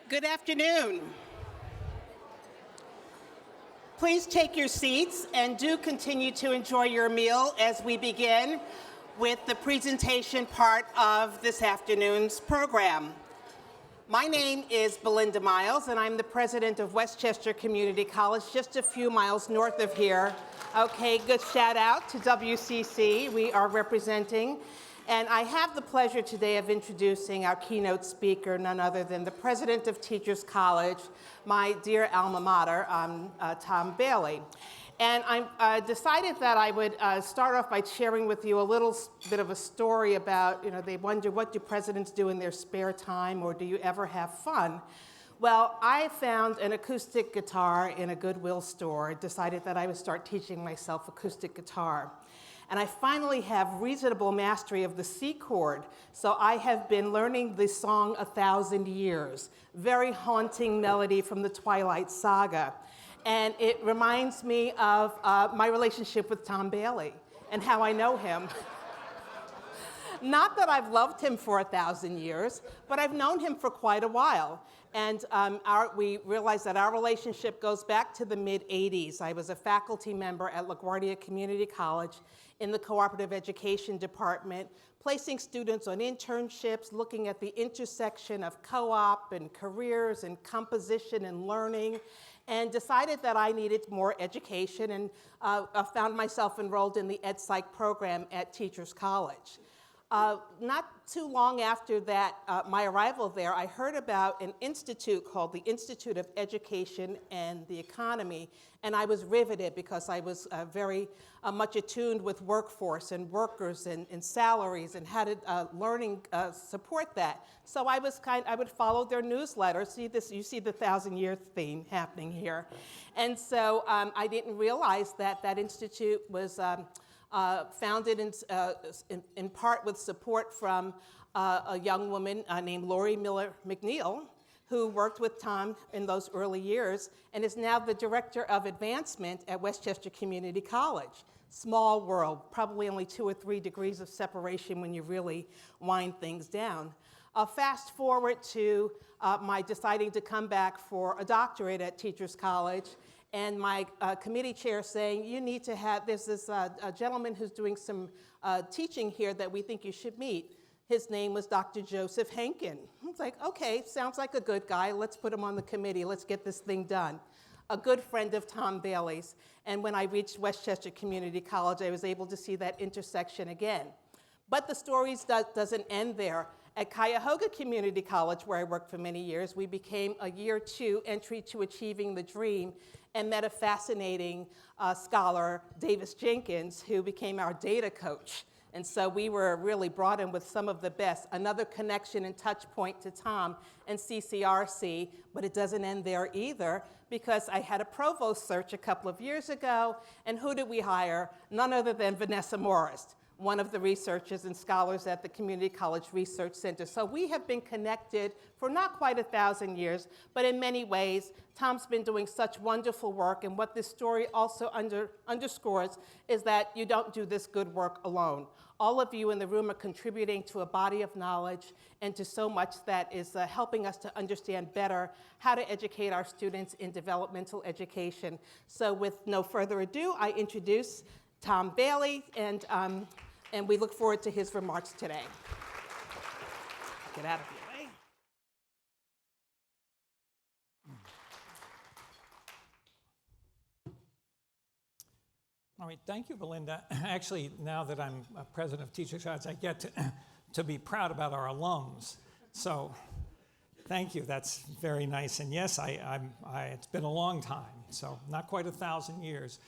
Good afternoon. Please take your seats and do continue to enjoy your meal as we begin with the presentation part of this afternoon's program. My name is Belinda Miles, and I'm the president of Westchester Community College, just a few miles north of here. Okay, good shout out to WCC. We are representing. And I have the pleasure today of introducing our keynote speaker, none other than the president of Teachers College, my dear alma mater, Tom Bailey. And I decided that I would start off by sharing with you a little bit of a story about, they wonder, what do presidents do in their spare time, or do you ever have fun? Well, I found an acoustic guitar in a Goodwill store, decided that I would start teaching myself acoustic guitar. And I finally have reasonable mastery of the C chord, so I have been learning the song 1,000 Years, very haunting melody from the Twilight Saga. And it reminds me of my relationship with Tom Bailey and how I know him. Not that I've loved him for 1,000 years, but I've known him for quite a while. And we realized that our relationship goes back to the mid-'80s. I was a faculty member at LaGuardia Community College in the cooperative education department, placing students on internships, looking at the intersection of co-op and careers and composition and learning, and decided that I needed more education, and found myself enrolled in the EdPsych program at Teachers College. Not too long after that, my arrival there, I heard about an institute called the Institute of Education and the Economy, and I was riveted because I was very much attuned with workforce and workers and salaries and how to learning support that. So I would follow their newsletter. You see the 1,000-year theme happening here. And so I didn't realize that that institute was founded in part with support from a young woman named Lori Miller McNeil, who worked with Tom in those early years and is now the director of advancement at Westchester Community College. Small world, probably only 2 or 3 degrees of separation when you really wind things down. Fast forward to my deciding to come back for a doctorate at Teachers College, and my committee chair saying, you need to have, there's this a gentleman who's doing some teaching here that we think you should meet. His name was Dr. Joseph Henkin. I was like, okay, sounds like a good guy. Let's put him on the committee. Let's get this thing done. A good friend of Tom Bailey's. And when I reached Westchester Community College, I was able to see that intersection again. But the story doesn't end there. At Cuyahoga Community College, where I worked for many years, we became a year 2 entry to Achieving the Dream, and met a fascinating scholar, Davis Jenkins, who became our data coach. And so we were really brought in with some of the best. Another connection and touch point to Tom and CCRC, but it doesn't end there either, because I had a provost search a couple of years ago, and who did we hire? None other than Vanessa Morris, one of the researchers and scholars at the Community College Research Center. So we have been connected for not quite 1,000 years, but in many ways, Tom's been doing such wonderful work, and what this story also underscores is that you don't do this good work alone. All of you in the room are contributing to a body of knowledge and to so much that is helping us to understand better how to educate our students in developmental education. So with no further ado, I introduce Tom Bailey, and we look forward to his remarks today. Get out of your way. All right, thank you, Belinda. Actually, now that I'm president of Teachers College, I get to be proud about our alums. So thank you, that's very nice. And yes, it's been a long time, so not quite 1,000 years.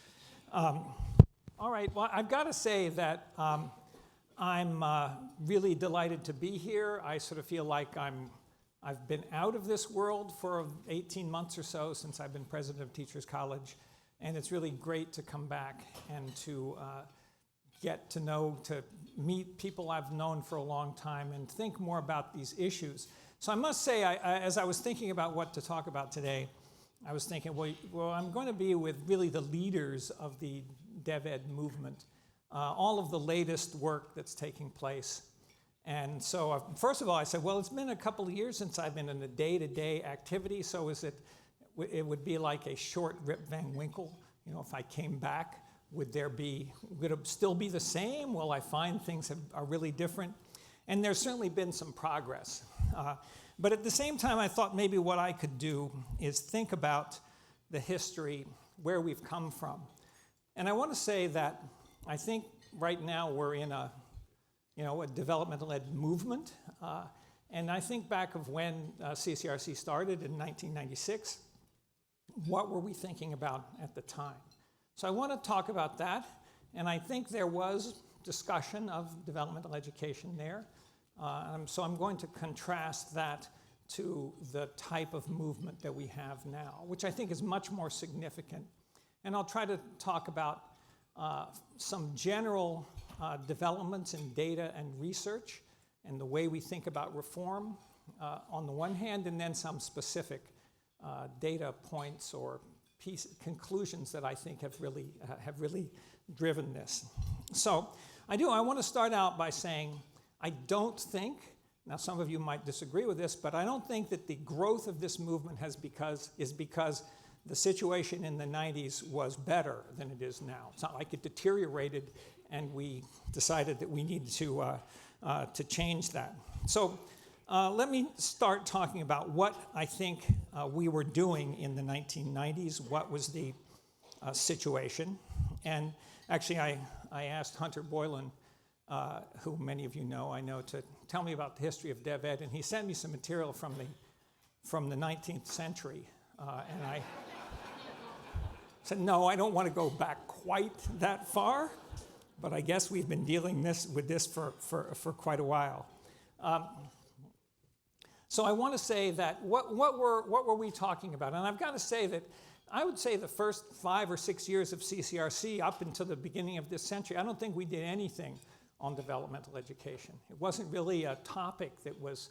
All right, well, I've got to say that I'm really delighted to be here. I sort of feel like I've been out of this world for 18 months or so since I've been president of Teachers College, and it's really great to come back and to get to meet people I've known for a long time and think more about these issues. So I must say, as I was thinking about what to talk about today, I was thinking, well, I'm going to be with really the leaders of the DevEd movement, all of the latest work that's taking place. And so, first of all, I said, well, it's been a couple of years since I've been in a day-to-day activity, so it would be like a short Rip Van Winkle. You know, if I came back, would it still be the same? Will I find things are really different? And there's certainly been some progress. But at the same time, I thought maybe what I could do is think about the history, where we've come from. And I want to say that I think right now we're in a developmental ed movement. And I think back of when CCRC started in 1996, what were we thinking about at the time? So I want to talk about that, and I think there was discussion of developmental education there. So I'm going to contrast that to the type of movement that we have now, which I think is much more significant. And I'll try to talk about some general developments in data and research and the way we think about reform on the one hand, and then some specific data points or conclusions that I think have really driven this. So I want to start out by saying I don't think, now some of you might disagree with this, but I don't think that the growth of this movement is because the situation in the 90s was better than it is now. It's not like it deteriorated and we decided that we needed to change that. So let me start talking about what I think we were doing in the 1990s, what was the situation. And actually I asked Hunter Boylan, who many of you know, I know, to tell me about the history of Dev Ed, and he sent me some material from the 19th century, and I said, no, I don't want to go back quite that far, but I guess we've been dealing with this for quite a while. So I want to say that what were we talking about? And I've got to say that I would say the first 5 or 6 years of CCRC up until the beginning of this century, I don't think we did anything on developmental education. It wasn't really a topic that was,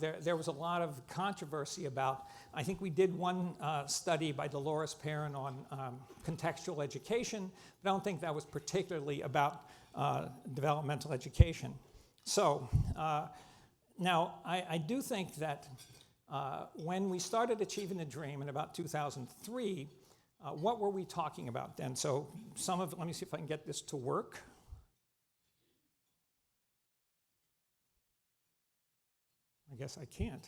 there was a lot of controversy about. I think we did one study by Dolores Perrin on contextual education, but I don't think that was particularly about developmental education. So now I do think that when we started Achieving the Dream in about 2003, what were we talking about then? So let me see if I can get this to work. I guess I can't.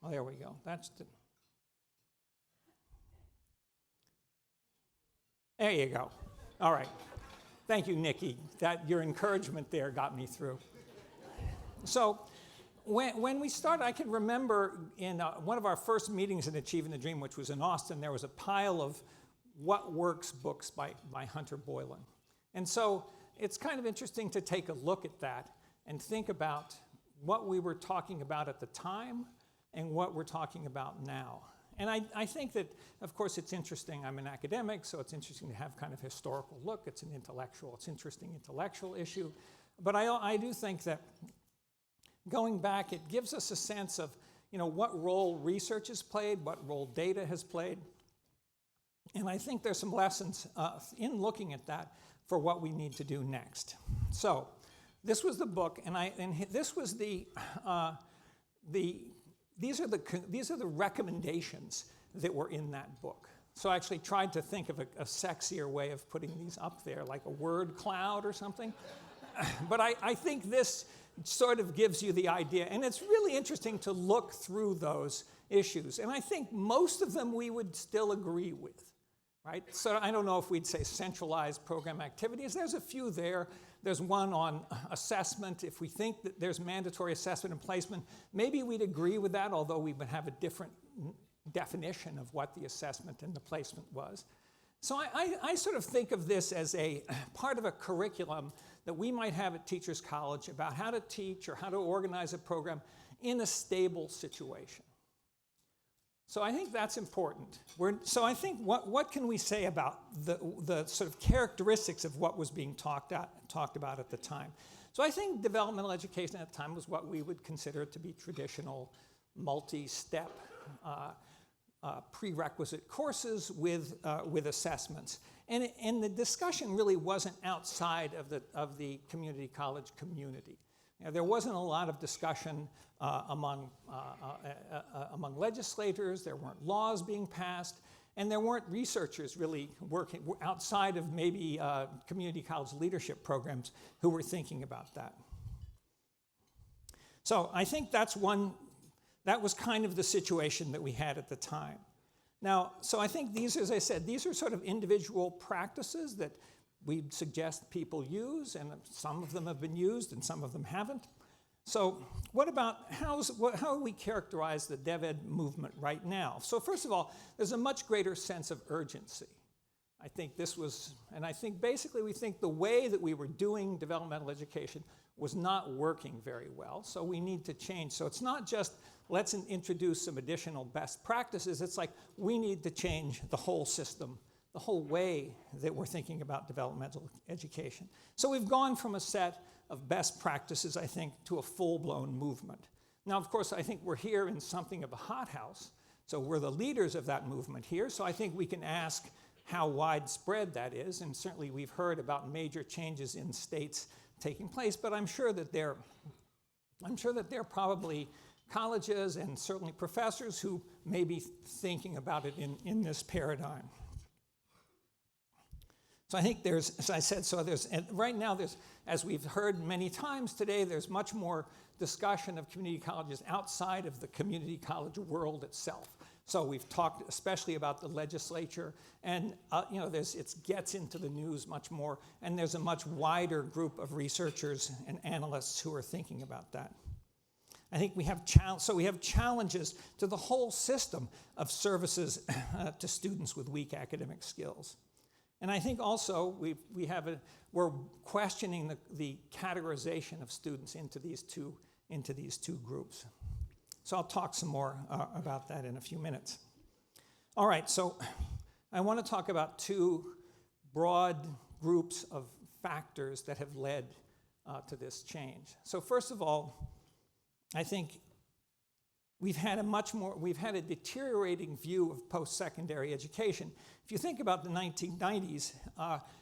Oh, there we go. There you go. All right. Thank you, Nikki. Your encouragement there got me through. So when we started, I can remember in one of our first meetings in Achieving the Dream, which was in Austin, there was a pile of What Works books by Hunter Boylan. And so it's kind of interesting to take a look at that and think about what we were talking about at the time and what we're talking about now. And I think that, of course, it's interesting. I'm an academic, so it's interesting to have kind of historical look. It's interesting intellectual issue. But I do think that going back, it gives us a sense of, what role research has played, what role data has played. And I think there's some lessons in looking at that for what we need to do next. So this was the book, and this was these are the recommendations that were in that book. So I actually tried to think of a sexier way of putting these up there, like a word cloud or something. But I think this sort of gives you the idea, and it's really interesting to look through those issues. And I think most of them we would still agree with, right? So I don't know if we'd say centralized program activities. There's a few there. There's one on assessment. If we think that there's mandatory assessment and placement, maybe we'd agree with that, although we would have a different definition of what the assessment and the placement was. So I sort of think of this as a part of a curriculum that we might have at Teachers College about how to teach or how to organize a program in a stable situation. So I think that's important. So I think what can we say about the sort of characteristics of what was being talked about at the time? So I think developmental education at the time was what we would consider to be traditional multi-step prerequisite courses with assessments. And the discussion really wasn't outside of the community college community. There wasn't a lot of discussion among legislators. There weren't laws being passed, and there weren't researchers really working outside of maybe community college leadership programs who were thinking about that. So I think that was kind of the situation that we had at the time. Now, so I think these, as I said, these are sort of individual practices that we suggest people use, and some of them have been used and some of them haven't. So what about, how do we characterize the DevEd movement right now? So first of all, there's a much greater sense of urgency. I think this was, and I think basically we think the way that we were doing developmental education was not working very well, so we need to change. So it's not just let's introduce some additional best practices, it's like we need to change the whole system, the whole way that we're thinking about developmental education. So we've gone from a set of best practices, I think, to a full-blown movement. Now, of course, I think we're here in something of a hothouse, so we're the leaders of that movement here, so I think we can ask how widespread that is, and certainly we've heard about major changes in states taking place, but I'm sure that there are probably colleges and certainly professors who may be thinking about it in this paradigm. So I think there's, as I said, and right now there's, as we've heard many times today, there's much more discussion of community colleges outside of the community college world itself. So we've talked especially about the legislature, and it gets into the news much more, and there's a much wider group of researchers and analysts who are thinking about that. I think we have challenges to the whole system of services to students with weak academic skills. And I think also we're questioning the categorization of students into these two groups. So I'll talk some more about that in a few minutes. All right, so I want to talk about two broad groups of factors that have led to this change. So first of all, I think we've had a deteriorating view of post-secondary education. If you think about the 1990s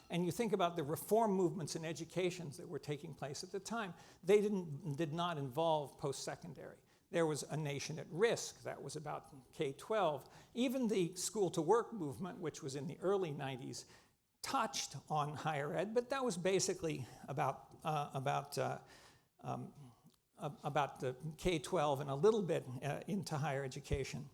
and you think about the reform movements in education that were taking place at the time, they did not involve post-secondary. There was a nation at risk, that was about K-12. Even the school-to-work movement, which was in the early 90s, touched on higher ed, but that was basically about the K-12 and a little bit into higher education.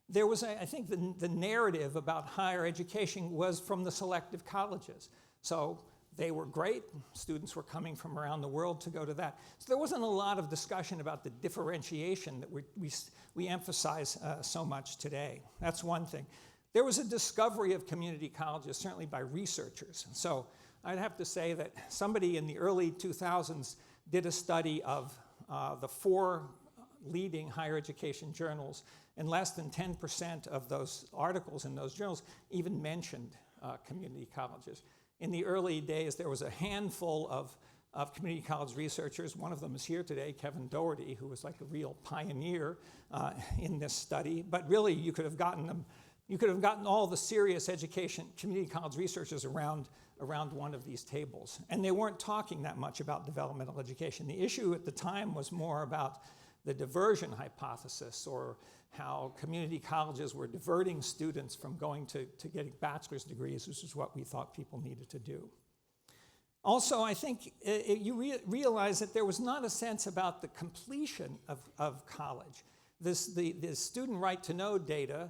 There was, I think, the narrative about higher education was from the selective colleges. So they were great. Students were coming from around the world to go to that. So there wasn't a lot of discussion about the differentiation that we emphasize so much today. That's one thing. There was a discovery of community colleges, certainly by researchers. So I'd have to say that somebody in the early 2000s did a study of the 4 leading higher education journals, and less than 10% of those articles in those journals even mentioned community colleges. In the early days, there was a handful of community college researchers. One of them is here today, Kevin Doherty, who was like a real pioneer in this study. But really, you could have gotten all the serious education community college researchers around one of these tables. And they weren't talking that much about developmental education. The issue at the time was more about the diversion hypothesis, or how community colleges were diverting students from going to getting bachelor's degrees, which is what we thought people needed to do. Also, I think you realize that there was not a sense about the completion of college. The student right-to-know data,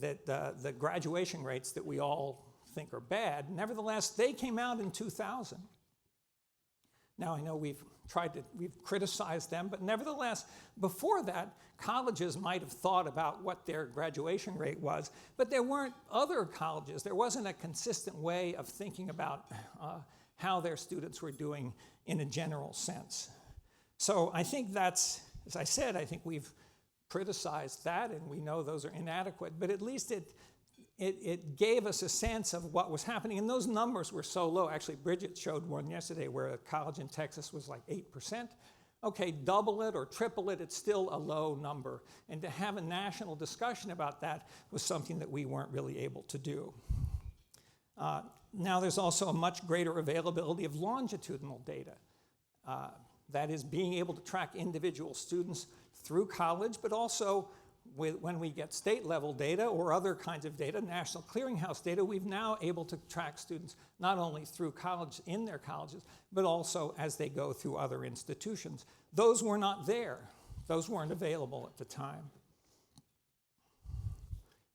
that the graduation rates that we all think are bad, nevertheless, they came out in 2000. Now, I know we've criticized them, but nevertheless, before that, colleges might have thought about what their graduation rate was, but there weren't other colleges. There wasn't a consistent way of thinking about how their students were doing in a general sense. So I think that's, as I said, I think we've criticized that, and we know those are inadequate, but at least it gave us a sense of what was happening, and those numbers were so low. Actually, Bridget showed one yesterday where a college in Texas was like 8%. Okay, double it or triple it, it's still a low number. And to have a national discussion about that was something that we weren't really able to do. Now there's also a much greater availability of longitudinal data. That is being able to track individual students through college, but also when we get state level data or other kinds of data, national clearinghouse data, we've now able to track students not only through college, in their colleges, but also as they go through other institutions. Those were not there. Those weren't available at the time.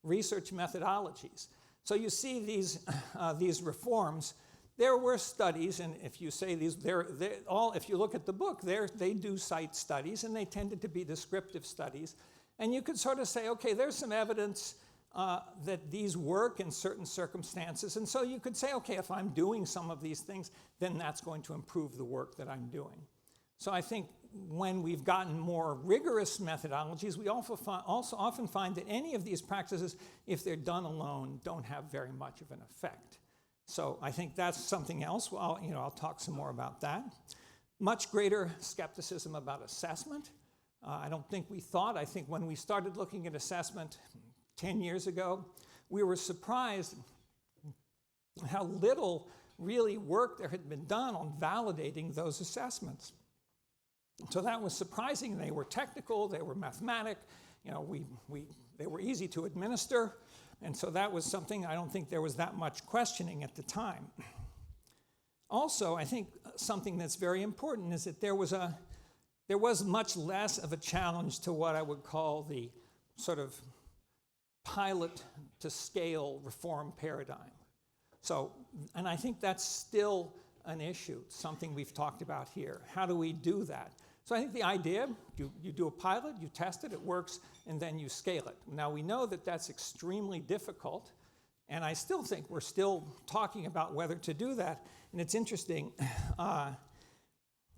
Research methodologies. So you see these reforms. There were studies, and if you say these, if you look at the book, they do cite studies, and they tended to be descriptive studies. And you could sort of say, okay, there's some evidence that these work in certain circumstances. And so you could say, okay, if I'm doing some of these things, then that's going to improve the work that I'm doing. So I think when we've gotten more rigorous methodologies, we also often find that any of these practices, if they're done alone, don't have very much of an effect. So I think that's something else. Well, I'll talk some more about that. Much greater skepticism about assessment. I think when we started looking at assessment 10 years ago, we were surprised how little really work there had been done on validating those assessments. So that was surprising. They were technical, they were mathematic, they were easy to administer, and so that was something I don't think there was that much questioning at the time. Also, I think something that's very important is that there was much less of a challenge to what I would call the sort of pilot to scale reform paradigm. So, and I think that's still an issue, something we've talked about here. How do we do that? So I think the idea, you do a pilot, you test it, it works, and then you scale it. Now we know that that's extremely difficult, and I still think we're still talking about whether to do that. And it's interesting,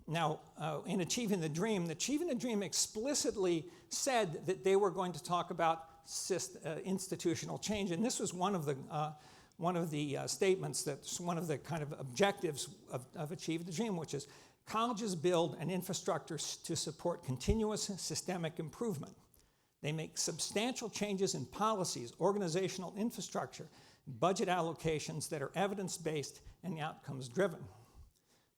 in Achieving the Dream explicitly said that they were going to talk about institutional change, and this was one of the statements, that's one of the kind of objectives of Achieve the Dream, which is colleges build an infrastructure to support continuous systemic improvement. They make substantial changes in policies, organizational infrastructure, budget allocations that are evidence-based and outcomes-driven.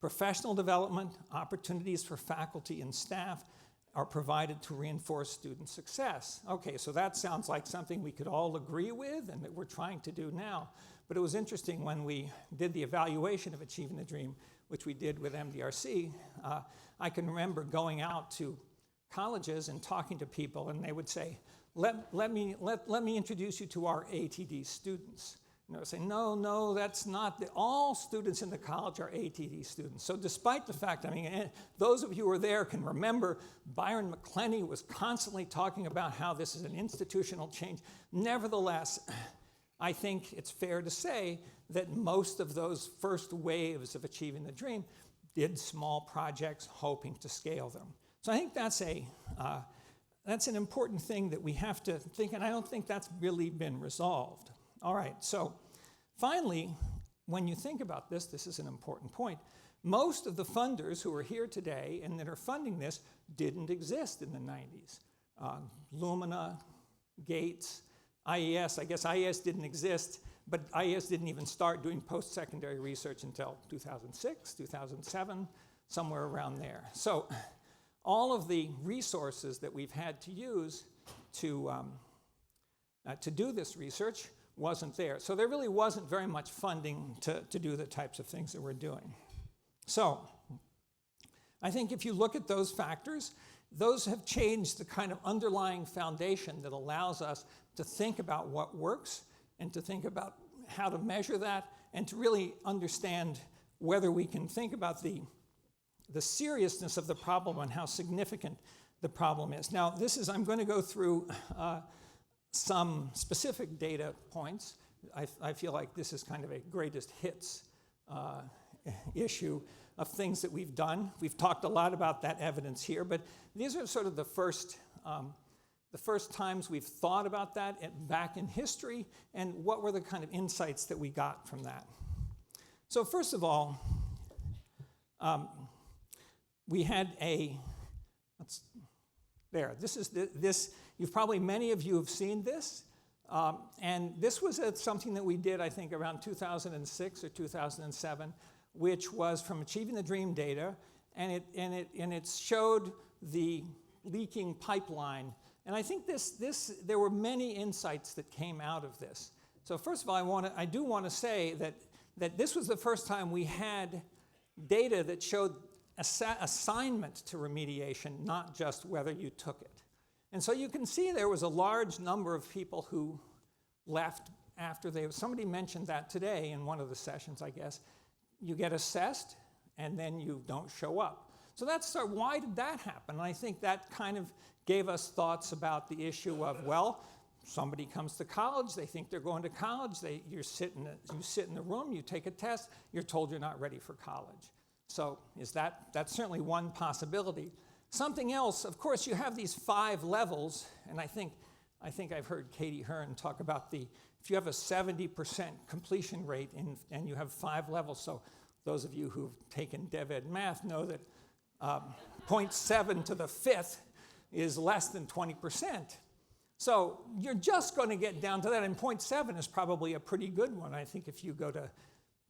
Professional development, opportunities for faculty and staff are provided to reinforce student success. Okay, so that sounds like something we could all agree with and that we're trying to do now. But it was interesting when we did the evaluation of Achieving the Dream, which we did with MDRC, I can remember going out to colleges and talking to people, and they would say, let me introduce you to our ATD students. And I would say, no, that's not, all students in the college are ATD students. So despite the fact, those of you who are there can remember Byron McClenny was constantly talking about how this is an institutional change. Nevertheless, I think it's fair to say that most of those first waves of Achieving the Dream did small projects hoping to scale them. So I think that's an important thing that we have to think, and I don't think that's really been resolved. All right, so finally, when you think about this is an important point. Most of the funders who are here today and that are funding this didn't exist in the 90s. Lumina, Gates, IES, I guess IES didn't exist, but IES didn't even start doing post-secondary research until 2006, 2007, somewhere around there. So all of the resources that we've had to use to do this research wasn't there. So there really wasn't very much funding to do the types of things that we're doing. So I think if you look at those factors, those have changed the kind of underlying foundation that allows us to think about what works and to think about how to measure that and to really understand whether we can think about the seriousness of the problem and how significant the problem is. Now, I'm going to go through some specific data points. I feel like this is kind of a greatest hits issue of things that we've done. We've talked a lot about that evidence here, but these are sort of the first times we've thought about that back in history, and what were the kind of insights that we got from that. So first of all, we had many of you have seen this, and this was something that we did, I think, around 2006 or 2007, which was from Achieving the Dream data, and it showed the leaking pipeline. And I think there were many insights that came out of this. So first of all, I do want to say that this was the first time we had data that showed assignment to remediation, not just whether you took it. And so you can see there was a large number of people who left after somebody mentioned that today in one of the sessions, I guess. You get assessed, and then you don't show up. So why did that happen? And I think that kind of gave us thoughts about the issue of, well, somebody comes to college, they think they're going to college, you sit in the room, you take a test, you're told you're not ready for college. So that's certainly one possibility. Something else, of course, you have these 5 levels, and I think I've heard Katie Hearn talk about if you have a 70% completion rate and you have 5 levels, so those of you who've taken Dev Ed Math know that 0.7 to the 5th is less than 20%. So you're just going to get down to that, and 0.7 is probably a pretty good one. I think if you go to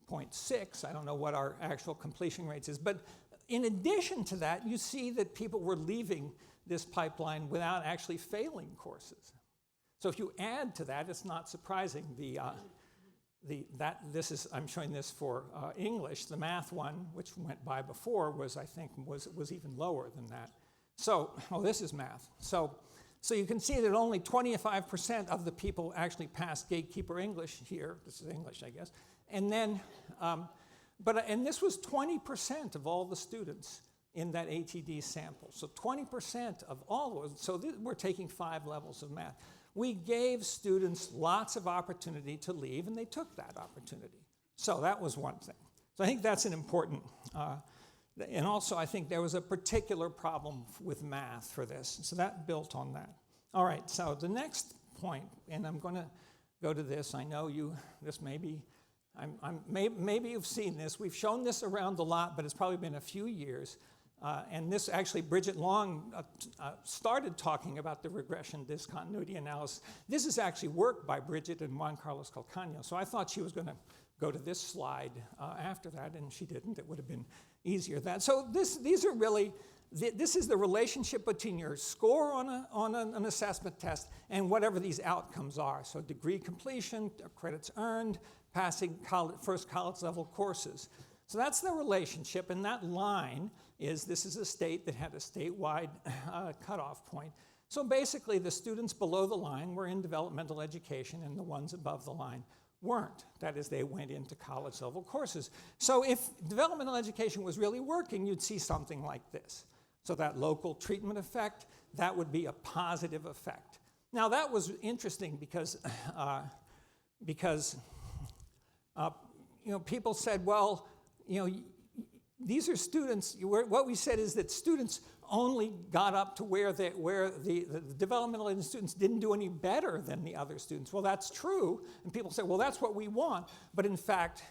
0.6, I don't know what our actual completion rates is, but in addition to that, you see that people were leaving this pipeline without actually failing courses. So if you add to that, it's not surprising. I'm showing this for English. The math one, which went by before, was even lower than that. So, this is math. So you can see that only 25% of the people actually passed gatekeeper English here. This is English, I guess. And then, and this was 20% of all the students in that ATD sample. So 20% of all of those. So we're taking 5 levels of math. We gave students lots of opportunity to leave, and they took that opportunity. So that was one thing. So I think that's an important, and also I think there was a particular problem with math for this. So that built on that. All right, so the next point, and I'm going to go to this. I know maybe you've seen this. We've shown this around a lot, but it's probably been a few years. And this actually, Bridget Long started talking about the regression discontinuity analysis. This is actually work by Bridget and Juan Carlos Calcaño. So I thought she was going to go to this slide after that, and she didn't. It would have been easier than that. So this is the relationship between your score on an assessment test and whatever these outcomes are. So degree completion, credits earned, passing first college level courses. So that's the relationship, and that line this is a state that had a statewide cutoff point. So basically, the students below the line were in developmental education, and the ones above the line weren't. That is, they went into college level courses. So if developmental education was really working, you'd see something like this. So that local treatment effect, that would be a positive effect. Now that was interesting because people said, well, these are students. What we said is that students only got up to where the developmental students didn't do any better than the other students. Well, that's true, and people say, well, that's what we want. But in fact,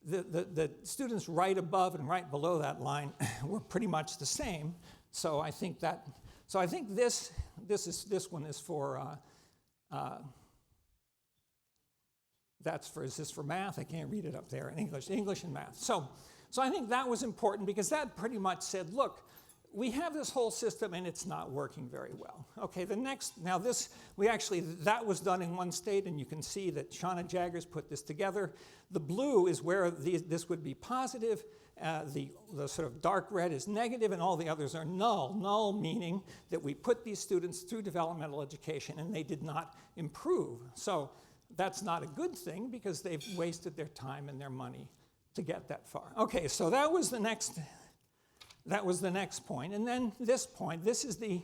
the students right above and right below that line were pretty much the same. So I think this one is for. Is this for math? I can't read it up there in English and math. So I think that was important because that pretty much said, look, we have this whole system and it's not working very well. Okay, that was done in one state, and you can see that Shauna Jaggers put this together. The blue is where this would be positive. The sort of dark red is negative, and all the others are null. Null meaning that we put these students through developmental education and they did not improve. So that's not a good thing because they've wasted their time and their money to get that far. Okay, so that was the next point. And then this point, this is the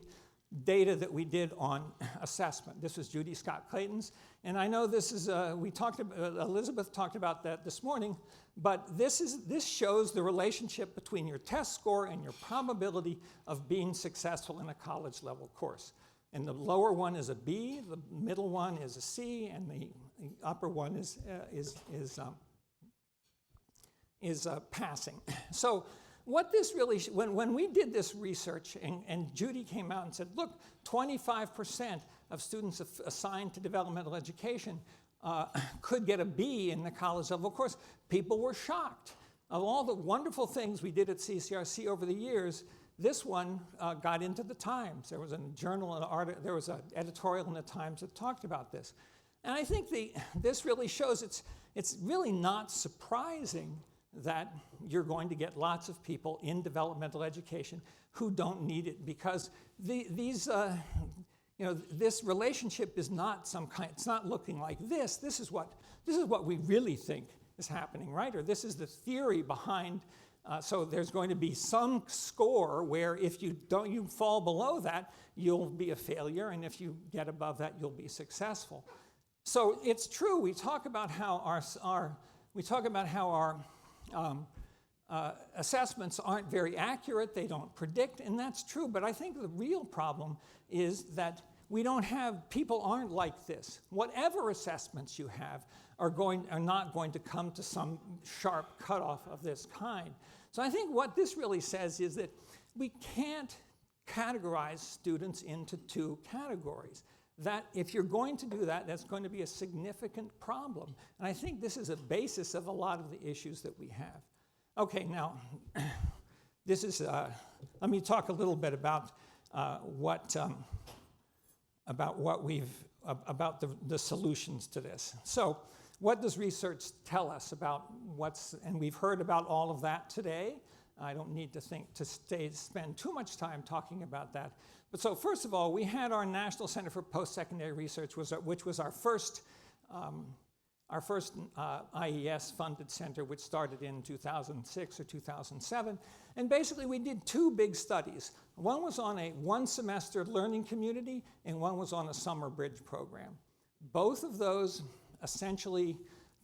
data that we did on assessment. This was Judy Scott Clayton's. And I know this is, Elizabeth talked about that this morning, but this shows the relationship between your test score and your probability of being successful in a college level course. And the lower one is a B, the middle one is a C, and the upper one is passing. So what this really, when we did this research, and Judy came out and said, look, 25% of students assigned to developmental education could get a B in the college level course, people were shocked. Of all the wonderful things we did at CCRC over the years, this one got into the Times. There was a journal, there was an editorial in the Times that talked about this. And I think this really shows it's really not surprising that you're going to get lots of people in developmental education who don't need it, because this relationship is not it's not looking like this. This is what we really think is happening, right? Or this is the theory behind. So there's going to be some score where if you fall below that, you'll be a failure, and if you get above that, you'll be successful. So it's true. We talk about how our assessments aren't very accurate. They don't predict, and that's true. But I think the real problem is that people aren't like this. Whatever assessments you have are not going to come to some sharp cutoff of this kind. So I think what this really says is that we can't categorize students into two categories. That if you're going to do that, that's going to be a significant problem. And I think this is a basis of a lot of the issues that we have. Okay, now, let me talk a little bit about the solutions to this. So, what does research tell us about and we've heard about all of that today. I don't need to spend too much time talking about that. But so first of all, we had our National Center for Post-Secondary Research, which was our first IES-funded center, which started in 2006 or 2007. And basically, we did two big studies. One was on a one-semester learning community, and one was on a summer bridge program. Both of those essentially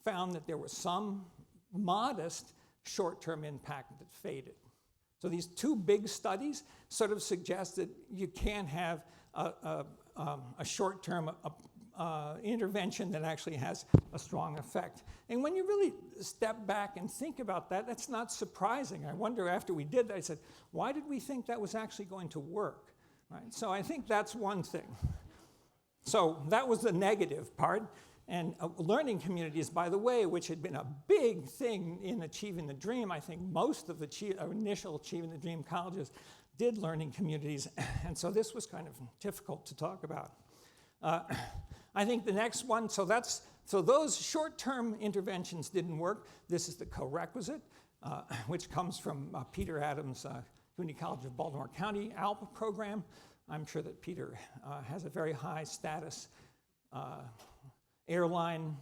found that there was some modest short-term impact that faded. So these two big studies sort of suggest that you can't have a short-term intervention that actually has a strong effect. And when you really step back and think about that, that's not surprising. I wonder, after we did that, I said, why did we think that was actually going to work? Right? So I think that's one thing. So that was the negative part. And learning communities, by the way, which had been a big thing in Achieving the Dream. I think most of the initial Achieving the Dream colleges did learning communities. And so this was kind of difficult to talk about. I think the next one, so those short-term interventions didn't work. This is the co-requisite, which comes from Peter Adams' Community College of Baltimore County ALP program. I'm sure that Peter has a very high status airline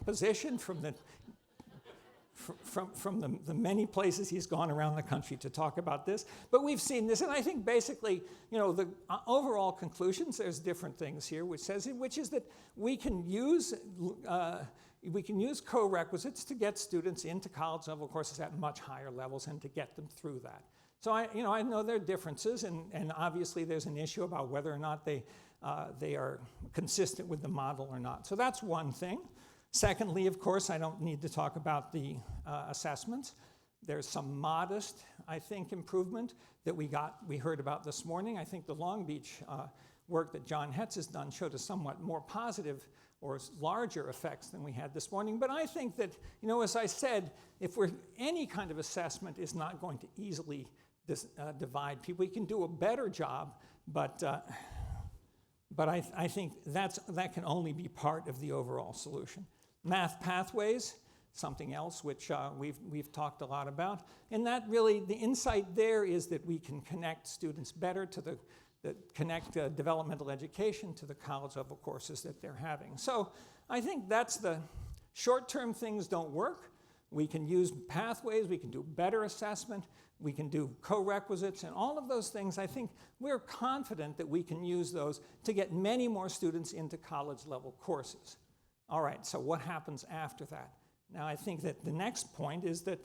position from the many places he's gone around the country to talk about this. But we've seen this, and I think basically, the overall conclusions, there's different things here, which is that we can use co-requisites to get students into college level courses at much higher levels and to get them through that. So I know there are differences, and obviously there's an issue about whether or not they are consistent with the model or not. So that's one thing. Secondly, of course, I don't need to talk about the assessments. There's some modest, I think, improvement that we heard about this morning. I think the Long Beach work that John Hetz has done showed us somewhat more positive or larger effects than we had this morning. But I think that, as I said, any kind of assessment is not going to easily divide people. We can do a better job, but I think that can only be part of the overall solution. Math pathways, something else which we've talked a lot about, and that really, the insight there is that we can connect students better to connect developmental education to the college level courses that they're having. So I think that's the short-term things don't work. We can use pathways, we can do better assessment, we can do co-requisites, and all of those things, I think we're confident that we can use those to get many more students into college-level courses. All right, so what happens after that? Now, I think that the next point is that,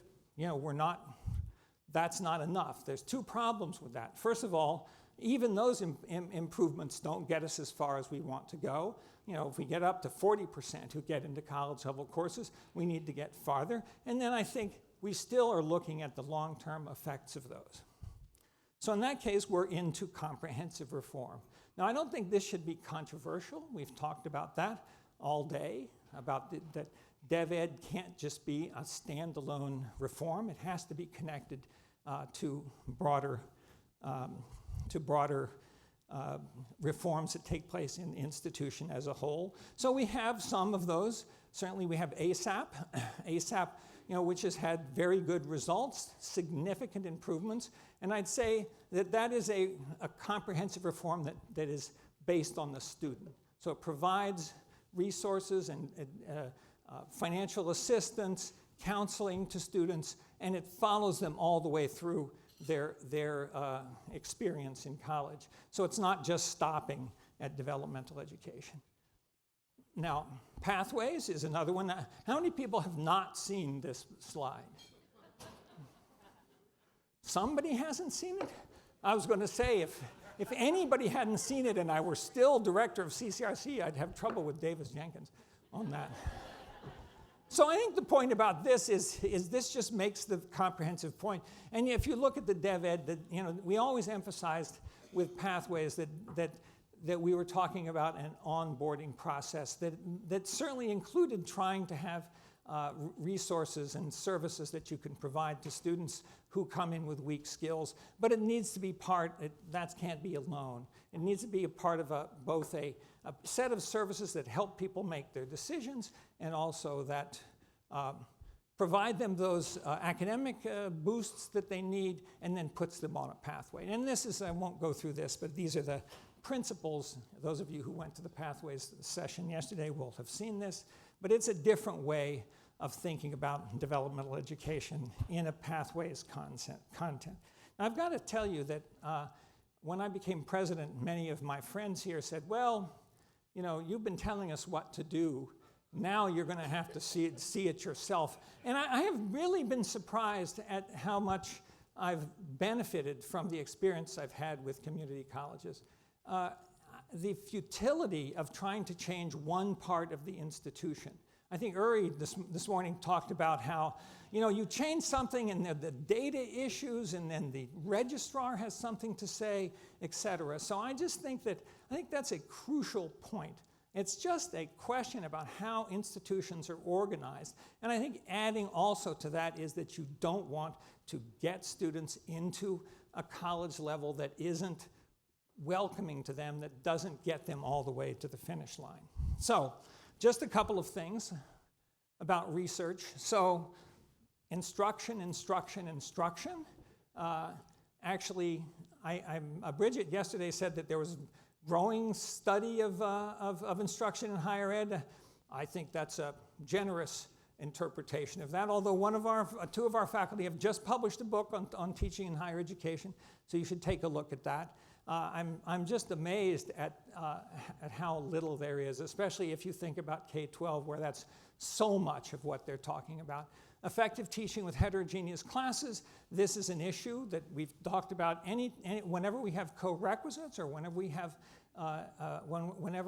that's not enough. There's two problems with that. First of all, even those improvements don't get us as far as we want to go. If we get up to 40% who get into college-level courses, we need to get farther. And then I think we still are looking at the long-term effects of those. So in that case, we're into comprehensive reform. Now, I don't think this should be controversial. We've talked about that all day. about that DevEd can't just be a standalone reform. It has to be connected to broader reforms that take place in the institution as a whole. So we have some of those. Certainly we have ASAP. ASAP, which has had very good results, significant improvements. And I'd say that that is a comprehensive reform that is based on the student. So it provides resources and financial assistance, counseling to students, and it follows them all the way through their experience in college. So it's not just stopping at developmental education. Now, pathways is another one. How many people have not seen this slide? Somebody hasn't seen it? I was going to say, if anybody hadn't seen it and I were still director of CCRC, I'd have trouble with Davis Jenkins on that. So I think the point about this is this just makes the comprehensive point. And if you look at the DevEd, we always emphasized with pathways that we were talking about an onboarding process that certainly included trying to have resources and services that you can provide to students who come in with weak skills. But it needs to be that can't be alone. It needs to be a part of both a set of services that help people make their decisions and also that provide them those academic boosts that they need and then puts them on a pathway. And this is, I won't go through this, but these are the principles. Those of you who went to the Pathways session yesterday will have seen this, but it's a different way of thinking about developmental education in a Pathways content. Now, I've got to tell you that when I became president, many of my friends here said, well, you've been telling us what to do. Now you're going to have to see it yourself. And I have really been surprised at how much I've benefited from the experience I've had with community colleges. The futility of trying to change one part of the institution. I think Uri this morning talked about how, you change something and the data issues and then the registrar has something to say, et cetera. So I think that's a crucial point. It's just a question about how institutions are organized. And I think adding also to that is that you don't want to get students into a college level that isn't welcoming to them, that doesn't get them all the way to the finish line. So, just a couple of things about research. So, instruction. Actually, Bridget yesterday said that there was growing study of instruction in higher ed. I think that's a generous interpretation of that, although two of our faculty have just published a book on teaching in higher education, so you should take a look at that. I'm just amazed at how little there is, especially if you think about K-12, where that's so much of what they're talking about. Effective teaching with heterogeneous classes. This is an issue that we've talked about whenever we have co-requisites or whenever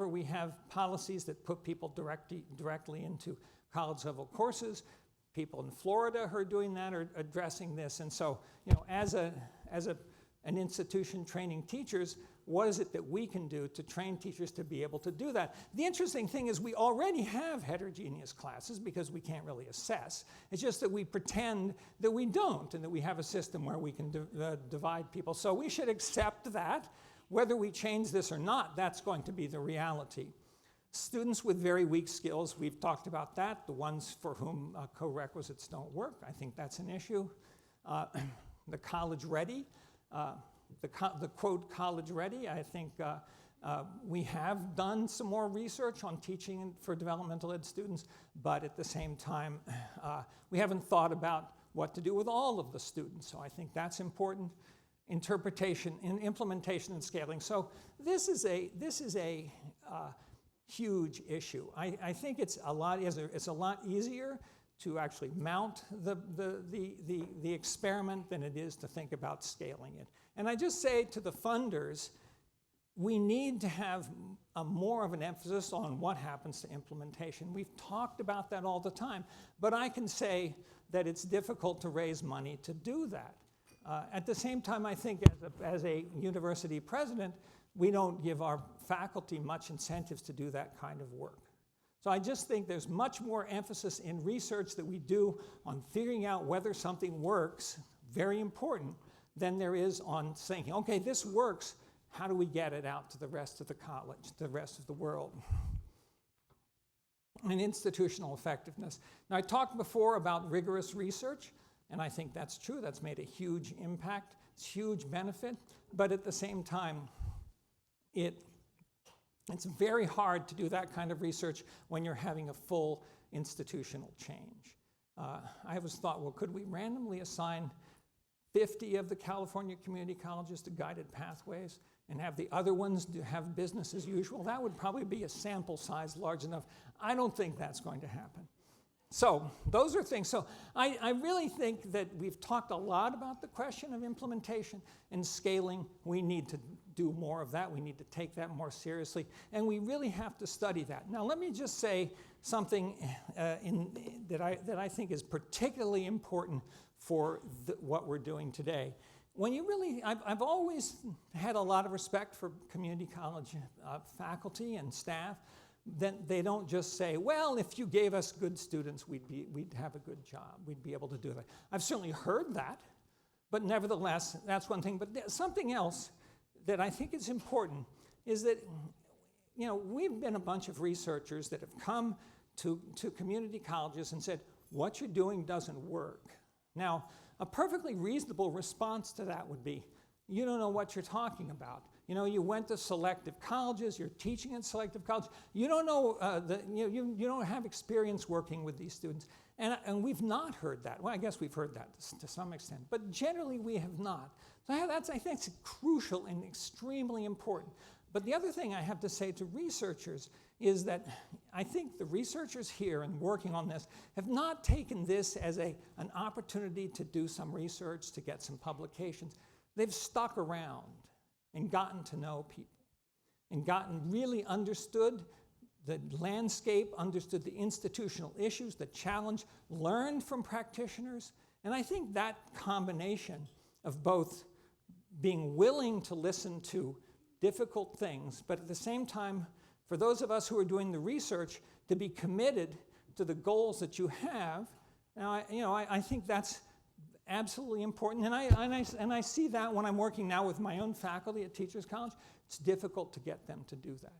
we have policies that put people directly into college-level courses. People in Florida who are doing that are addressing this. And so, as an institution training teachers, what is it that we can do to train teachers to be able to do that? The interesting thing is we already have heterogeneous classes because we can't really assess. It's just that we pretend that we don't and that we have a system where we can divide people. So we should accept that. Whether we change this or not, that's going to be the reality. Students with very weak skills, we've talked about that. The ones for whom co-requisites don't work, I think that's an issue. The college ready. The quote college ready, I think we have done some more research on teaching for developmental ed students, but at the same time, we haven't thought about what to do with all of the students. So I think that's important. Interpretation, implementation, and scaling. So this is a huge issue. I think it's a lot easier to actually mount the experiment than it is to think about scaling it. And I just say to the funders, we need to have more of an emphasis on what happens to implementation. We've talked about that all the time, but I can say that it's difficult to raise money to do that. At the same time, I think as a university president, we don't give our faculty much incentives to do that kind of work. So I just think there's much more emphasis in research that we do on figuring out whether something works, very important, than there is on thinking, okay, this works, how do we get it out to the rest of the college, the rest of the world? And institutional effectiveness. Now, I talked before about rigorous research, and I think that's true. That's made a huge impact. It's a huge benefit. But at the same time, it's very hard to do that kind of research when you're having a full institutional change. I always thought, well, could we randomly assign 50 of the California community colleges to guided pathways and have the other ones have business as usual? That would probably be a sample size large enough. I don't think that's going to happen. So those are things. So I really think that we've talked a lot about the question of implementation and scaling. We need to do more of that. We need to take that more seriously. And we really have to study that. Now, let me just say something that I think is particularly important for what we're doing today. When you really, I've always had a lot of respect for community college faculty and staff. Then they don't just say, well, if you gave us good students, we'd have a good job. We'd be able to do that. I've certainly heard that, but nevertheless, that's one thing. But something else that I think is important is that, you know, we've been a bunch of researchers that have come to community colleges and said, what you're doing doesn't work. Now, a perfectly reasonable response to that would be, you don't know what you're talking about. You know, you went to selective colleges, you're teaching in selective colleges, you don't know, you don't have experience working with these students. And we've not heard that. Well, I guess we've heard that to some extent, but generally we have not. So I think it's crucial and extremely important. But the other thing I have to say to researchers is that I think the researchers here and working on this have not taken this as an opportunity to do some research, to get some publications. They've stuck around and gotten to know people and really understood the landscape, understood the institutional issues, the challenge, learned from practitioners. And I think that combination of both being willing to listen to difficult things, but at the same time, for those of us who are doing the research, to be committed to the goals that you have. Now, I think that's absolutely important, and I see that when I'm working now with my own faculty at Teachers College. It's difficult to get them to do that.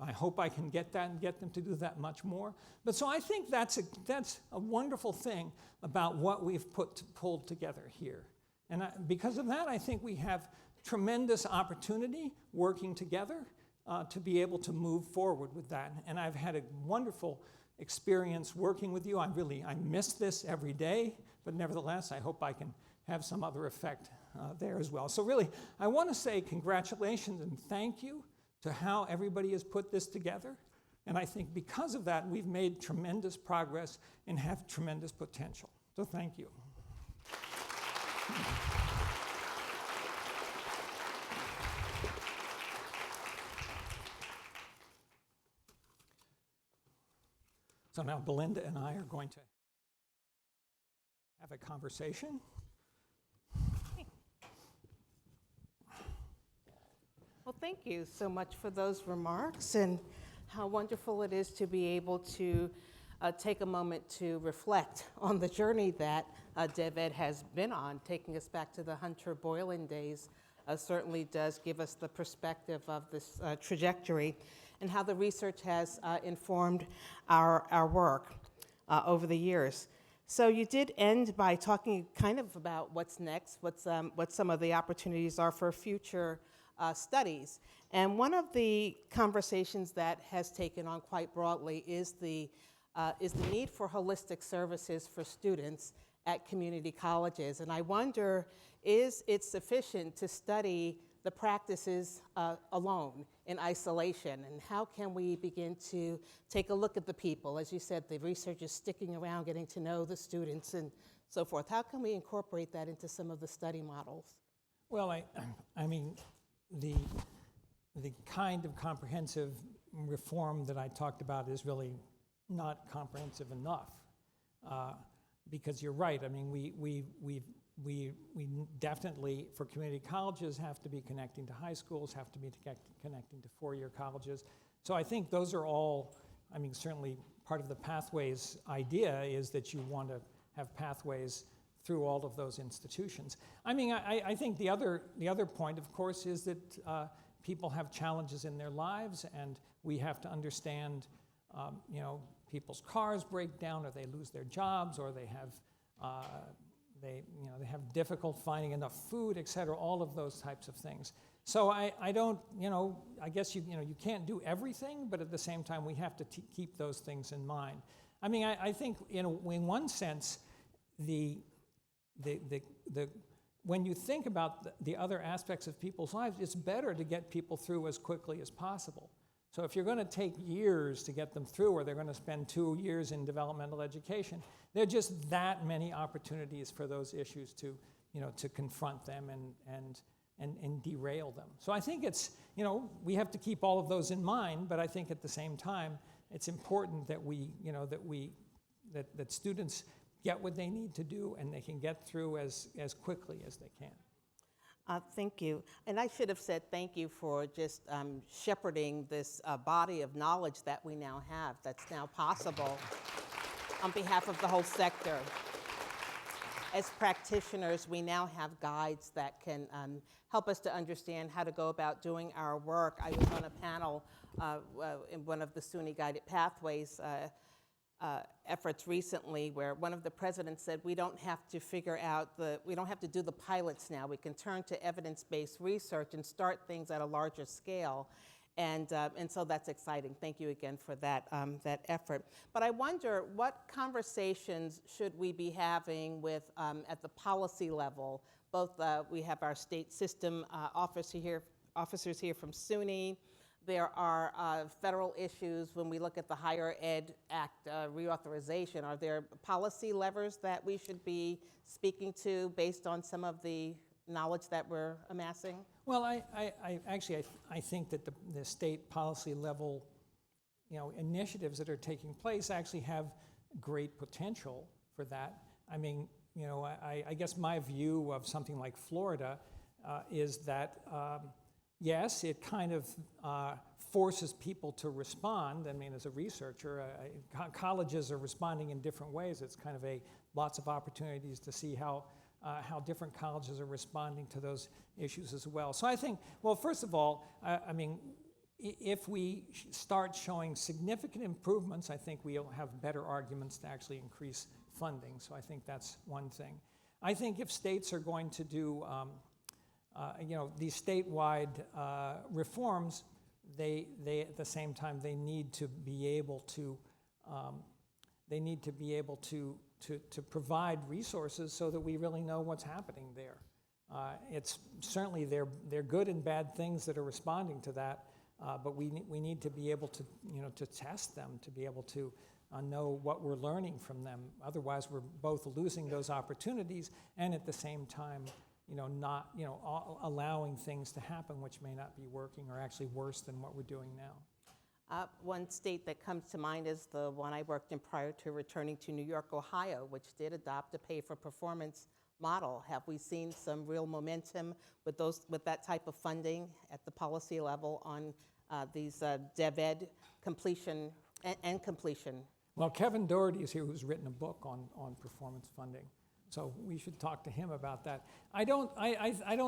I hope I can get that and get them to do that much more. But so I think that's a wonderful thing about what we've pulled together here. And because of that, I think we have tremendous opportunity working together to be able to move forward with that. And I've had a wonderful experience working with you. I miss this every day, but nevertheless, I hope I can have some other effect there as well. So really, I want to say congratulations and thank you to how everybody has put this together. And I think because of that, we've made tremendous progress and have tremendous potential. So thank you. So now Belinda and I are going to have a conversation. Well, thank you so much for those remarks and how wonderful it is to be able to take a moment to reflect on the journey that DevEd has been on. Taking us back to the Hunter Boylan days certainly does give us the perspective of this trajectory and how the research has informed our work over the years. So you did end by talking kind of about what's next, what some of the opportunities are for future studies. And one of the conversations that has taken on quite broadly is the need for holistic services for students at community colleges. And I wonder, is it sufficient to study the practices alone in isolation? And how can we begin to take a look at the people? As you said, the research is sticking around, getting to know the students and so forth. How can we incorporate that into some of the study models? Well, I mean, the kind of comprehensive reform that I talked about is really not comprehensive enough, because you're right. I mean, we definitely, for community colleges, have to be connecting to high schools, have to be connecting to four-year colleges. So I think those are all I mean, certainly part of the pathways idea is that you want to have pathways through all of those institutions. I mean, I think the other point, of course, is that people have challenges in their lives, and we have to understand, you know, people's cars break down, or they lose their jobs, or they have they have difficult finding enough food, et cetera, all of those types of things. So I don't, you know, I guess you can't do everything, but at the same time we have to keep those things in mind. I mean, I think in one sense, when you think about the other aspects of people's lives, it's better to get people through as quickly as possible. So if you're going to take years to get them through, or they're going to spend 2 years in developmental education, there are just that many opportunities for those issues to, you know, to confront them and derail them. So I think it's, you know, we have to keep all of those in mind, but I think at the same time, it's important that we, you know, that students get what they need to do, and they can get through as quickly as they can. Thank you. And I should have said thank you for just shepherding this body of knowledge that we now have, that's now possible on behalf of the whole sector. As practitioners, we now have guides that can help us to understand how to go about doing our work. I was on a panel in one of the SUNY Guided Pathways efforts recently, where one of the presidents said, we don't have to we don't have to do the pilots now. We can turn to evidence-based research and start things at a larger scale. And so that's exciting. Thank you again for that effort. But I wonder, what conversations should we be having with at the policy level? Both we have our state system officers here from SUNY. There are federal issues when we look at the Higher Ed Act reauthorization. Are there policy levers that we should be speaking to based on some of the knowledge that we're amassing? Well, I think that the state policy level, you know, initiatives that are taking place actually have great potential for that. I mean, you know, I guess my view of something like Florida is that yes, it kind of forces people to respond. I mean, as a researcher, colleges are responding in different ways. It's kind of lots of opportunities to see how different colleges are responding to those issues as well. So I think, well, first of all, I mean, if we start showing significant improvements, I think we'll have better arguments to actually increase funding. So I think that's one thing. I think if states are going to do you know, these statewide reforms, they at the same time they need to be able to provide resources so that we really know what's happening there. It's certainly they're good and bad things that are responding to that, but we need to be able to, you know, to test them, to be able to know what we're learning from them. Otherwise, we're both losing those opportunities and at the same time, you know, not, you know, allowing things to happen which may not be working or actually worse than what we're doing now. One state that comes to mind is the one I worked in prior to returning to New York, Ohio, which did adopt a pay-for-performance model. Have we seen some real momentum with that type of funding at the policy level on these DevEd completion and completion? Well, Kevin Doherty is here, who's written a book on performance funding. So we should talk to him about that. I don't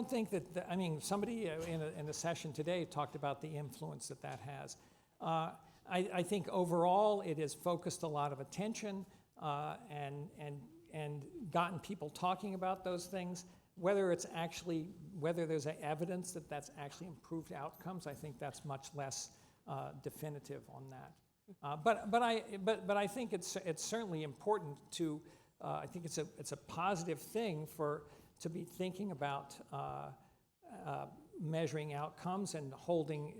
think that, I mean, somebody in a session today talked about the influence that has. I think overall it has focused a lot of attention and gotten people talking about those things. Whether there's evidence that that's actually improved outcomes, I think that's much less definitive on that. But I think it's certainly important to. I think it's a positive thing to be thinking about measuring outcomes and holding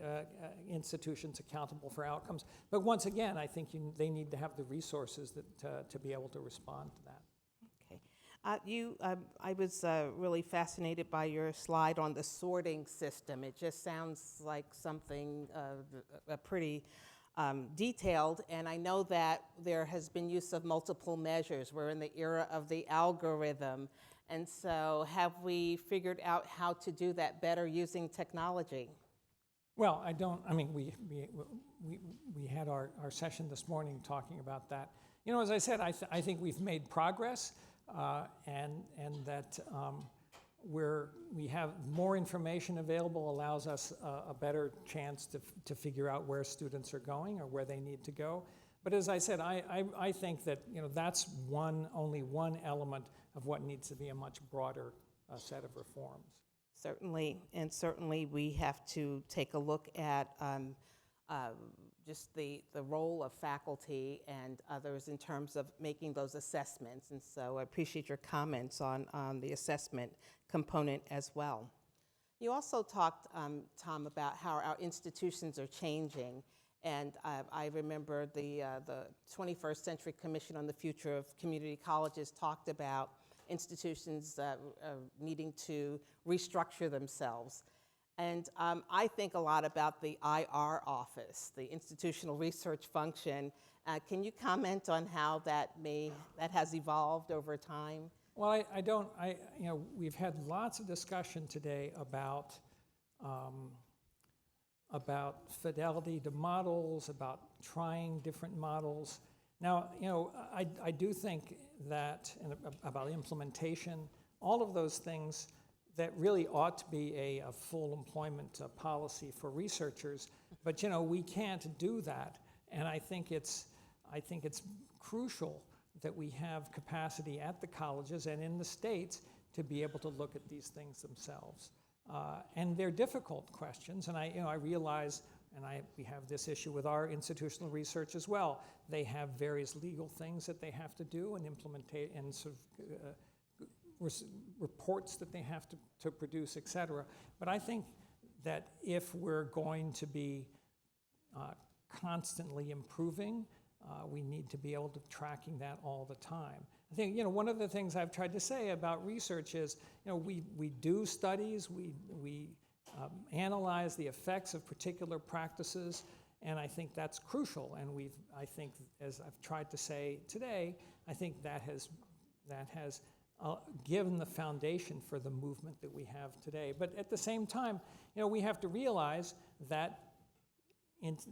institutions accountable for outcomes. But once again, I think they need to have the resources to be able to respond to that. Okay. I was really fascinated by your slide on the sorting system. It just sounds like something pretty detailed, and I know that there has been use of multiple measures. We're in the era of the algorithm, and so have we figured out how to do that better using technology? Well, I mean, we had our session this morning talking about that. You know, as I said, I think we've made progress, and that we have more information available allows us a better chance to figure out where students are going or where they need to go. But as I said, I think that, you know, that's only one element of what needs to be a much broader set of reforms. Certainly, and certainly we have to take a look at just the role of faculty and others in terms of making those assessments. And so I appreciate your comments on the assessment component as well. You also talked, Tom, about how our institutions are changing. And I remember the 21st Century Commission on the Future of Community Colleges talked about institutions needing to restructure themselves. And I think a lot about the IR office, the institutional research function. Can you comment on how that has evolved over time? Well, you know, we've had lots of discussion today about fidelity to models, about trying different models. Now, you know, I do think that, and about implementation, all of those things that really ought to be a full employment policy for researchers, but, you know, we can't do that, and I think it's crucial that we have capacity at the colleges and in the states to be able to look at these things themselves. And they're difficult questions, and I realize, and we have this issue with our institutional research as well. They have various legal things that they have to do and implement, and sort of reports that they have to produce, et cetera. But I think that if we're going to be constantly improving, we need to be able to tracking that all the time. I think, you know, one of the things I've tried to say about research is, you know, we do studies, we analyze the effects of particular practices, and I think that's crucial. And I think, as I've tried to say today, I think that has given the foundation for the movement that we have today. But at the same time, you know, we have to realize that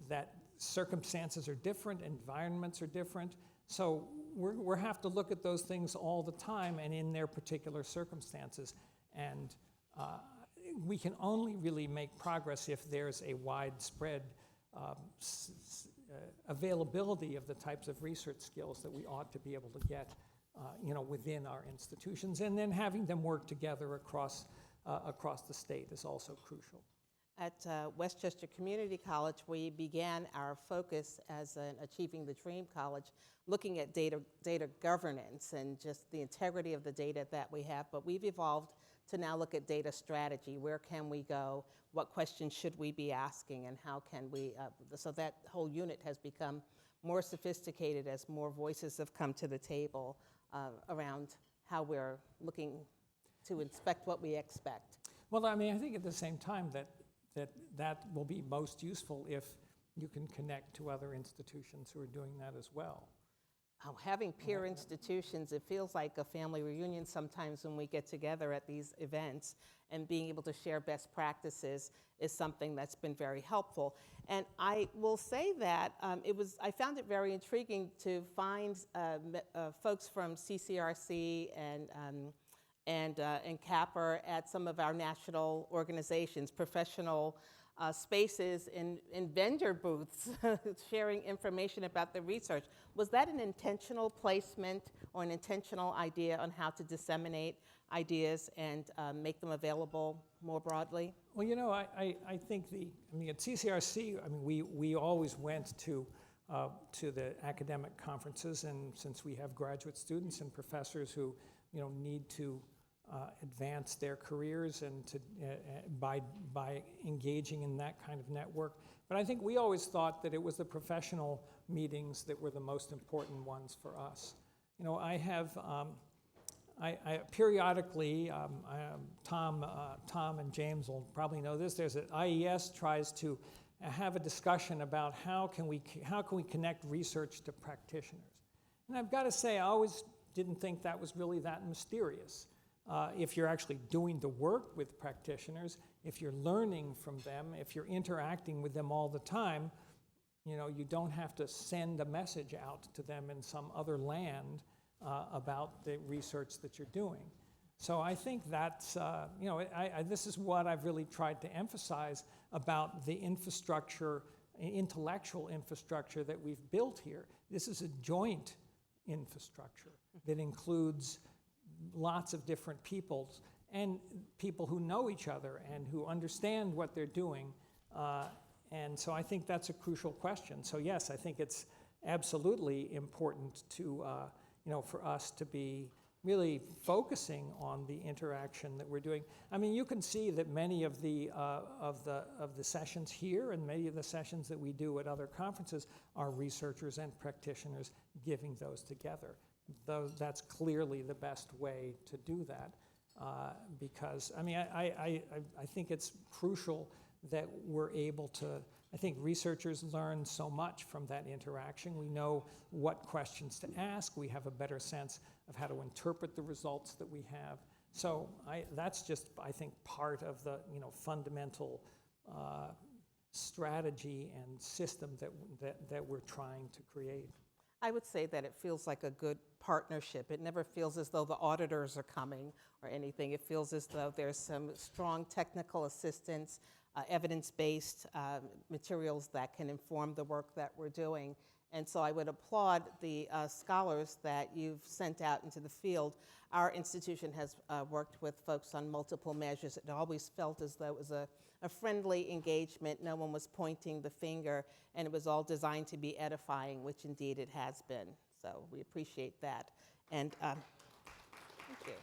that circumstances are different, environments are different, so we have to look at those things all the time and in their particular circumstances. And we can only really make progress if there's a widespread availability of the types of research skills that we ought to be able to get, you know, within our institutions, and then having them work together across the state is also crucial. At Westchester Community College, we began our focus as an Achieving the Dream College, looking at data governance and just the integrity of the data that we have, but we've evolved to now look at data strategy. Where can we go? What questions should we be asking, and how can we, so that whole unit has become more sophisticated as more voices have come to the table around how we're looking to inspect what we expect. Well, I mean, I think at the same time that will be most useful if you can connect to other institutions who are doing that as well. Oh, having peer institutions, it feels like a family reunion sometimes when we get together at these events, and being able to share best practices is something that's been very helpful. And I will say that I found it very intriguing to find folks from CCRC and CAPR at some of our national organizations, professional spaces in vendor booths, sharing information about the research. Was that an intentional placement or an intentional idea on how to disseminate ideas and make them available more broadly? Well, you know, I think at CCRC, I mean, we always went to the academic conferences, and since we have graduate students and professors who, you know, need to advance their careers and to by engaging in that kind of network. But I think we always thought that it was the professional meetings that were the most important ones for us. You know, I have I periodically Tom and James will probably know this. There's IES tries to have a discussion about how can we connect research to practitioners. And I've got to say, I always didn't think that was really that mysterious. If you're actually doing the work with practitioners, if you're learning from them, if you're interacting with them all the time, you don't have to send a message out to them in some other land about the research that you're doing. So I think that's, this is what I've really tried to emphasize about the infrastructure, intellectual infrastructure that we've built here. This is a joint infrastructure that includes lots of different peoples and people who know each other and who understand what they're doing. And so I think that's a crucial question. So yes, I think it's absolutely important to, for us to be really focusing on the interaction that we're doing. I mean, you can see that many of the sessions here and many of the sessions that we do at other conferences are researchers and practitioners giving those together. That's clearly the best way to do that, because I mean, I think it's crucial that we're able to. I think researchers learn so much from that interaction. We know what questions to ask. We have a better sense of how to interpret the results that we have. So that's just, I think, part of the fundamental strategy and system that we're trying to create. I would say that it feels like a good partnership. It never feels as though the auditors are coming or anything. It feels as though there's some strong technical assistance, evidence-based materials that can inform the work that we're doing. And so I would applaud the scholars that you've sent out into the field. Our institution has worked with folks on multiple measures. It always felt as though it was a friendly engagement. No one was pointing the finger, and it was all designed to be edifying, which indeed it has been. So we appreciate that. And thank you.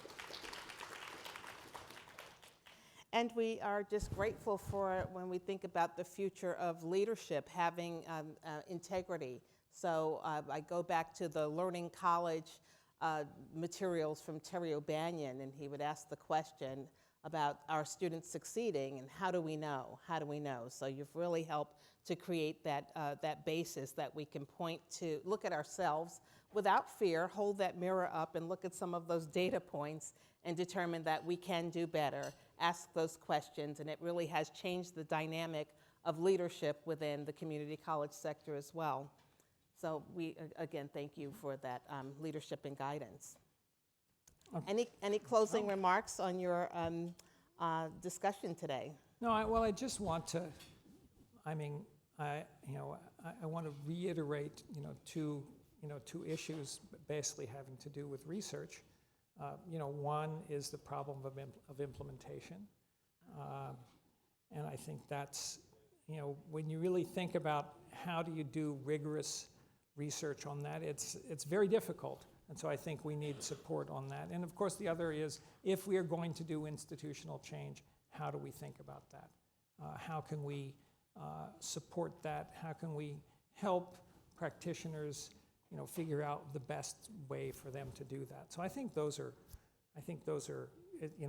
And we are just grateful for, when we think about the future of leadership, having integrity. So I go back to the Learning College materials from Terry O'Banion, and he would ask the question about our students succeeding, and how do we know? How do we know? So you've really helped to create that basis that we can point to, look at ourselves without fear, hold that mirror up and look at some of those data points and determine that we can do better, ask those questions, and it really has changed the dynamic of leadership within the community college sector as well. So we, again, thank you for that leadership and guidance. Any closing remarks on your discussion today? No, I just want to, I want to reiterate, two issues basically having to do with research. One is the problem of implementation. And I think that's, when you really think about how do you do rigorous research on that, it's very difficult. And so I think we need support on that. And of course, the other is, if we are going to do institutional change, how do we think about that? How can we support that? How can we help practitioners, figure out the best way for them to do that? So I think those are,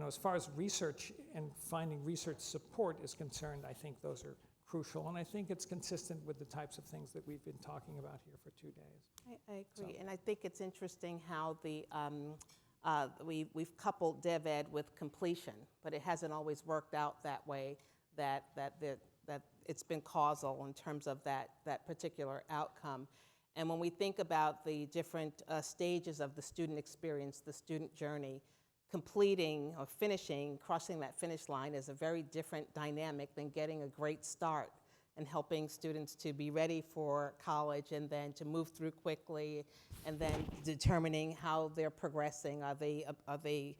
as far as research and finding research support is concerned, I think those are crucial, and I think it's consistent with the types of things that we've been talking about here for 2 days. I agree, so. And I think it's interesting how we've coupled DevEd with completion, but it hasn't always worked out that way, that it's been causal in terms of that particular outcome. And when we think about the different stages of the student experience, the student journey, completing or finishing, crossing that finish line is a very different dynamic than getting a great start and helping students to be ready for college and then to move through quickly, and then determining how they're progressing. Are they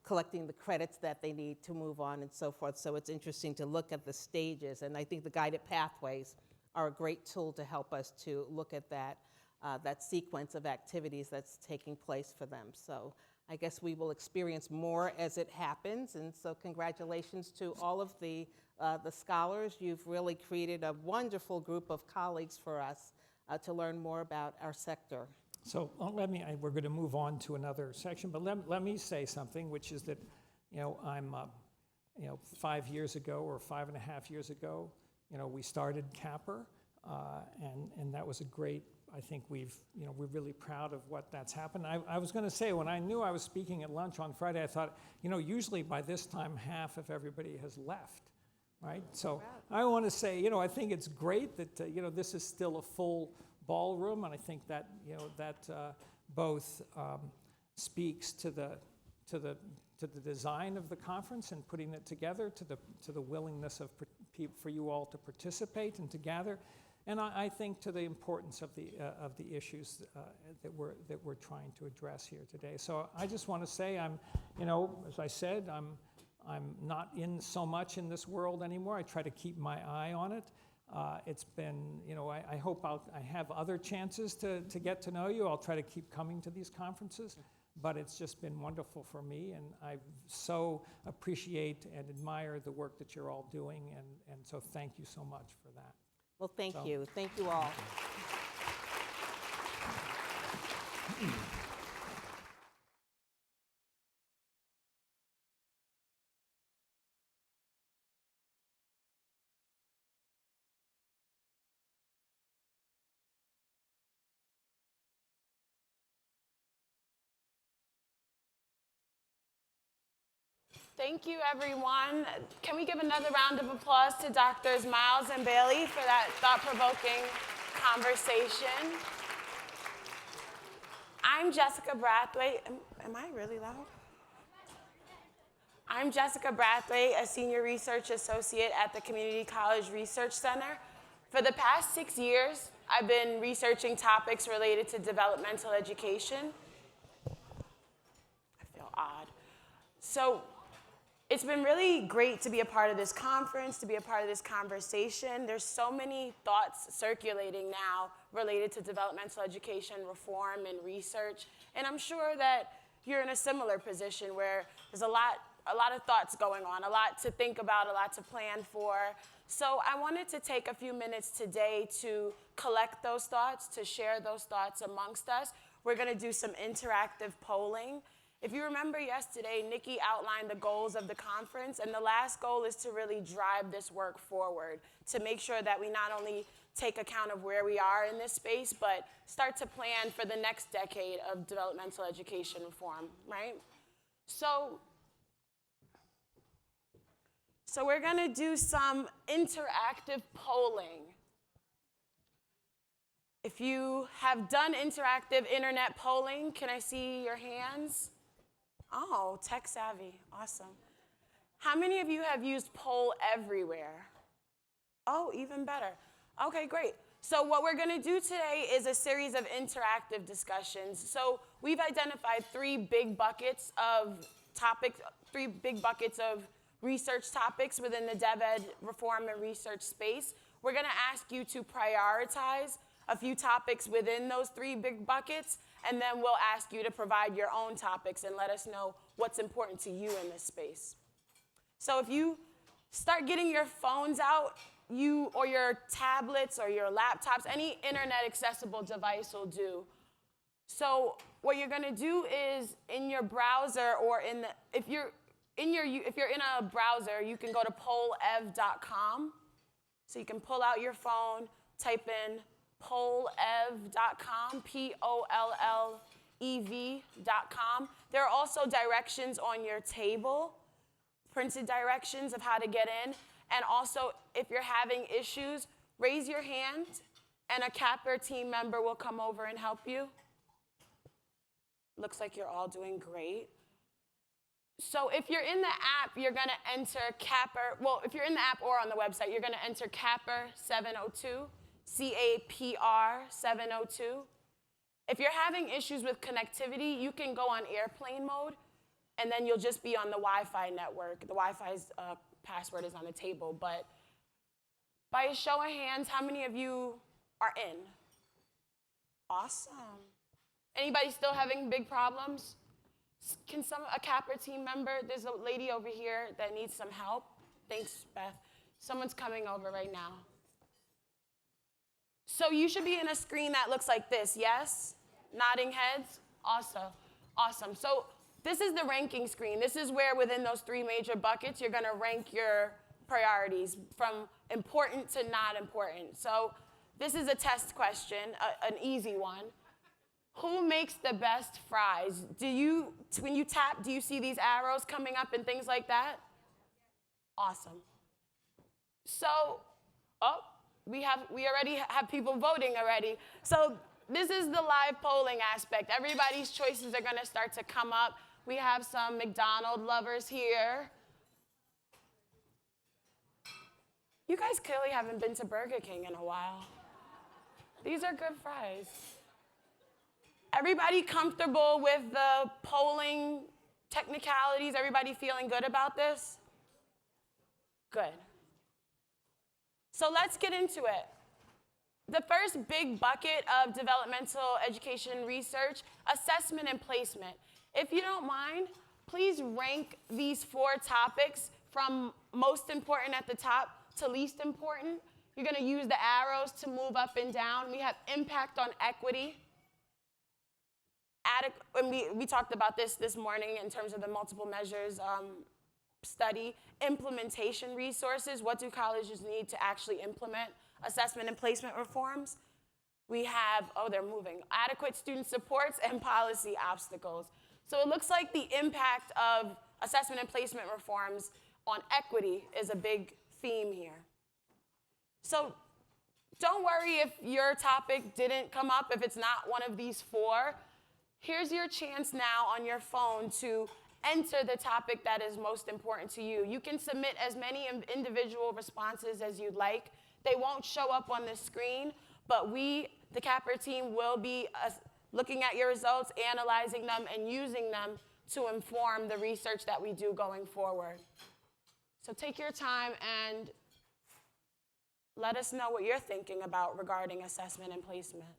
collecting the credits that they need to move on and so forth? So it's interesting to look at the stages, and I think the guided pathways are a great tool to help us to look at that sequence of activities that's taking place for them. So I guess we will experience more as it happens, and so congratulations to all of the scholars. You've really created a wonderful group of colleagues for us to learn more about our sector. So we're going to move on to another section, but let me say something, which is that, I'm, 5 years ago or 5.5 years ago, we started CAPR, and that was a great I think we're really proud of what that's happened. I was going to say, when I knew I was speaking at lunch on Friday, I thought, usually by this time, half of everybody has left, right? So I want to say, I think it's great that, this is still a full ballroom, and I think that, that both speaks to the design of the conference and putting it together, to the willingness for you all to participate and to gather, and I think to the importance of the issues that we're trying to address here today. So I just want to say, as I said, I'm not in so much in this world anymore. I try to keep my eye on it. It's been, I hope I have other chances to get to know you. I'll try to keep coming to these conferences. But it's just been wonderful for me, and I so appreciate and admire the work that you're all doing, and so thank you so much for that. Well, thank you. Thank you all. Thank you, everyone. Can we give another round of applause to Drs. Miles and Bailey for that thought-provoking conversation? I'm Jessica Brathwaite. Am I really loud? I'm Jessica Brathwaite, a senior research associate at the Community College Research Center. For the past 6 years, I've been researching topics related to developmental education. I feel odd. So, it's been really great to be a part of this conference, to be a part of this conversation. There's so many thoughts circulating now related to developmental education reform and research. And I'm sure that you're in a similar position where there's a lot of thoughts going on, a lot to think about, a lot to plan for. So I wanted to take a few minutes today to collect those thoughts, to share those thoughts amongst us. We're going to do some interactive polling. If you remember yesterday, Nikki outlined the goals of the conference, and the last goal is to really drive this work forward, to make sure that we not only take account of where we are in this space, but start to plan for the next decade of developmental education reform, right? So we're going to do some interactive polling. If you have done interactive internet polling, can I see your hands? Oh, tech savvy, awesome. How many of you have used Poll Everywhere? Oh, even better. Okay, great. So what we're going to do today is a series of interactive discussions. So we've identified three big buckets of topics, three big buckets of research topics within the DevEd reform and research space. We're going to ask you to prioritize a few topics within those three big buckets, and then we'll ask you to provide your own topics and let us know what's important to you in this space. So if you start getting your phones out, or your tablets or your laptops, any internet accessible device will do. So what you're going to do is in your browser, or if you're in a browser, you can go to pollev.com. So you can pull out your phone, type in pollev.com, pollev.com. There are also directions on your table, printed directions of how to get in. And also, if you're having issues, raise your hand, and a CAPR team member will come over and help you. Looks like you're all doing great. So if you're in the app, you're going to enter CAPR. Well, if you're in the app or on the website, you're going to enter CAPR 702, CAPR 702. If you're having issues with connectivity, you can go on airplane mode, and then you'll just be on the Wi-Fi network. The Wi-Fi's password is on the table, but by a show of hands, how many of you are in? Awesome. Anybody still having big problems? Can a CAPR team member, there's a lady over here that needs some help. Thanks, Beth. Someone's coming over right now. So you should be in a screen that looks like this, yes? Nodding heads? Awesome. So this is the ranking screen. This is where within those three major buckets, you're going to rank your priorities from important to not important. So This is a test question, an easy one. Who makes the best fries? When you tap, do you see these arrows coming up and things like that? Awesome. So, we already have people voting already. So this is the live polling aspect. Everybody's choices are going to start to come up. We have some McDonald's lovers here. You guys clearly haven't been to Burger King in a while. These are good fries. Everybody comfortable with the polling technicalities? Everybody feeling good about this? Good. So let's get into it. The first big bucket of developmental education research, assessment and placement. If you don't mind, please rank these 4 topics from most important at the top to least important. You're going to use the arrows to move up and down. We have impact on equity. And we talked about this morning in terms of the multiple measures study. Implementation resources. What do colleges need to actually implement assessment and placement reforms? We have, they're moving, adequate student supports and policy obstacles. So it looks like the impact of assessment and placement reforms on equity is a big theme here. So don't worry if your topic didn't come up, if it's not one of these 4. Here's your chance now on your phone to enter the topic that is most important to you. You can submit as many individual responses as you'd like. They won't show up on the screen, but we, the CAPR team, will be looking at your results, analyzing them, and using them to inform the research that we do going forward. So take your time and let us know what you're thinking about regarding assessment and placement.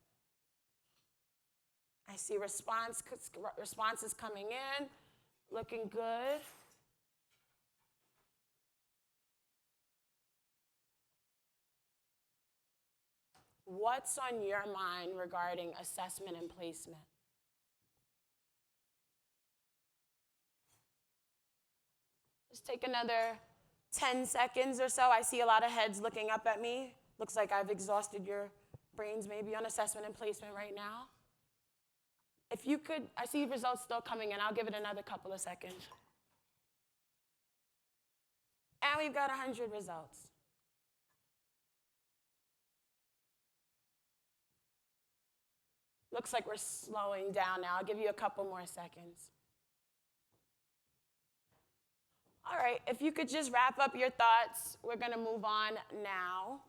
I see responses coming in, looking good. What's on your mind regarding assessment and placement? Just take another 10 seconds or so. I see a lot of heads looking up at me. Looks like I've exhausted your brains maybe on assessment and placement right now. If you could, I see results still coming in. I'll give it another couple of seconds. And we've got 100 results. Looks like we're slowing down now. I'll give you a couple more seconds. All right, if you could just wrap up your thoughts, we're going to move on now.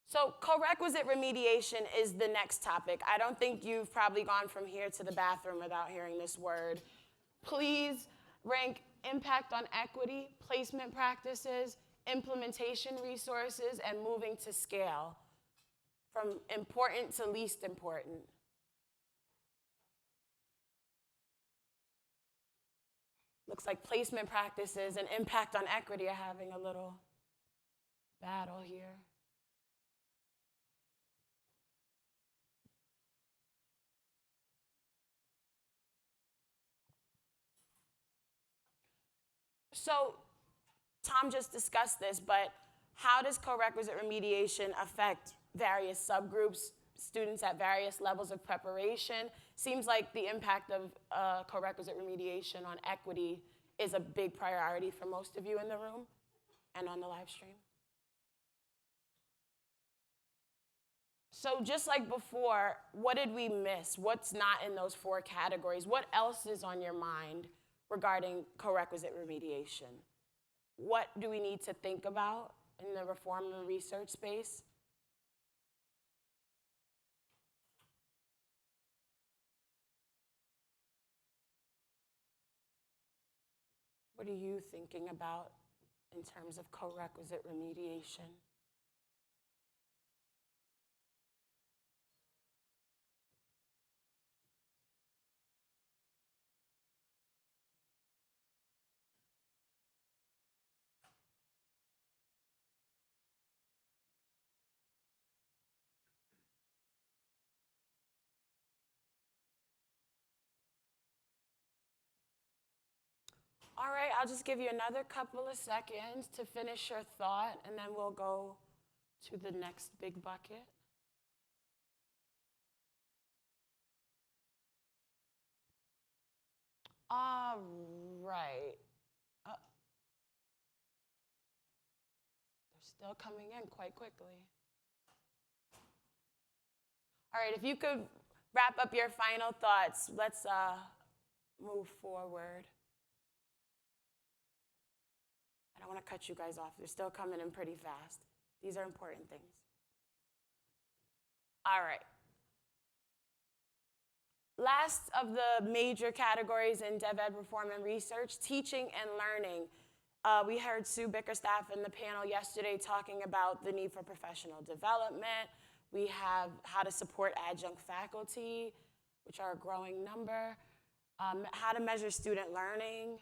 So co-requisite remediation is the next topic. I don't think you've probably gone from here to the bathroom without hearing this word. Please rank impact on equity, placement practices, implementation resources, and moving to scale from important to least important. Looks like placement practices and impact on equity are having a little battle here. So Tom just discussed this, but how does co-requisite remediation affect various subgroups, students at various levels of preparation? Seems like the impact of co-requisite remediation on equity is a big priority for most of you in the room and on the live stream. So just like before, what did we miss? What's not in those 4 categories? What else is on your mind regarding co-requisite remediation? What do we need to think about in the reform and research space? What are you thinking about in terms of co-requisite remediation? All right, I'll just give you another couple of seconds to finish your thought, and then we'll go to the next big bucket. All right. They're still coming in quite quickly. All right, if you could wrap up your final thoughts, let's move forward. I don't want to cut you guys off. They're still coming in pretty fast. These are important things. All right. Last of the major categories in DevEd reform and research, teaching and learning. We heard Sue Bickerstaff in the panel yesterday talking about the need for professional development. We have how to support adjunct faculty, which are a growing number, how to measure student learning.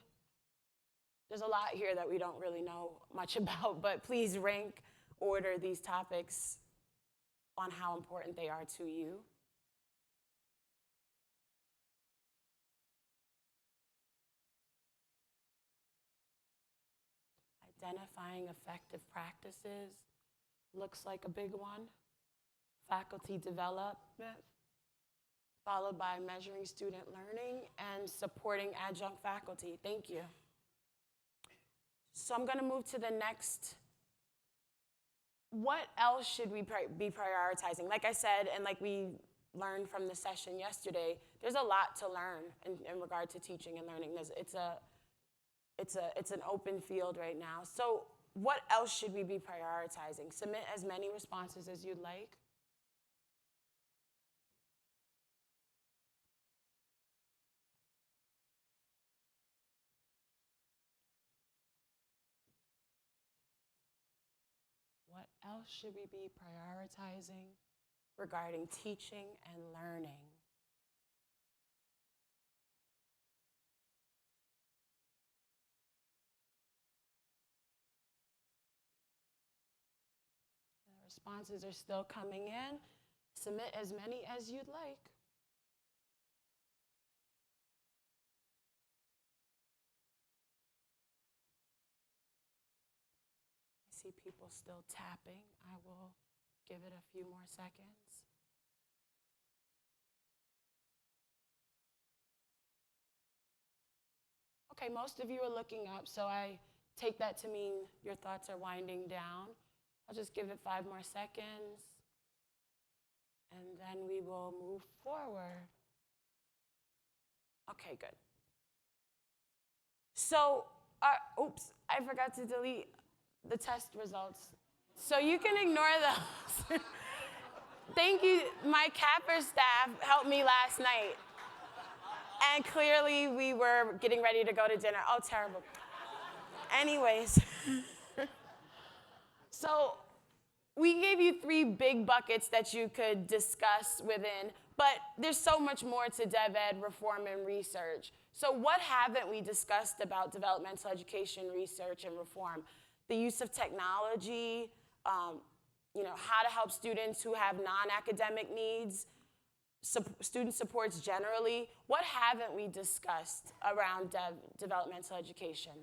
There's a lot here that we don't really know much about, but please rank order these topics on how important they are to you. Identifying effective practices looks like a big one. Faculty development, followed by measuring student learning and supporting adjunct faculty. Thank you. So I'm going to move to the next. What else should we be prioritizing? Like I said, and like we learned from the session yesterday, there's a lot to learn in regard to teaching and learning. It's an open field right now. So what else should we be prioritizing? Submit as many responses as you'd like. What else should we be prioritizing regarding teaching and learning? The responses are still coming in. Submit as many as you'd like. I see people still tapping. I will give it a few more seconds. Okay, most of you are looking up, so I take that to mean your thoughts are winding down. I'll just give it 5 more seconds, and then we will move forward. Okay, good. So, oops, I forgot to delete the test results. So you can ignore those. Thank you. My CAPR staff helped me last night. And clearly we were getting ready to go to dinner. Oh, terrible. Anyways. So we gave you 3 big buckets that you could discuss within, but there's so much more to DevEd reform and research. So what haven't we discussed about developmental education, research, and reform? The use of technology, how to help students who have non-academic needs, student supports generally. What haven't we discussed around developmental education?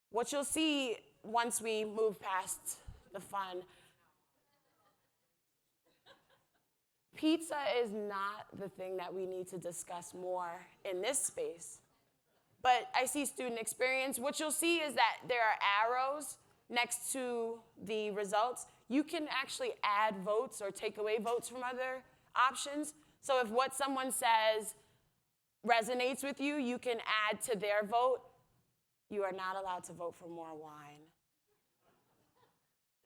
What you'll see once we move past the fun, pizza is not the thing that we need to discuss more in this space. But I see student experience. What you'll see is that there are arrows next to the results. You can actually add votes or take away votes from other options. So if what someone says resonates with you, you can add to their vote. You are not allowed to vote for more wine.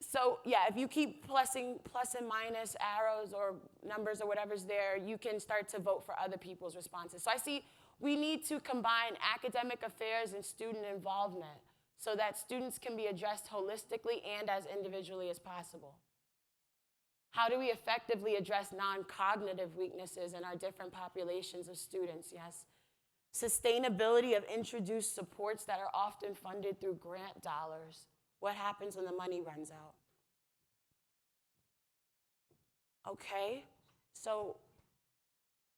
So yeah, if you keep plus and minus arrows or numbers or whatever's there, you can start to vote for other people's responses. So I see we need to combine academic affairs and student involvement so that students can be addressed holistically and as individually as possible. How do we effectively address non-cognitive weaknesses in our different populations of students? Yes. Sustainability of introduced supports that are often funded through grant dollars. What happens when the money runs out? Okay, so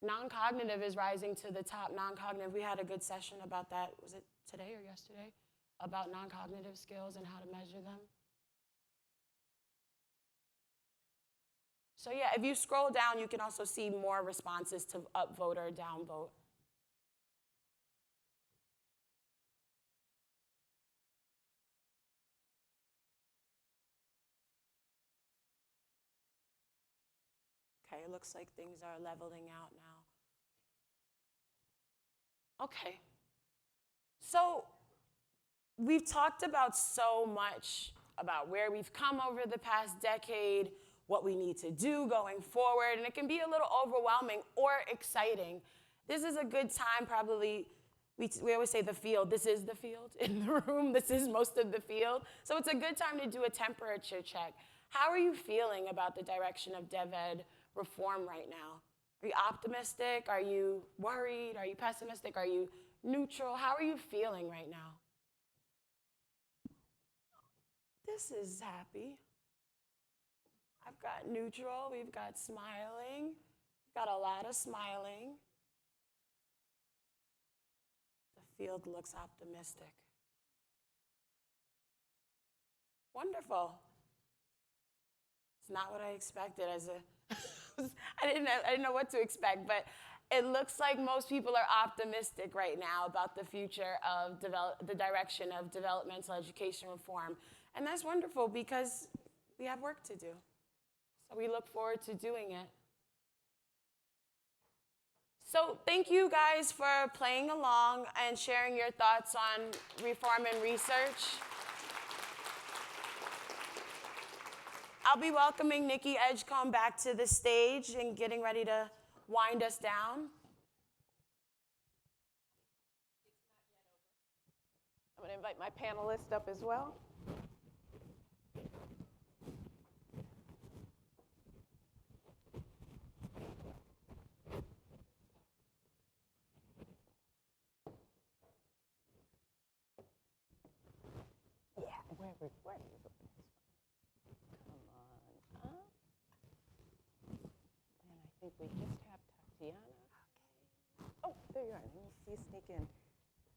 non-cognitive is rising to the top. Non-cognitive, we had a good session about that. Was it today or yesterday? About non-cognitive skills and how to measure them. So yeah, if you scroll down, you can also see more responses to upvote or downvote. Okay, it looks like things are leveling out now. Okay. So we've talked about so much about where we've come over the past decade, what we need to do going forward, and it can be a little overwhelming or exciting. This is a good time, probably, we always say the field. This is the field in the room. This is most of the field. So it's a good time to do a temperature check. How are you feeling about the direction of DevEd reform right now? Are you optimistic? Are you worried? Are you pessimistic? Are you neutral? How are you feeling right now? This is happy. I've got neutral, we've got smiling, got a lot of smiling. The field looks optimistic. Wonderful. It's not what I expected as a, I didn't know what to expect, but it looks like most people are optimistic right now about the future of the direction of developmental education reform. And that's wonderful because we have work to do. So we look forward to doing it. So thank you guys for playing along and sharing your thoughts on reform and research. I'll be welcoming Nikki Edgecombe back to the stage and getting ready to wind us down. I'm going to invite my panelists up as well. Where are you looking? Come on up. And I think we just have Tatiana. Okay. Oh, there you are. Let me see you sneak in.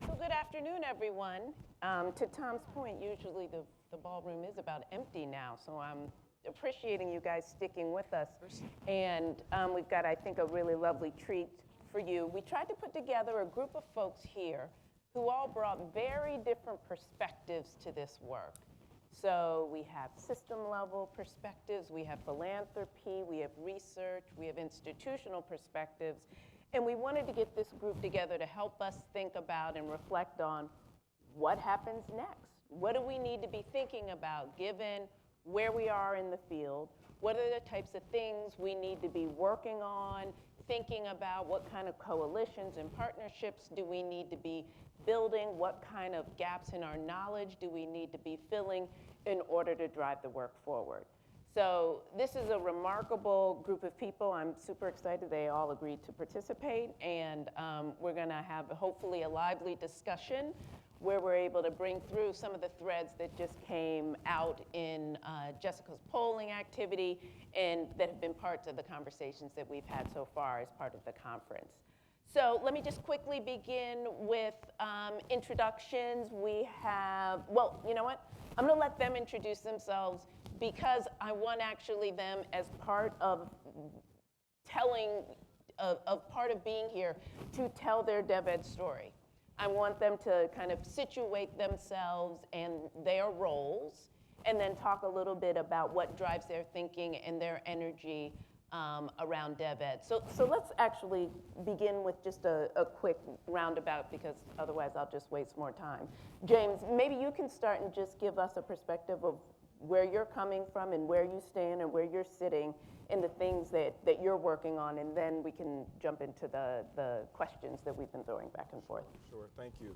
So good afternoon, everyone. To Tom's point, usually the ballroom is about empty now, so I'm appreciating you guys sticking with us. And we've got, I think, a really lovely treat for you. We tried to put together a group of folks here who all brought very different perspectives to this work. So we have system-level perspectives, we have philanthropy, we have research, we have institutional perspectives, and we wanted to get this group together to help us think about and reflect on what happens next. What do we need to be thinking about given where we are in the field? What are the types of things we need to be working on, thinking about? What kind of coalitions and partnerships do we need to be building? What kind of gaps in our knowledge do we need to be filling in order to drive the work forward? So this is a remarkable group of people. I'm super excited they all agreed to participate, and we're gonna have hopefully a lively discussion where we're able to bring through some of the threads that just came out in Jessica's polling activity and that have been parts of the conversations that we've had so far as part of the conference. So let me just quickly begin with introductions. We have, well, you know what? I'm gonna let them introduce themselves because I want actually them as part of telling, part of being here to tell their DevEd story. I want them to kind of situate themselves and their roles and then talk a little bit about what drives their thinking and their energy around DevEd. So let's actually begin with just a quick roundabout because otherwise I'll just waste more time. James, maybe you can start and just give us a perspective of where you're coming from and where you stand and where you're sitting and the things that you're working on, and then we can jump into the questions that we've been throwing back and forth. Sure, thank you.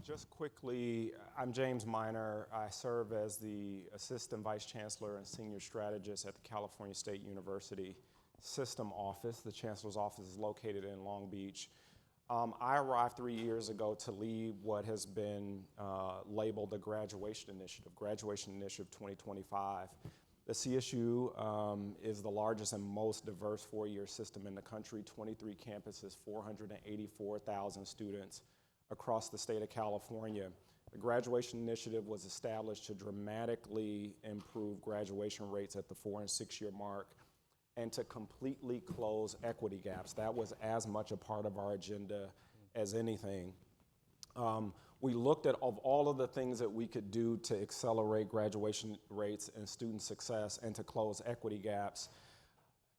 Just quickly, I'm James Miner. I serve as the Assistant Vice Chancellor and Senior Strategist at the California State University System Office. The Chancellor's office is located in Long Beach. I arrived 3 years ago to lead what has been labeled the Graduation Initiative 2025. The CSU is the largest and most diverse four-year system in the country, 23 campuses, 484,000 students across the state of California. The Graduation Initiative was established to dramatically improve graduation rates at the 4- and 6-year mark and to completely close equity gaps. That was as much a part of our agenda as anything. We looked at of all of the things that we could do to accelerate graduation rates and student success and to close equity gaps.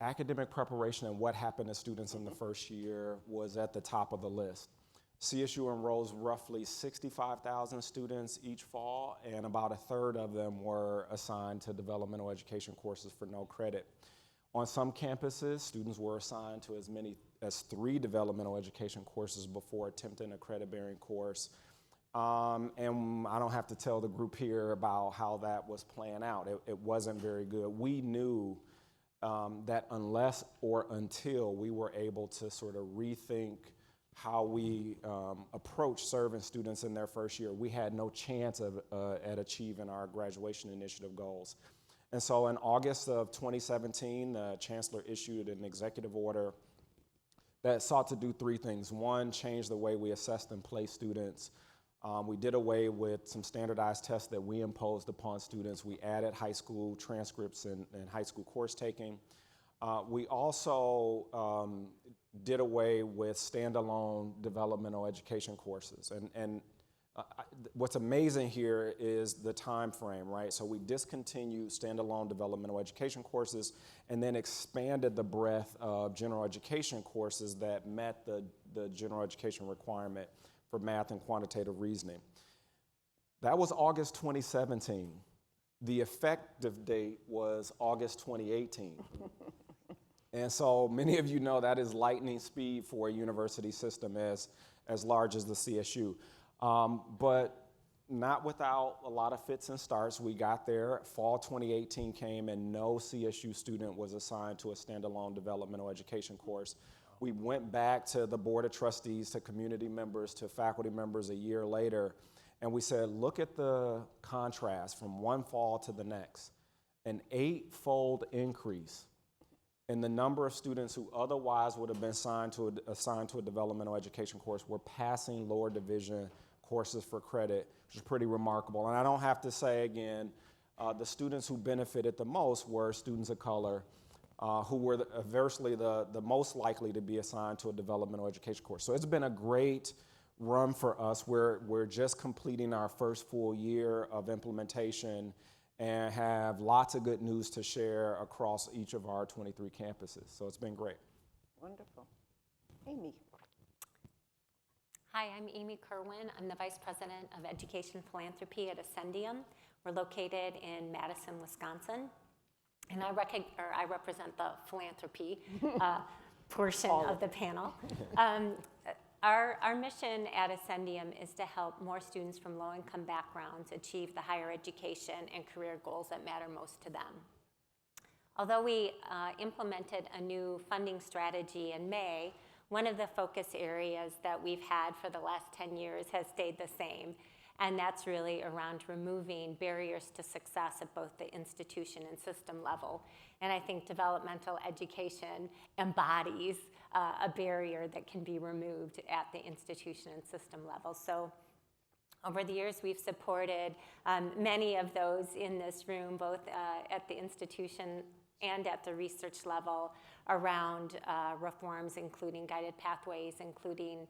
Academic preparation and what happened to students in the first year was at the top of the list. CSU enrolls roughly 65,000 students each fall, and about a third of them were assigned to developmental education courses for no credit. On some campuses, students were assigned to as many as 3 developmental education courses before attempting a credit-bearing course. And I don't have to tell the group here about how that was playing out. It wasn't very good. We knew that unless or until we were able to sort of rethink how we approach serving students in their first year, we had no chance at achieving our graduation initiative goals. And so in August of 2017, the Chancellor issued an executive order that sought to do 3 things. 1, change the way we assessed and placed students. We did away with some standardized tests that we imposed upon students. We added high school transcripts and high school course taking. We also did away with standalone developmental education courses. And what's amazing here is the time frame, right? So we discontinued standalone developmental education courses and then expanded the breadth of general education courses that met the general education requirement for math and quantitative reasoning. That was August 2017. The effective date was August 2018. And so many of you know that is lightning speed for a university system as large as the CSU. But not without a lot of fits and starts. We got there, fall 2018 came, and no CSU student was assigned to a standalone developmental education course. We went back to the Board of Trustees, to community members, to faculty members a year later, and we said, look at the contrast from one fall to the next. An 8-fold increase in the number of students who otherwise would have been assigned to a developmental education course were passing lower division courses for credit, which is pretty remarkable. And I don't have to say again, the students who benefited the most were students of color, who were adversely the most likely to be assigned to a developmental education course. So it's been a great run for us. We're just completing our first full year of implementation and have lots of good news to share across each of our 23 campuses. So it's been great. Wonderful. Amy. Hi, I'm Amy Kerwin. I'm the Vice President of Education Philanthropy at Ascendium. We're located in Madison, Wisconsin. And I represent the philanthropy portion of the panel. Our mission at Ascendium is to help more students from low-income backgrounds achieve the higher education and career goals that matter most to them. Although we implemented a new funding strategy in May, one of the focus areas that we've had for the last 10 years has stayed the same, and that's really around removing barriers to success at both the institution and system level. And I think developmental education embodies a barrier that can be removed at the institution and system level. So over the years, we've supported many of those in this room, both at the institution and at the research level, around reforms, including guided pathways, including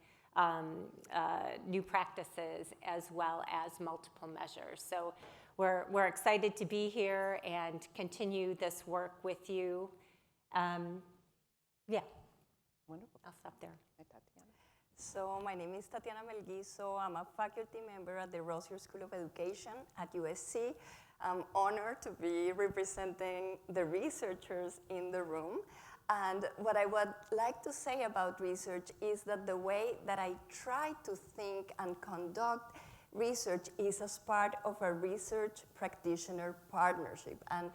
new practices, as well as multiple measures. So we're excited to be here and continue this work with you. Yeah. Wonderful. I'll stop there. Hi, Tatiana. So my name is Tatiana Melguizo. I'm a faculty member at the Rossier School of Education at USC. I'm honored to be representing the researchers in the room. And what I would like to say about research is that the way that I try to think and conduct research is as part of a research practitioner partnership. And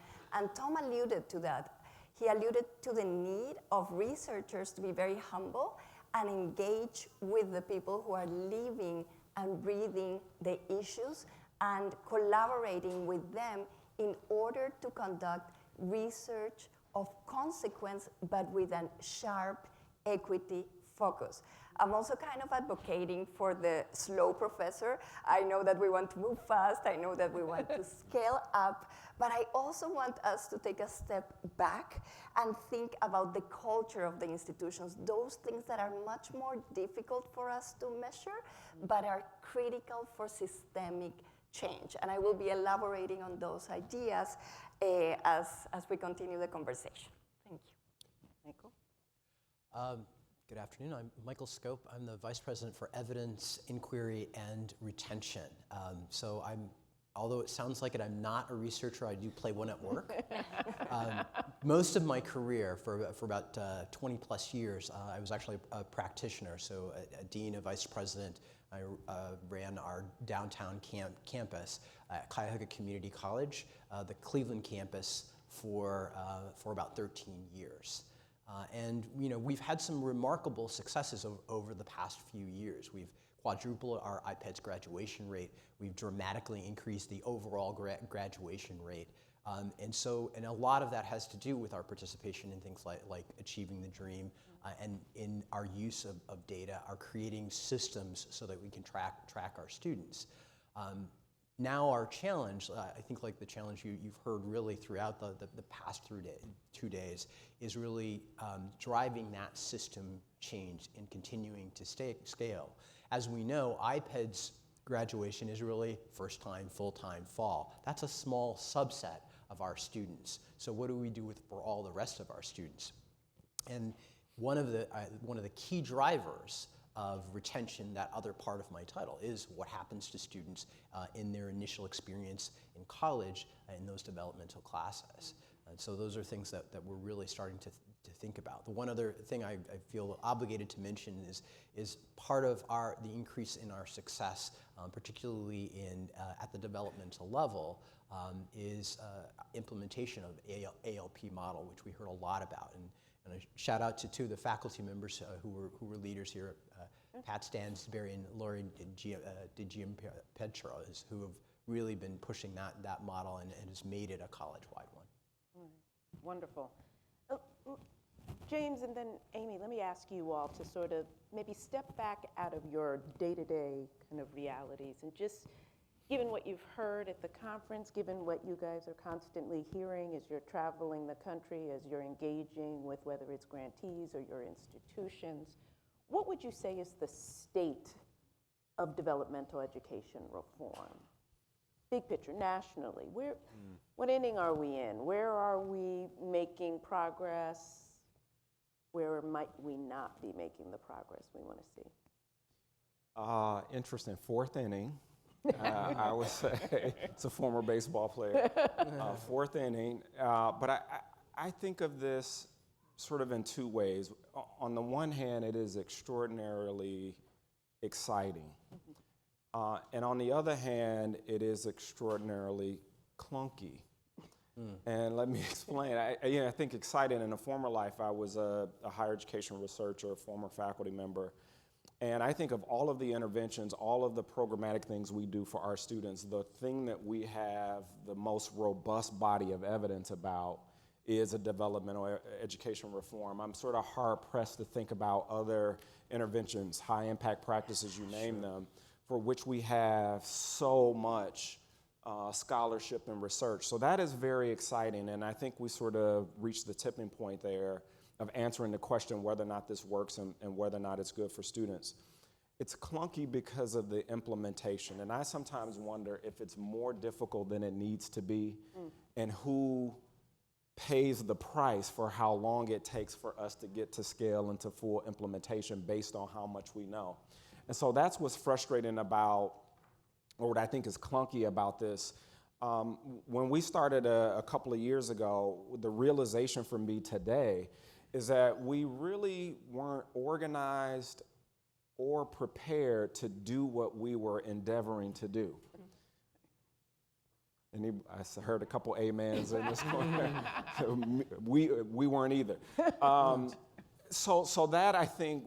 Tom alluded to that. He alluded to the need of researchers to be very humble and engage with the people who are living and breathing the issues and collaborating with them in order to conduct research of consequence, but with a sharp equity focus. I'm also kind of advocating for the slow professor. I know that we want to move fast. I know that we want to scale up. But I also want us to take a step back and think about the culture of the institutions, those things that are much more difficult for us to measure, but are critical for systemic change. And I will be elaborating on those ideas as we continue the conversation. Thank you. Michael? Good afternoon. I'm Michael Schoop. I'm the Vice President for Evidence, Inquiry, and Retention. Although it sounds like it, I'm not a researcher. I do play one at work. Most of my career, for about 20 plus years, I was actually a practitioner, so a dean, a vice president. I ran our downtown campus at Cuyahoga Community College, the Cleveland campus, for about 13 years. And we've had some remarkable successes over the past few years. We've quadrupled our IPEDS graduation rate. We've dramatically increased the overall graduation rate. And a lot of that has to do with our participation in things like Achieving the Dream and in our use of data, our creating systems so that we can track our students. Now our challenge, I think like the challenge you've heard really throughout the past 2 days, is really driving that system change and continuing to scale. As we know, IPEDS graduation is really first time, full-time, fall. That's a small subset of our students. So what do we do for all the rest of our students? And one of the key drivers of retention, that other part of my title, is what happens to students in their initial experience in college in those developmental classes. And so those are things that we're really starting to think about. The one other thing I feel obligated to mention is part of the increase in our success, particularly at the developmental level, is implementation of ALP model, which we heard a lot about. And a shout out to two of the faculty members who were leaders here, Pat Stansberry and Lori DiGiampetro, who have really been pushing that model and has made it a college-wide one. Wonderful. James and then Amy, let me ask you all to sort of maybe step back out of your day-to-day kind of realities and just, given what you've heard at the conference, given what you guys are constantly hearing as you're traveling the country, as you're engaging with whether it's grantees or your institutions, what would you say is the state of developmental education reform? Big picture, nationally. What inning are we in? Where are we making progress? Where might we not be making the progress we want to see? Interesting. Fourth inning. I would say it's a former baseball player. Fourth inning. But I think of this sort of in two ways. On the one hand, it is extraordinarily exciting. And on the other hand, it is extraordinarily clunky. And let me explain. I think exciting. In a former life, I was a higher education researcher, former faculty member. And I think of all of the interventions, all of the programmatic things we do for our students, the thing that we have the most robust body of evidence about is a developmental education reform. I'm sort of hard-pressed to think about other interventions, high-impact practices, you name them, for which we have so much scholarship and research. So that is very exciting, and I think we sort of reached the tipping point there of answering the question whether or not this works and whether or not it's good for students. It's clunky because of the implementation, and I sometimes wonder if it's more difficult than it needs to be, and who pays the price for how long it takes for us to get to scale and to full implementation based on how much we know. And so that's what's frustrating about, or what I think is clunky about this. When we started a couple of years ago, the realization for me today is that we really weren't organized or prepared to do what we were endeavoring to do. And I heard a couple amens in this corner. we weren't either. So that, I think,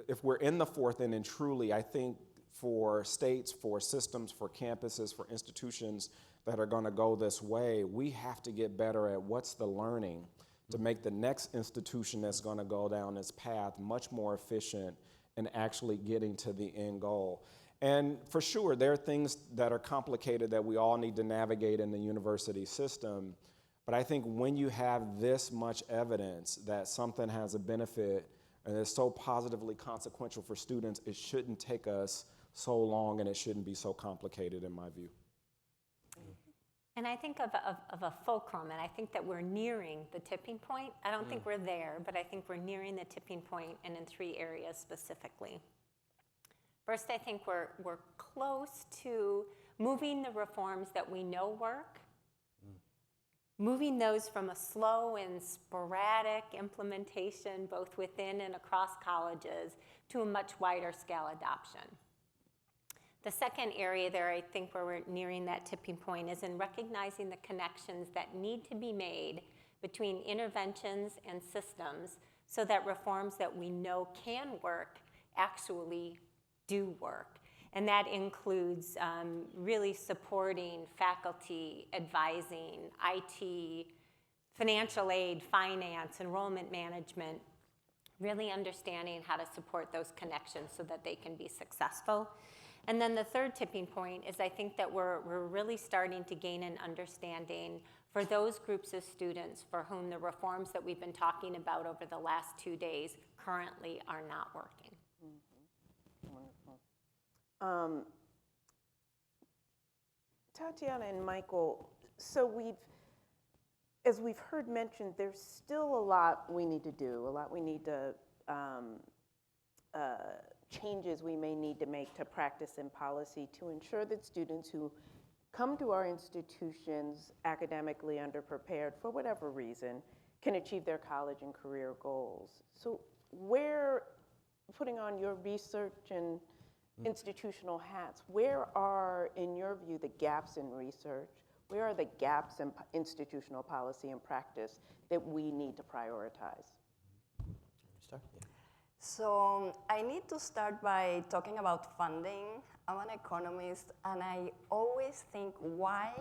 if we're in the fourth inning, truly, I think for states, for systems, for campuses, for institutions that are going to go this way, we have to get better at what's the learning to make the next institution that's going to go down this path much more efficient in actually getting to the end goal. And for sure, there are things that are complicated that we all need to navigate in the university system. But I think when you have this much evidence that something has a benefit and it's so positively consequential for students, it shouldn't take us so long and it shouldn't be so complicated in my view. And I think of a fulcrum, and I think that we're nearing the tipping point. I don't think we're there, but I think we're nearing the tipping point, and in 3 areas specifically. First, I think we're close to moving the reforms that we know work, moving those from a slow and sporadic implementation, both within and across colleges, to a much wider scale adoption. The second area there, I think, where we're nearing that tipping point is in recognizing the connections that need to be made between interventions and systems so that reforms that we know can work actually do work. And that includes really supporting faculty, advising, IT, financial aid, finance, enrollment management, really understanding how to support those connections so that they can be successful. And then the third tipping point is I think that we're really starting to gain an understanding for those groups of students for whom the reforms that we've been talking about over the last 2 days currently are not working. Wonderful. Tatiana and Michael, so as we've heard mentioned, there's still a lot we need to do, a lot we need to changes we may need to make to practice and policy to ensure that students who come to our institutions academically underprepared for whatever reason can achieve their college and career goals. So where, putting on your research and institutional hats, where are, in your view, the gaps in research? Where are the gaps in institutional policy and practice that we need to prioritize? Start? Yeah. So I need to start by talking about funding. I'm an economist, and I always think why,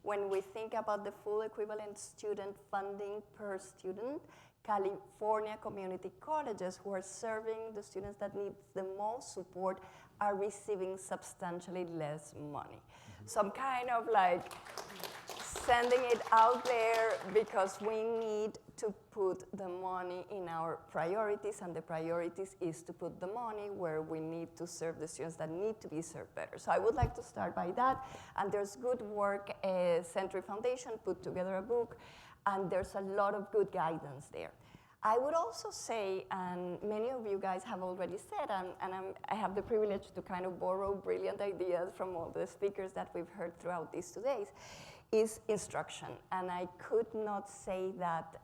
when we think about the full equivalent student funding per student, California community colleges who are serving the students that need the most support are receiving substantially less money. So I'm kind of like sending it out there because we need to put the money in our priorities, and the priorities is to put the money where we need to serve the students that need to be served better. So I would like to start by that, and there's good work. Century Foundation put together a book, and there's a lot of good guidance there. I would also say, and many of you guys have already said, and I have the privilege to kind of borrow brilliant ideas from all the speakers that we've heard throughout these 2 days, is instruction. And I could not say that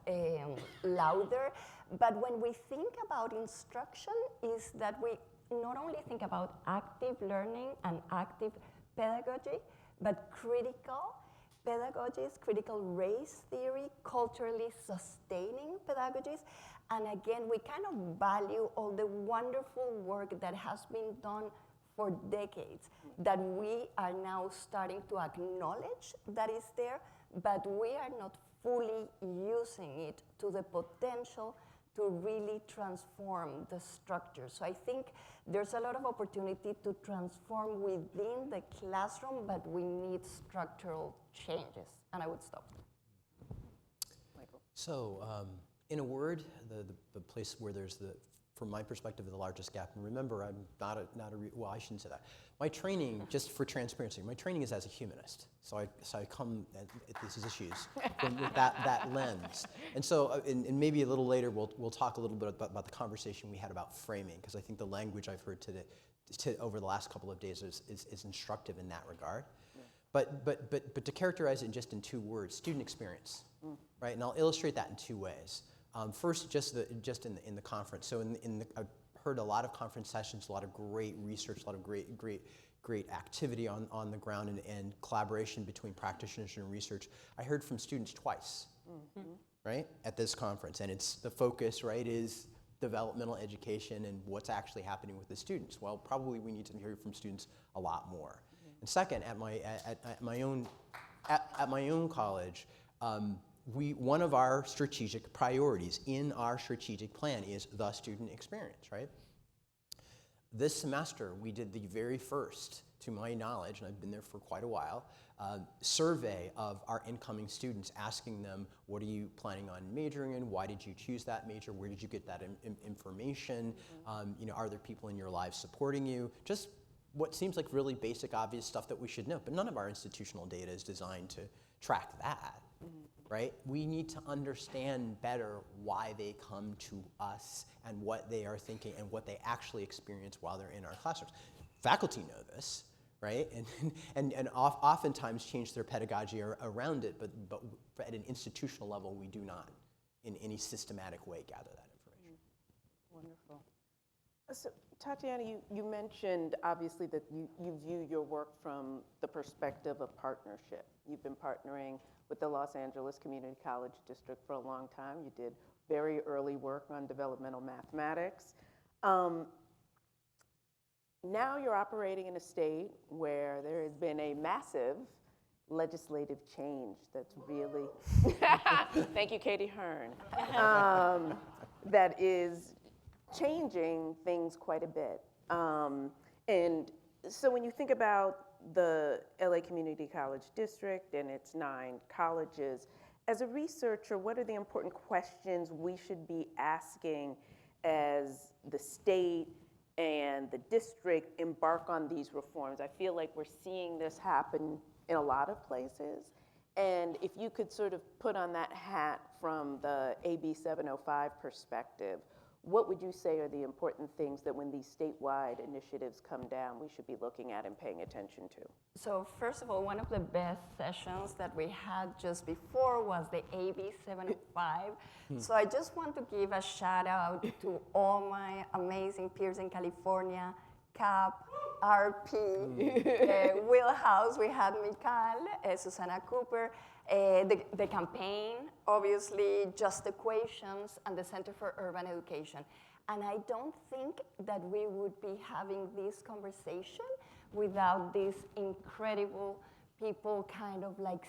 louder, but when we think about instruction, is that we not only think about active learning and active pedagogy, but critical pedagogies, critical race theory, culturally sustaining pedagogies. And again, we kind of value all the wonderful work that has been done for decades, that we are now starting to acknowledge that is there, but we are not fully using it to the potential to really transform the structure. So I think there's a lot of opportunity to transform within the classroom, but we need structural changes. And I would stop. Michael. So, in a word, the place where there's from my perspective, the largest gap, and remember, I'm well, I shouldn't say that. My training, just for transparency, my training is as a humanist. So I come at these issues with that lens. And so, and maybe a little later, we'll talk a little bit about the conversation we had about framing, because I think the language I've heard over the last couple of days is instructive in that regard. Yeah. But to characterize it just in 2 words, student experience, right? And I'll illustrate that in 2 ways. First, just in the conference. So I've heard a lot of conference sessions, a lot of great research, a lot of great activity on the ground and collaboration between practitioners and research. I heard from students twice, right, at this conference, and it's the focus, right, is developmental education and what's actually happening with the students. Well, probably we need to hear from students a lot more. And second, at my own college. one of our strategic priorities in our strategic plan is the student experience, right? This semester, we did the very first, to my knowledge, and I've been there for quite a while, survey of our incoming students, asking them, what are you planning on majoring in? Why did you choose that major? Where did you get that information? You know, are there people in your lives supporting you? Just what seems like really basic, obvious stuff that we should know. But none of our institutional data is designed to track that, right? We need to understand better why they come to us and what they are thinking and what they actually experience while they're in our classrooms. Faculty know this, right? And oftentimes change their pedagogy around it, but at an institutional level, we do not, in any systematic way, gather that information. Wonderful. So, Tatiana, you mentioned, obviously, that you view your work from the perspective of partnership. You've been partnering with the Los Angeles Community College District for a long time. You did very early work on developmental mathematics. Now you're operating in a state where there has been a massive legislative change that's really, thank you, Katie Hearn, that is changing things quite a bit. And so when you think about the LA Community College District and its 9 colleges, as a researcher, what are the important questions we should be asking as the state and the district embark on these reforms? I feel like we're seeing this happen in a lot of places. And if you could sort of put on that hat from the AB 705 perspective, what would you say are the important things that when these statewide initiatives come down, we should be looking at and paying attention to? So first of all, one of the best sessions that we had just before was the AB 705. So I just want to give a shout out to all my amazing peers in California, CAPR, Wheelhouse, we had Mikal, Susanna Cooper, the campaign, obviously, Just Equations, and the Center for Urban Education. And I don't think that we would be having this conversation without these incredible people kind of like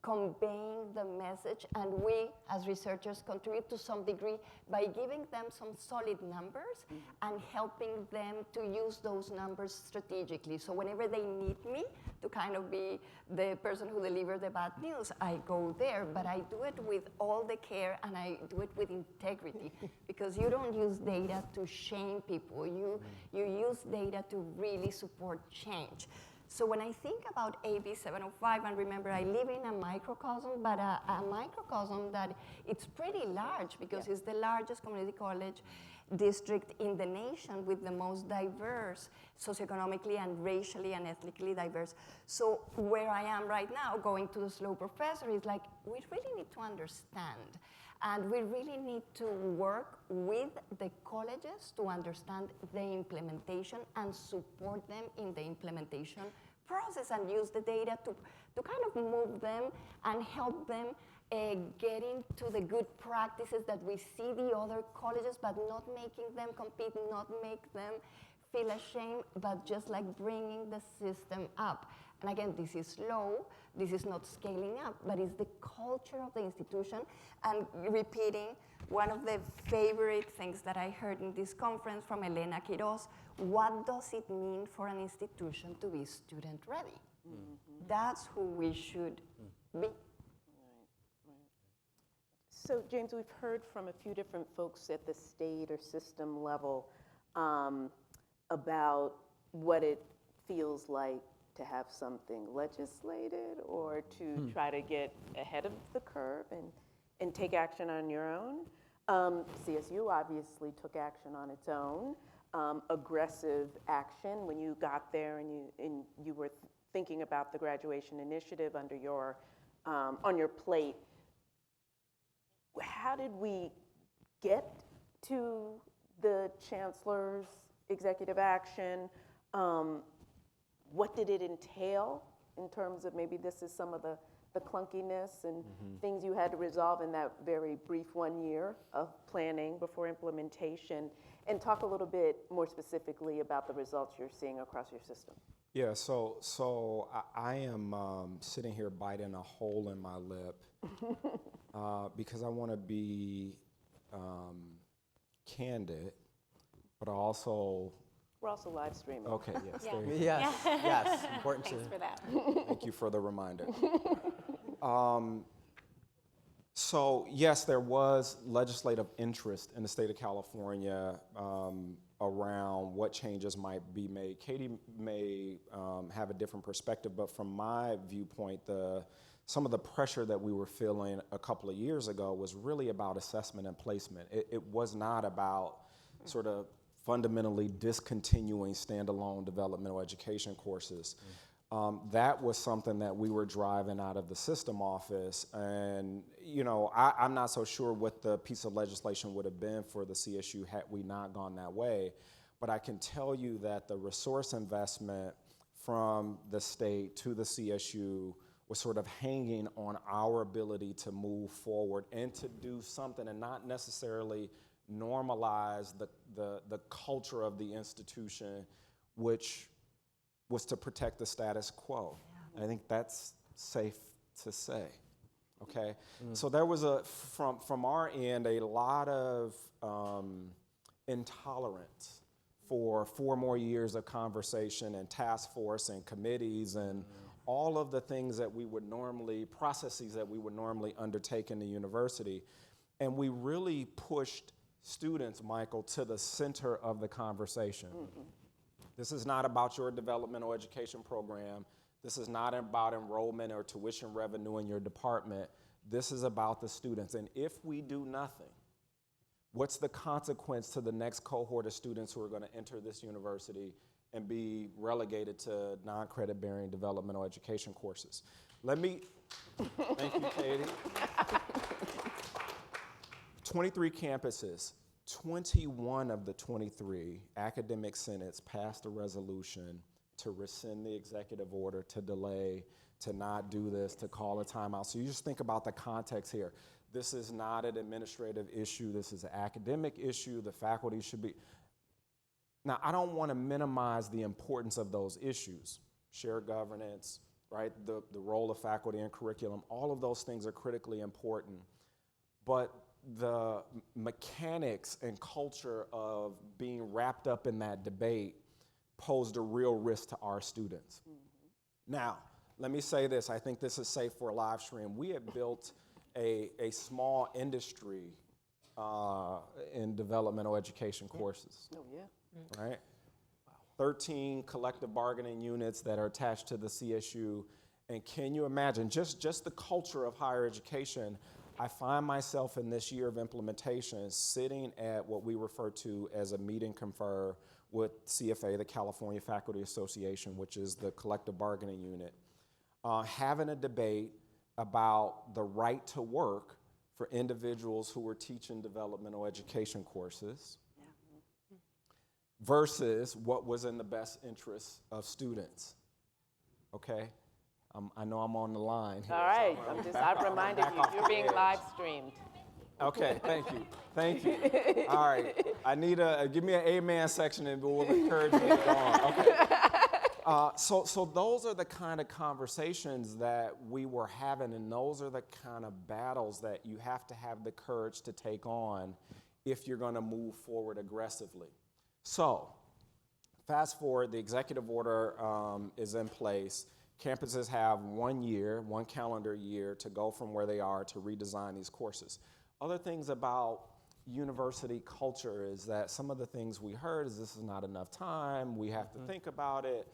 conveying the message, and we as researchers contribute to some degree by giving them some solid numbers and helping them to use those numbers strategically. So whenever they need me to kind of be the person who delivers the bad news, I go there, but I do it with all the care and I do it with integrity, because you don't use data to shame people, you use data to really support change. So when I think about AB 705, and remember I live in a microcosm, but a microcosm that it's pretty large, because it's the largest community college district in the nation with the most diverse, socioeconomically and racially and ethnically diverse. So where I am right now, going to the slow professor, is like, we really need to understand. And we really need to work with the colleges to understand the implementation and support them in the implementation process, and use the data to kind of move them and help them get into the good practices that we see the other colleges, but not making them compete, not make them feel ashamed, but just like bringing the system up. And again, this is slow, this is not scaling up, but it's the culture of the institution. And repeating one of the favorite things that I heard in this conference from Elena Quiroz, what does it mean for an institution to be student ready? That's who we should be. So James, we've heard from a few different folks at the state or system level about what it feels like to have something legislated or to try to get ahead of the curve and take action on your own. CSU obviously took action on its own, aggressive action when you got there and you were thinking about the graduation initiative under your, on your plate. How did we get to the Chancellor's executive action? What did it entail in terms of maybe this is some of the clunkiness and things you had to resolve in that very brief 1 year of planning before implementation? And talk a little bit more specifically about the results you're seeing across your system. Yeah, so I am sitting here biting a hole in my lip because I want to be candid, but also... We're also live streaming. Okay, yes. Yeah. There you go. Yes, yes, important to. Thanks for that. Thank you for the reminder. So yes, there was legislative interest in the state of California around what changes might be made. Katie may have a different perspective, but from my viewpoint, some of the pressure that we were feeling a couple of years ago was really about assessment and placement. It was not about sort of fundamentally discontinuing standalone developmental education courses. That was something that we were driving out of the system office, and I'm not so sure what the piece of legislation would have been for the CSU had we not gone that way, but I can tell you that the resource investment from the state to the CSU was sort of hanging on our ability to move forward and to do something and not necessarily normalize the culture of the institution, which was to protect the status quo. Yeah. I think that's safe to say, okay? So there was from our end, a lot of intolerance for 4 more years of conversation and task force and committees and all of the things that we would normally, processes that we would normally undertake in the university. And we really pushed students, Michael, to the center of the conversation. This is not about your developmental education program. This is not about enrollment or tuition revenue in your department. This is about the students. And if we do nothing, what's the consequence to the next cohort of students who are going to enter this university and be relegated to non-credit bearing developmental education courses? Thank you, Katie. 23 campuses, 21 of the 23 academic senates passed a resolution to rescind the executive order, to delay, to not do this, to call a timeout. So you just think about the context here. This is not an administrative issue. This is an academic issue. The faculty should be. Now, I don't want to minimize the importance of those issues. Shared governance, right? The role of faculty in curriculum, all of those things are critically important. But the mechanics and culture of being wrapped up in that debate posed a real risk to our students. Now, let me say this. I think this is safe for a live stream. We have built a small industry in developmental education courses. Oh, yeah. Right? 13 collective bargaining units that are attached to the CSU. And can you imagine just the culture of higher education? I find myself in this year of implementation sitting at what we refer to as a meet and confer with CFA, the California Faculty Association, which is the collective bargaining unit, having a debate about the right to work for individuals who are teaching developmental education courses versus what was in the best interest of students, okay? I know I'm on the line here. All right, I've reminded you, you're being live streamed. Okay, thank you. All right, I need give me an amen section and we'll encourage you to go on. Okay. So those are the kind of conversations that we were having, and those are the kind of battles that you have to have the courage to take on if you're gonna move forward aggressively. So, fast forward, the executive order is in place. Campuses have 1 year, 1 calendar year to go from where they are to redesign these courses. Other things about university culture is that some of the things we heard is this is not enough time, we have to think about it.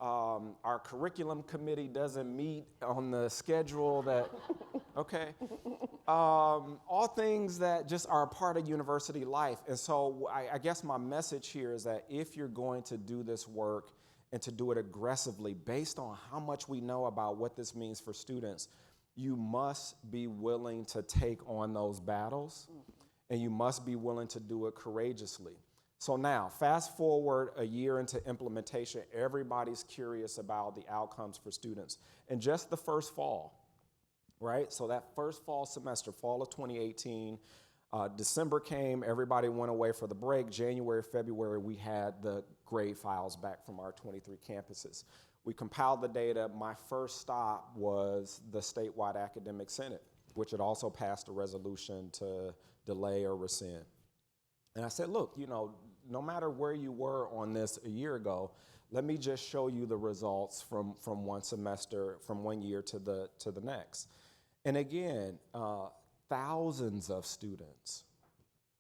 Our curriculum committee doesn't meet on the schedule that, okay. All things that just are a part of university life. And so I guess my message here is that if you're going to do this work and to do it aggressively based on how much we know about what this means for students, you must be willing to take on those battles, and you must be willing to do it courageously. So now, fast forward a year into implementation, everybody's curious about the outcomes for students. And just the first fall, right? So that first fall semester, fall of 2018, December came, everybody went away for the break. January, February, we had the grade files back from our 23 campuses. We compiled the data. My first stop was the statewide academic senate. which had also passed a resolution to delay or rescind. And I said, look, no matter where you were on this a year ago, let me just show you the results from one semester, from 1 year to the next. And again, thousands of students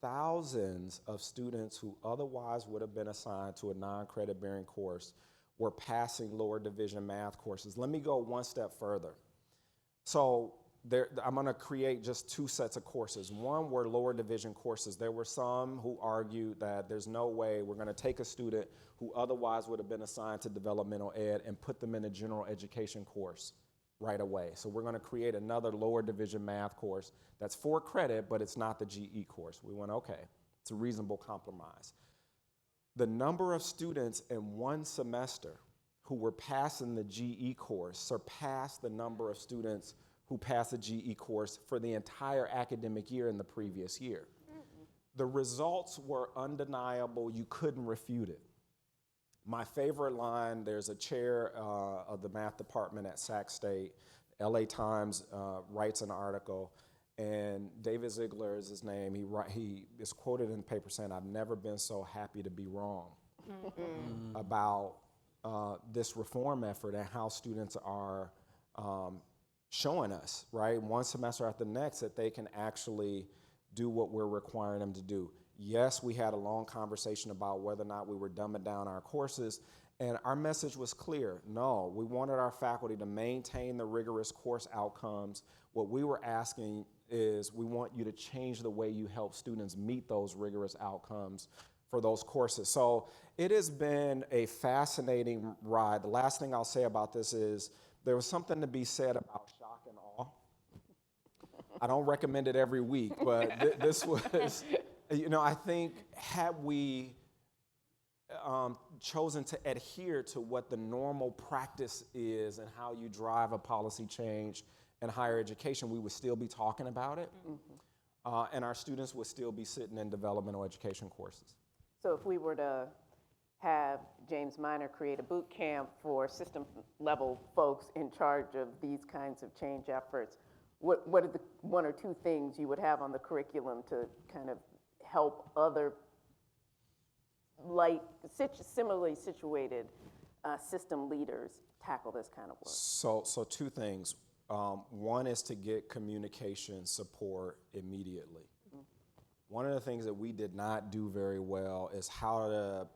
who otherwise would have been assigned to a non-credit bearing course were passing lower division math courses. Let me go one step further. So I'm going to create just 2 sets of courses. One were lower division courses. There were some who argued that there's no way we're going to take a student who otherwise would have been assigned to developmental ed and put them in a general education course right away. So we're going to create another lower division math course that's for credit, but it's not the GE course. We went, okay, it's a reasonable compromise. The number of students in one semester who were passing the GE course surpassed the number of students who passed the GE course for the entire academic year in the previous year. Mm-hmm. The results were undeniable. You couldn't refute it. My favorite line, there's a chair of the math department at Sac State. LA Times writes an article, and David Ziegler is his name. He is quoted in the paper saying, "I've never been so happy to be wrong about this reform effort and how students are showing us, right, one semester after the next, that they can actually do what we're requiring them to do." Yes, we had a long conversation about whether or not we were dumbing down our courses, and our message was clear. No, we wanted our faculty to maintain the rigorous course outcomes. What we were asking is we want you to change the way you help students meet those rigorous outcomes for those courses. So it has been a fascinating ride. The last thing I'll say about this is there was something to be said about shock and awe. I don't recommend it every week, but this was, I think had we chosen to adhere to what the normal practice is and how you drive a policy change in higher education, we would still be talking about it, and our students would still be sitting in developmental education courses. So if we were to have James Minor create a boot camp for system level folks in charge of these kinds of change efforts, what are the 1 or 2 things you would have on the curriculum to kind of help other similarly situated system leaders tackle this kind of work? So 2 things. One is to get communication support immediately. Mm-hmm. One of the things that we did not do very well is how to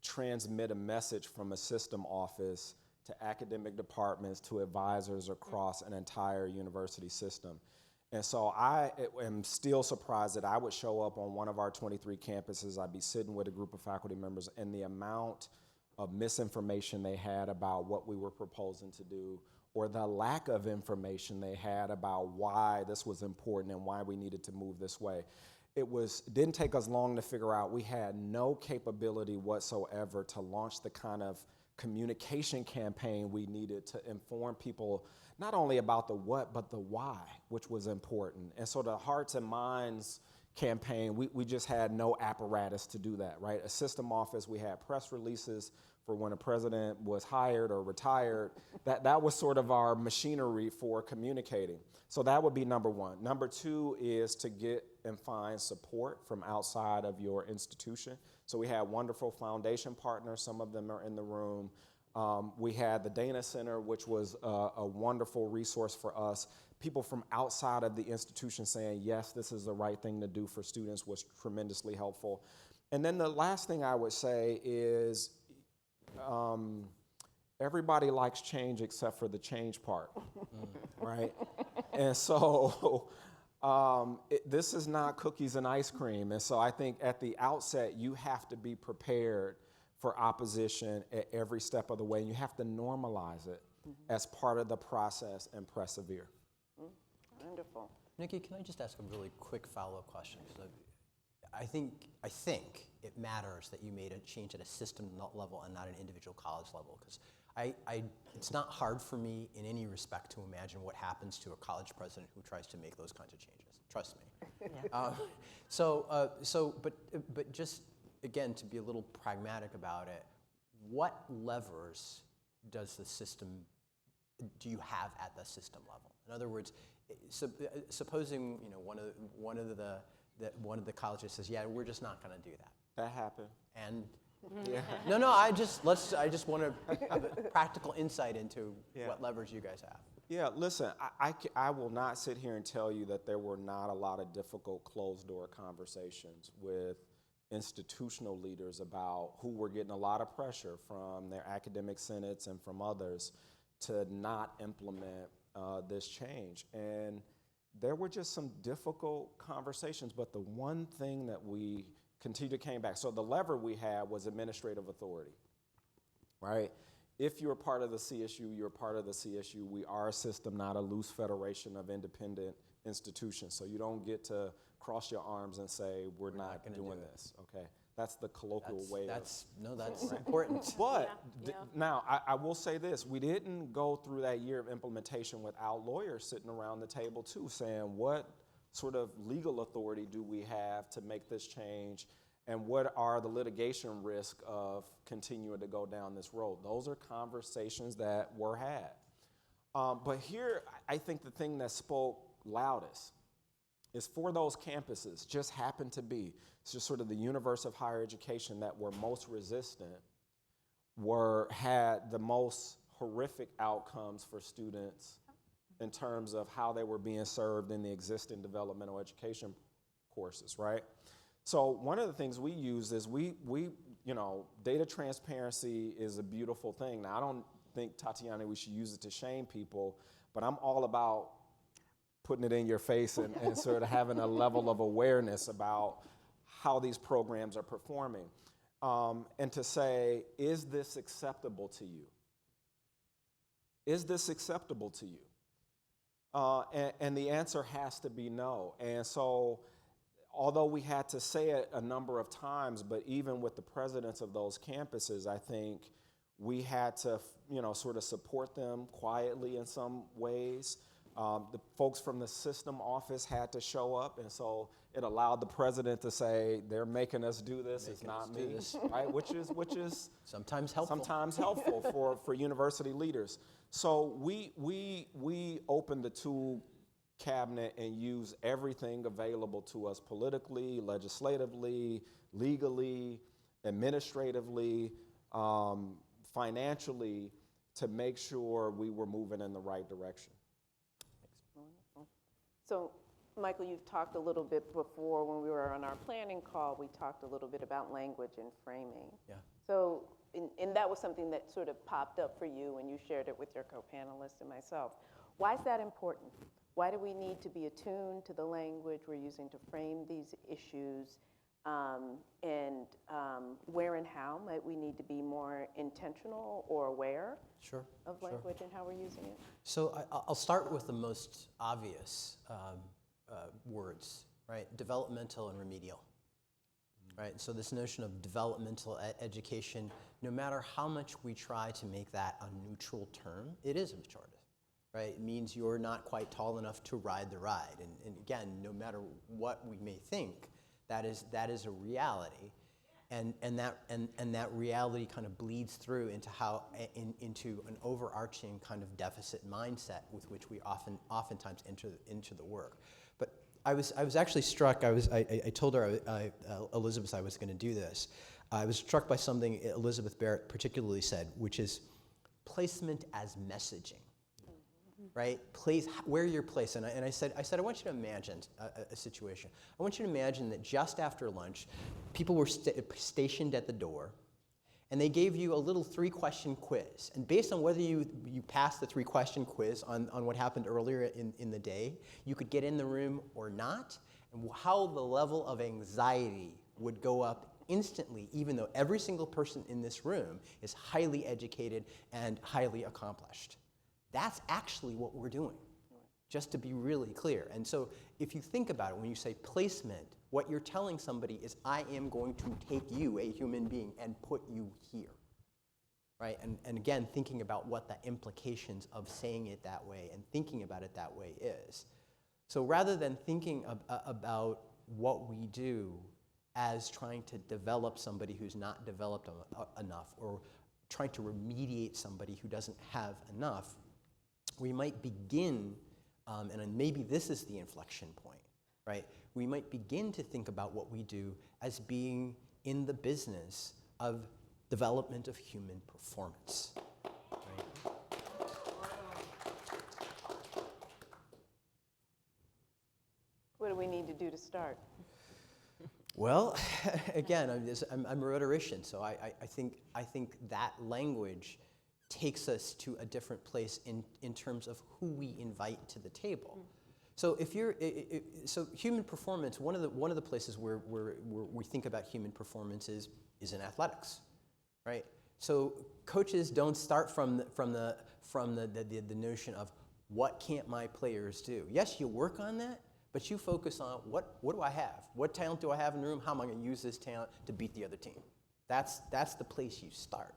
transmit a message from a system office to academic departments to advisors across an entire university system. And so I am still surprised that I would show up on one of our 23 campuses, I'd be sitting with a group of faculty members, and the amount of misinformation they had about what we were proposing to do, or the lack of information they had about why this was important and why we needed to move this way. It didn't take us long to figure out we had no capability whatsoever to launch the kind of communication campaign we needed to inform people not only about the what, but the why, which was important. And so the Hearts and Minds campaign, we just had no apparatus to do that, right? A system office, we had press releases for when a president was hired or retired. That was sort of our machinery for communicating. So that would be number 1. Number 2 is to get and find support from outside of your institution. So we had wonderful foundation partners. Some of them are in the room. We had the Dana Center, which was a wonderful resource for us. People from outside of the institution saying, yes, this is the right thing to do for students was tremendously helpful. And then the last thing I would say is everybody likes change except for the change part, right? And so this is not cookies and ice cream. And so I think at the outset, you have to be prepared for opposition at every step of the way. And you have to normalize it as part of the process and persevere. Wonderful. Nikki, can I just ask a really quick follow-up question? I think it matters that you made a change at a system level and not an individual college level, because it's not hard for me in any respect to imagine what happens to a college president who tries to make those kinds of changes. Trust me. Yeah. But just again, to be a little pragmatic about it, what levers do you have at the system level? In other words, Supposing one of the colleges says, yeah, we're just not going to do that. That happened. And Yeah. no, I just want to have a practical insight into what levers you guys have. Yeah, listen, I will not sit here and tell you that there were not a lot of difficult closed-door conversations with institutional leaders about who were getting a lot of pressure from their academic senates and from others to not implement this change. And there were just some difficult conversations, but the one thing that we continued came back. So the lever we had was administrative authority, right? If you're part of the CSU, you're part of the CSU. We are a system, not a loose federation of independent institutions. So you don't get to cross your arms and say, we're not doing this, okay? That's the colloquial way. That's important. But now, I will say this. We didn't go through that year of implementation without lawyers sitting around the table, too, saying what sort of legal authority do we have to make this change, and what are the litigation risks of continuing to go down this road? Those are conversations that were had. But here, I think the thing that spoke loudest is for those campuses just happened to be, it's just sort of the universe of higher education that were most resistant, had the most horrific outcomes for students in terms of how they were being served in the existing developmental education courses, right? So one of the things we use is data transparency is a beautiful thing. Now, I don't think, Tatiana, we should use it to shame people, but I'm all about putting it in your face and sort of having a level of awareness about how these programs are performing. And to say, is this acceptable to you? Is this acceptable to you? And the answer has to be no. And so, although we had to say it a number of times, but even with the presidents of those campuses, I think we had to, sort of support them quietly in some ways. The folks from the system office had to show up, and so it allowed the president to say, they're making us do this, it's not me, right? Which is sometimes helpful for university leaders. So we opened the tool cabinet and used everything available to us politically, legislatively, legally, administratively, financially, to make sure we were moving in the right direction. Wonderful. So, Michael, you've talked a little bit before when we were on our planning call, we talked a little bit about language and framing. Yeah. So, and that was something that sort of popped up for you when you shared it with your co-panelists and myself. Why is that important? Why do we need to be attuned to the language we're using to frame these issues? Where and how might we need to be more intentional or aware of language and how we're using it? So I'll start with the most obvious words, right? Developmental and remedial, right? So this notion of developmental education, no matter how much we try to make that a neutral term, it is a pejorative. Right? It means you're not quite tall enough to ride the ride. And again, no matter what we may think, that is a reality. And that reality kind of bleeds through into an overarching kind of deficit mindset with which we oftentimes enter the work. But I was actually struck. I told her Elizabeth I was going to do this. I was struck by something Elizabeth Barrett particularly said, which is placement as messaging. Right? Where you're placed. And I said, I want you to imagine a situation. I want you to imagine that just after lunch, people were stationed at the door, and they gave you a little 3-question quiz. And based on whether you passed the 3-question quiz on what happened earlier in the day, you could get in the room or not, and how the level of anxiety would go up instantly, even though every single person in this room is highly educated and highly accomplished. That's actually what we're doing, just to be really clear. And so if you think about it, when you say placement, what you're telling somebody is, I am going to take you, a human being, and put you here, right? And again, thinking about what the implications of saying it that way and thinking about it that way is. So rather than thinking about what we do as trying to develop somebody who's not developed enough, or trying to remediate somebody who doesn't have enough, we might begin and then maybe this is the inflection point, right? We might begin to think about what we do as being in the business of development of human performance. Right? What do we need to do to start? Well, again, I'm a rhetorician, so I think that language takes us to a different place in terms of who we invite to the table. So so human performance, one of the places where we think about human performance is in athletics, right? So coaches don't start from the notion of what can't my players do. Yes, you work on that, but you focus on what do I have? What talent do I have in the room? How am I going to use this talent to beat the other team? That's the place you start,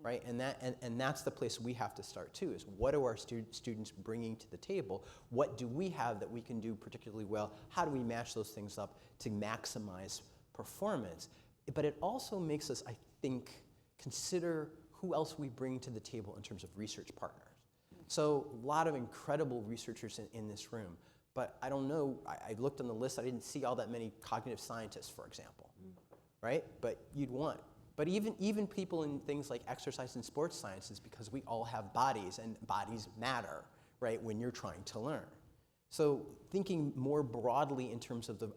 right? And that's the place we have to start too, is what are our students bringing to the table? What do we have that we can do particularly well? How do we match those things up to maximize performance? But it also makes us, I think, consider who else we bring to the table in terms of research partners. So a lot of incredible researchers in this room, but I don't know, I looked on the list, I didn't see all that many cognitive scientists, for example, right? But you'd want. But even people in things like exercise and sports sciences, because we all have bodies, and bodies matter, right, when you're trying to learn. So thinking more broadly in terms of the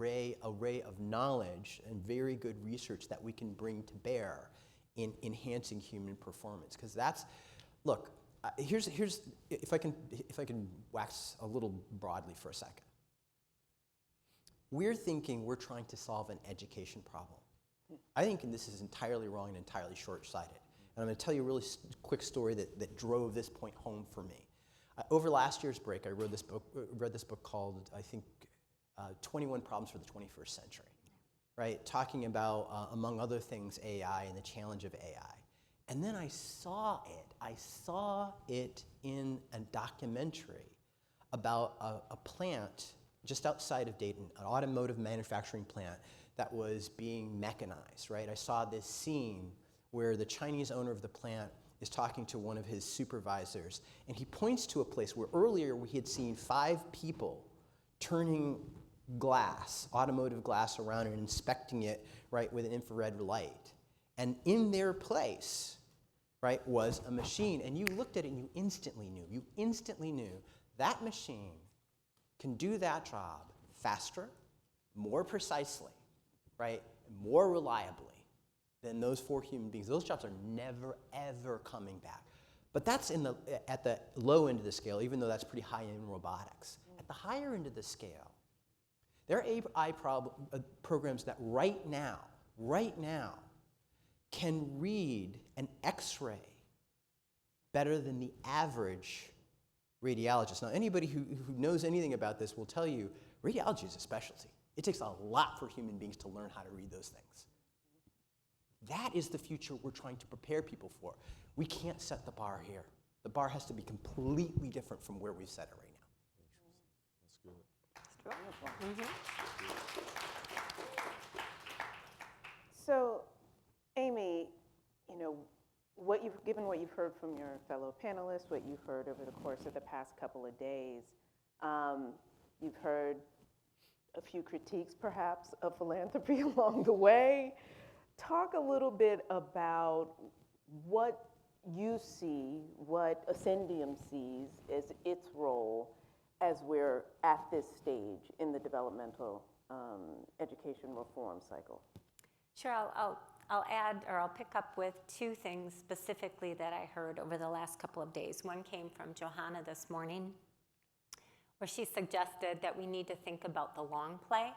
array of knowledge and very good research that we can bring to bear in enhancing human performance, because that's, look, here's if I can wax a little broadly for a second. We're thinking we're trying to solve an education problem. I think this is entirely wrong and entirely short-sighted. And I'm going to tell you a really quick story that drove this point home for me. Over last year's break, I read this book called, I think, 21 Problems for the 21st Century, right? Talking about, among other things, AI and the challenge of AI. And then I saw it in a documentary about a plant just outside of Dayton, an automotive manufacturing plant that was being mechanized, right? I saw this scene where the Chinese owner of the plant is talking to one of his supervisors, and he points to a place where earlier we had seen 5 people turning glass, automotive glass around and inspecting it, right, with an infrared light. And in their place, right, was a machine, and you looked at it and you instantly knew that machine can do that job faster, more precisely, right, more reliably than those 4 human beings. Those jobs are never, ever coming back. But that's at the low end of the scale, even though that's pretty high in robotics. At the higher end of the scale, there are AI programs that right now, can read an X-ray better than the average radiologist. Now, anybody who knows anything about this will tell you radiology is a specialty. It takes a lot for human beings to learn how to read those things. That is the future we're trying to prepare people for. We can't set the bar here. The bar has to be completely different from where we've set it right now. That's good. So, Amy, you know, given what you've heard from your fellow panelists, what you've heard over the course of the past couple of days, you've heard a few critiques, perhaps, of philanthropy along the way. Talk a little bit about what you see, what Ascendium sees as its role as we're at this stage in the developmental education reform cycle. Sure, I'll add, or I'll pick up with 2 things specifically that I heard over the last couple of days. One came from Johanna this morning, where she suggested that we need to think about the long play.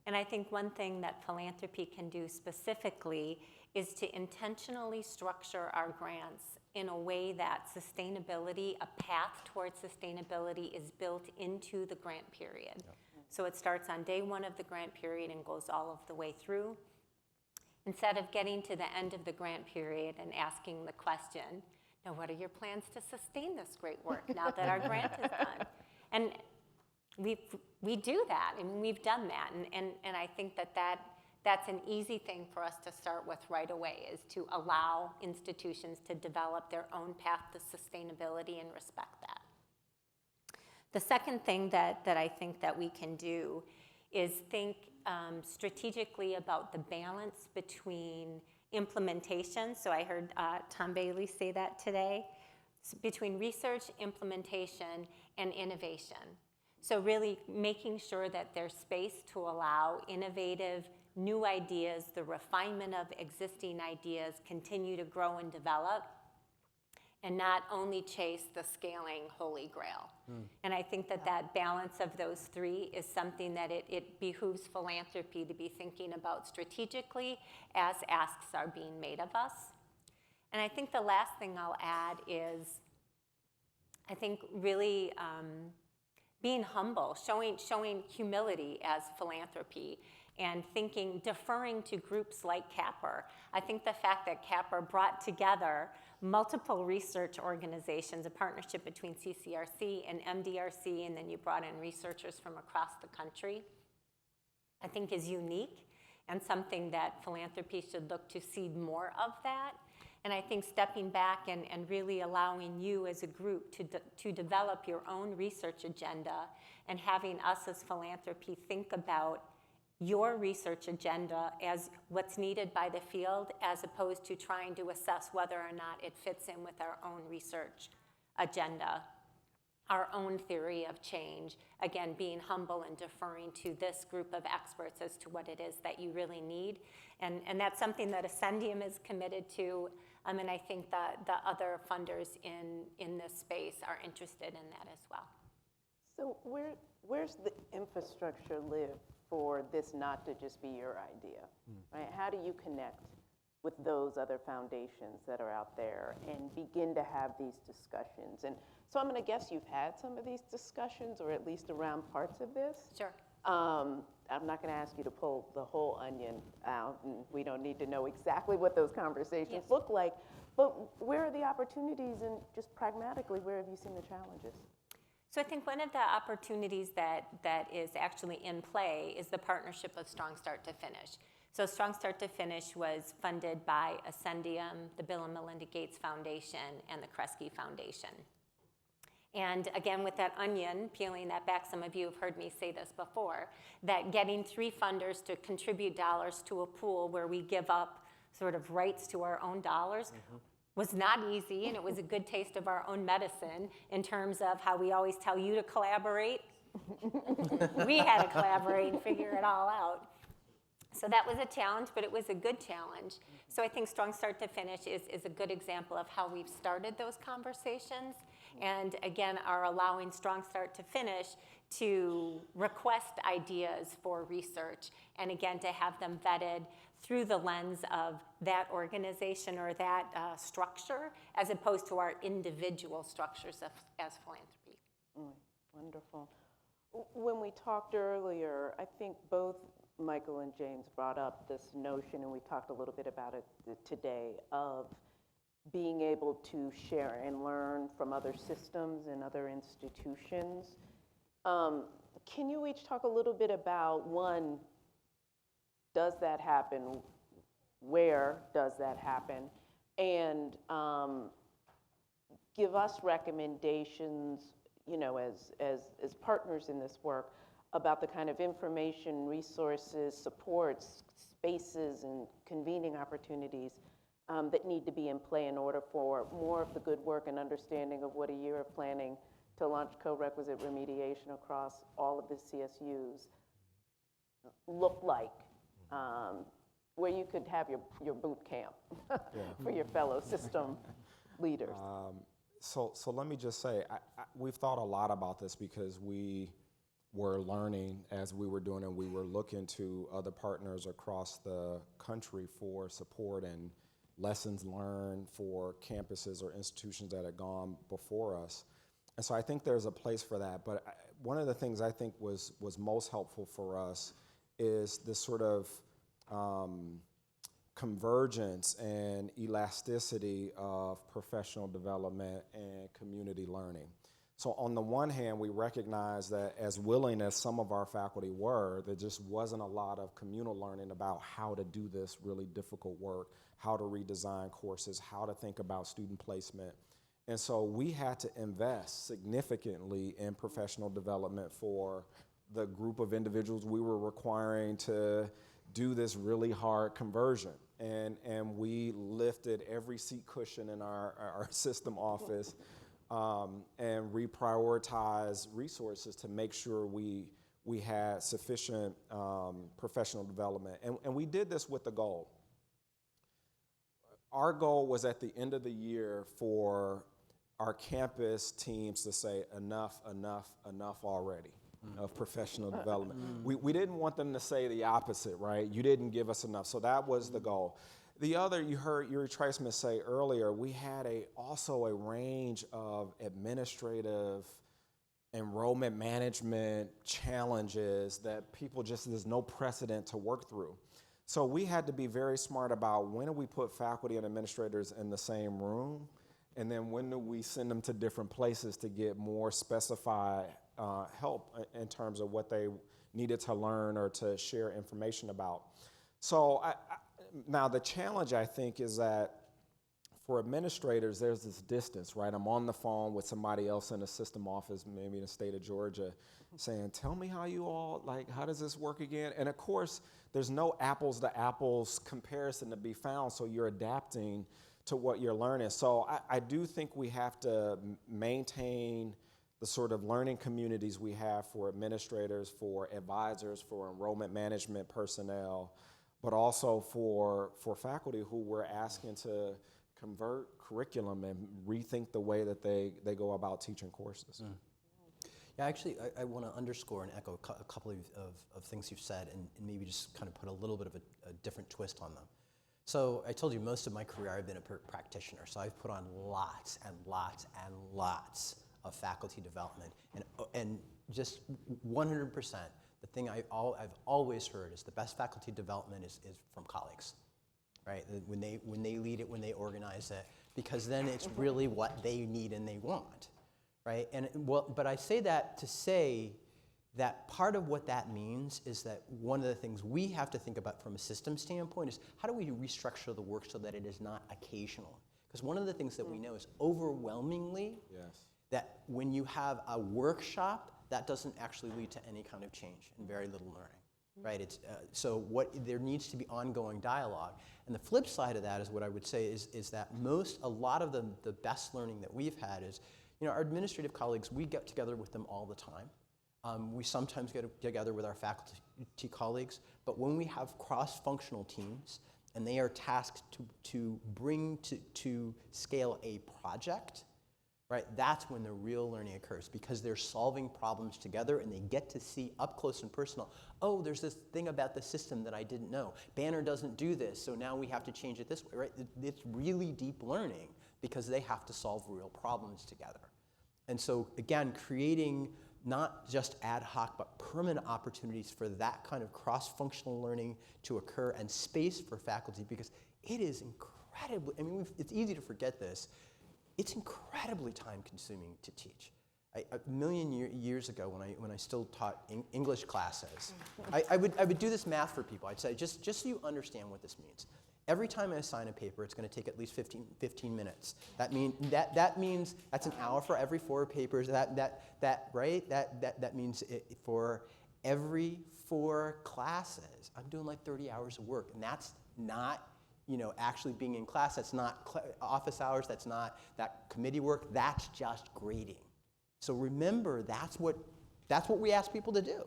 And I think one thing that philanthropy can do specifically is to intentionally structure our grants in a way that sustainability, a path towards sustainability, is built into the grant period. Yeah. So it starts on day 1 of the grant period and goes all of the way through. Instead of getting to the end of the grant period and asking the question, now what are your plans to sustain this great work now that our grant is done? And we do that. I mean, we've done that. And I think that's an easy thing for us to start with right away, is to allow institutions to develop their own path to sustainability and respect that. The second thing that I think that we can do is think strategically about the balance between implementation. So I heard Tom Bailey say that today, between research, implementation, and innovation. So really making sure that there's space to allow innovative new ideas, the refinement of existing ideas continue to grow and develop, and not only chase the scaling holy grail. And I think that that balance of those three is something that it behooves philanthropy to be thinking about strategically as asks are being made of us. And I think the last thing I'll add is, I think really being humble, showing humility as philanthropy, and thinking, deferring to groups like CAPR. I think the fact that CAPR brought together multiple research organizations, a partnership between CCRC and MDRC, and then you brought in researchers from across the country, I think is unique and something that philanthropy should look to see more of that. And I think stepping back and really allowing you as a group to develop your own research agenda, and having us as philanthropy think about your research agenda as what's needed by the field, as opposed to trying to assess whether or not it fits in with our own research agenda, our own theory of change. Again, being humble and deferring to this group of experts as to what it is that you really need. And that's something that Ascendium is committed to. And I think that the other funders in this space are interested in that as well. So where's the infrastructure live for this not to just be your idea, right? How do you connect with those other foundations that are out there and begin to have these discussions? And so I'm going to guess you've had some of these discussions, or at least around parts of this. Sure. I'm not going to ask you to pull the whole onion out, and we don't need to know exactly what those conversations look like, but where are the opportunities, and just pragmatically, where have you seen the challenges? So I think one of the opportunities that is actually in play is the partnership of Strong Start to Finish. So Strong Start to Finish was funded by Ascendium, the Bill and Melinda Gates Foundation, and the Kresge Foundation. And again, with that onion, peeling that back, some of you have heard me say this before, that getting 3 funders to contribute dollars to a pool where we give up sort of rights to our own dollars was not easy, and it was a good taste of our own medicine in terms of how we always tell you to collaborate. We had to collaborate and figure it all out. So that was a challenge, but it was a good challenge. So I think Strong Start to Finish is a good example of how we've started those conversations, and again, are allowing Strong Start to Finish to request ideas for research, and again, to have them vetted through the lens of that organization or that structure, as opposed to our individual structures as philanthropy. Wonderful. When we talked earlier, I think both Michael and James brought up this notion, and we talked a little bit about it today, of being able to share and learn from other systems and other institutions. Can you each talk a little bit about, one, does that happen? Where does that happen? And give us recommendations, you know, as partners in this work, about the kind of information, resources, supports, spaces, and convening opportunities that need to be in play in order for more of the good work and understanding of what a year of planning to launch co-requisite remediation across all of the CSUs look like, where you could have your boot camp for your fellow system leaders. So let me just say, we've thought a lot about this because we were learning as we were doing it. We were looking to other partners across the country for support and lessons learned for campuses or institutions that had gone before us. And so I think there's a place for that. But one of the things I think was most helpful for us is this sort of convergence and elasticity of professional development and community learning. So on the one hand, we recognize that as willing as some of our faculty were, there just wasn't a lot of communal learning about how to do this really difficult work, how to redesign courses, how to think about student placement And so we had to invest significantly in professional development for the group of individuals we were requiring to do this really hard conversion. And we lifted every seat cushion in our system office and reprioritized resources to make sure we had sufficient professional development. And we did this with the goal. Our goal was at the end of the year for our campus teams to say enough already of professional development. We didn't want them to say the opposite, right? You didn't give us enough. So that was the goal. The other, you heard Yuri Treisman say earlier, we had also a range of administrative enrollment management challenges that people just, there's no precedent to work through. So we had to be very smart about when do we put faculty and administrators in the same room, and then when do we send them to different places to get more specified help in terms of what they needed to learn or to share information about. So now the challenge, I think, is that for administrators, there's this distance, right? I'm on the phone with somebody else in the system office, maybe in the state of Georgia, saying, tell me how you all, like, how does this work again? And of course, there's no apples to apples comparison to be found, so you're adapting to what you're learning. So I do think we have to maintain the sort of learning communities we have for administrators, for advisors, for enrollment management personnel, but also for faculty who we're asking to convert curriculum and rethink the way that they go about teaching courses. Yeah, actually, I want to underscore and echo a couple of things you've said and maybe just kind of put a little bit of a different twist on them. So I told you most of my career I've been a practitioner, so I've put on lots and lots and lots of faculty development, and just 100%, the thing I've always heard is the best faculty development is from colleagues, right? When they lead it, when they organize it, because then it's really what they need and they want, right? And but I say that to say that part of what that means is that one of the things we have to think about from a system standpoint is how do we restructure the work so that it is not occasional? Because one of the things that we know is overwhelmingly that when you have a workshop, that doesn't actually lead to any kind of change and very little learning, right? It's, so there needs to be ongoing dialogue. And the flip side of that is what I would say is that a lot of the best learning that we've had is, our administrative colleagues, we get together with them all the time. We sometimes get together with our faculty colleagues, but when we have cross-functional teams and they are tasked to bring to scale a project, right, that's when the real learning occurs because they're solving problems together and they get to see up close and personal, oh, there's this thing about the system that I didn't know. Banner doesn't do this, so now we have to change it this way, right? It's really deep learning because they have to solve real problems together. And so, again, creating not just ad hoc, but permanent opportunities for that kind of cross-functional learning to occur and space for faculty because it is incredibly, it's easy to forget this, it's incredibly time-consuming to teach. A million years ago, when I still taught English classes, I would do this math for people. I'd say, just so you understand what this means. Every time I assign a paper, it's going to take at least 15 minutes. That means that's an hour for every 4 papers. Right? That means for every 4 classes, I'm doing like 30 hours of work, and that's not actually being in class. That's not office hours. That's not that committee work. That's just grading. So remember, that's what we ask people to do.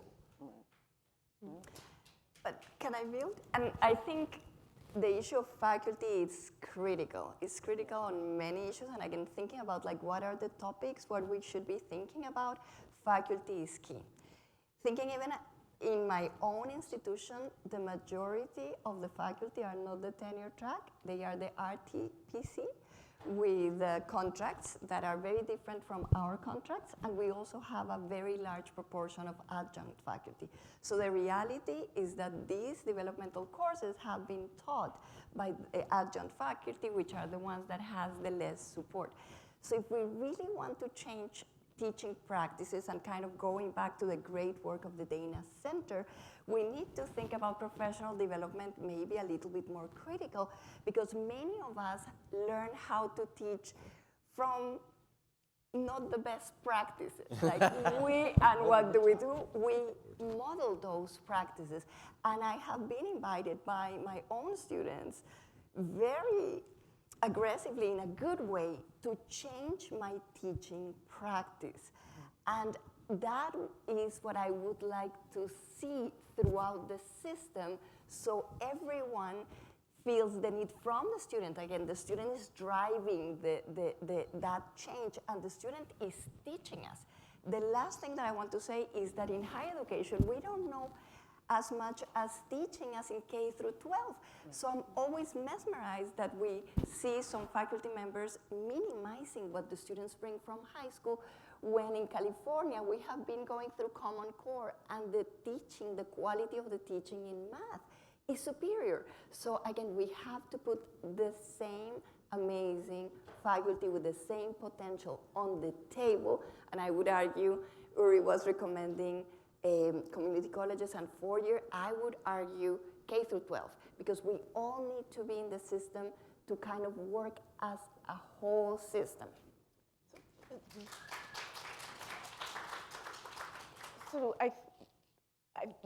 But can I build? And I think the issue of faculty is critical. It's critical on many issues, and again, thinking about what are the topics, what we should be thinking about, faculty is key. Thinking even in my own institution, the majority of the faculty are not the tenure track. They are the RTPC with contracts that are very different from our contracts, and we also have a very large proportion of adjunct faculty. So the reality is that these developmental courses have been taught by the adjunct faculty, which are the ones that has the less support. So if we really want to change teaching practices and kind of going back to the great work of the Dana Center, we need to think about professional development maybe a little bit more critical because many of us learn how to teach from not the best practices. Like and what do? We model those practices. And I have been invited by my own students very aggressively, in a good way, to change my teaching practice. And that is what I would like to see throughout the system, so everyone feels the need from the student. Again, the student is driving that change, and the student is teaching us. The last thing that I want to say is that in higher education, we don't know as much as teaching us in K through 12. So I'm always mesmerized that we see some faculty members minimizing what the students bring from high school, when in California we have been going through Common Core, and the teaching, the quality of the teaching in math is superior. So again, we have to put the same amazing faculty with the same potential on the table. And I would argue, Uri was recommending community colleges and 4-year. I would argue K through 12, because we all need to be in the system to kind of work as a whole system. So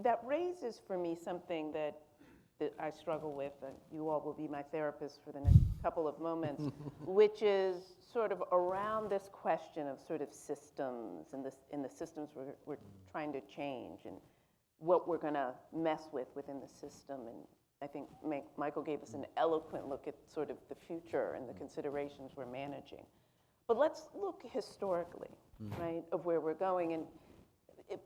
that raises for me something that I struggle with, and you all will be my therapist for the next couple of moments, which is sort of around this question of sort of systems and the systems we're trying to change, and what we're going to mess with within the system. And I think Michael gave us an eloquent look at sort of the future and the considerations we're managing. But let's look historically, right, of where we're going. And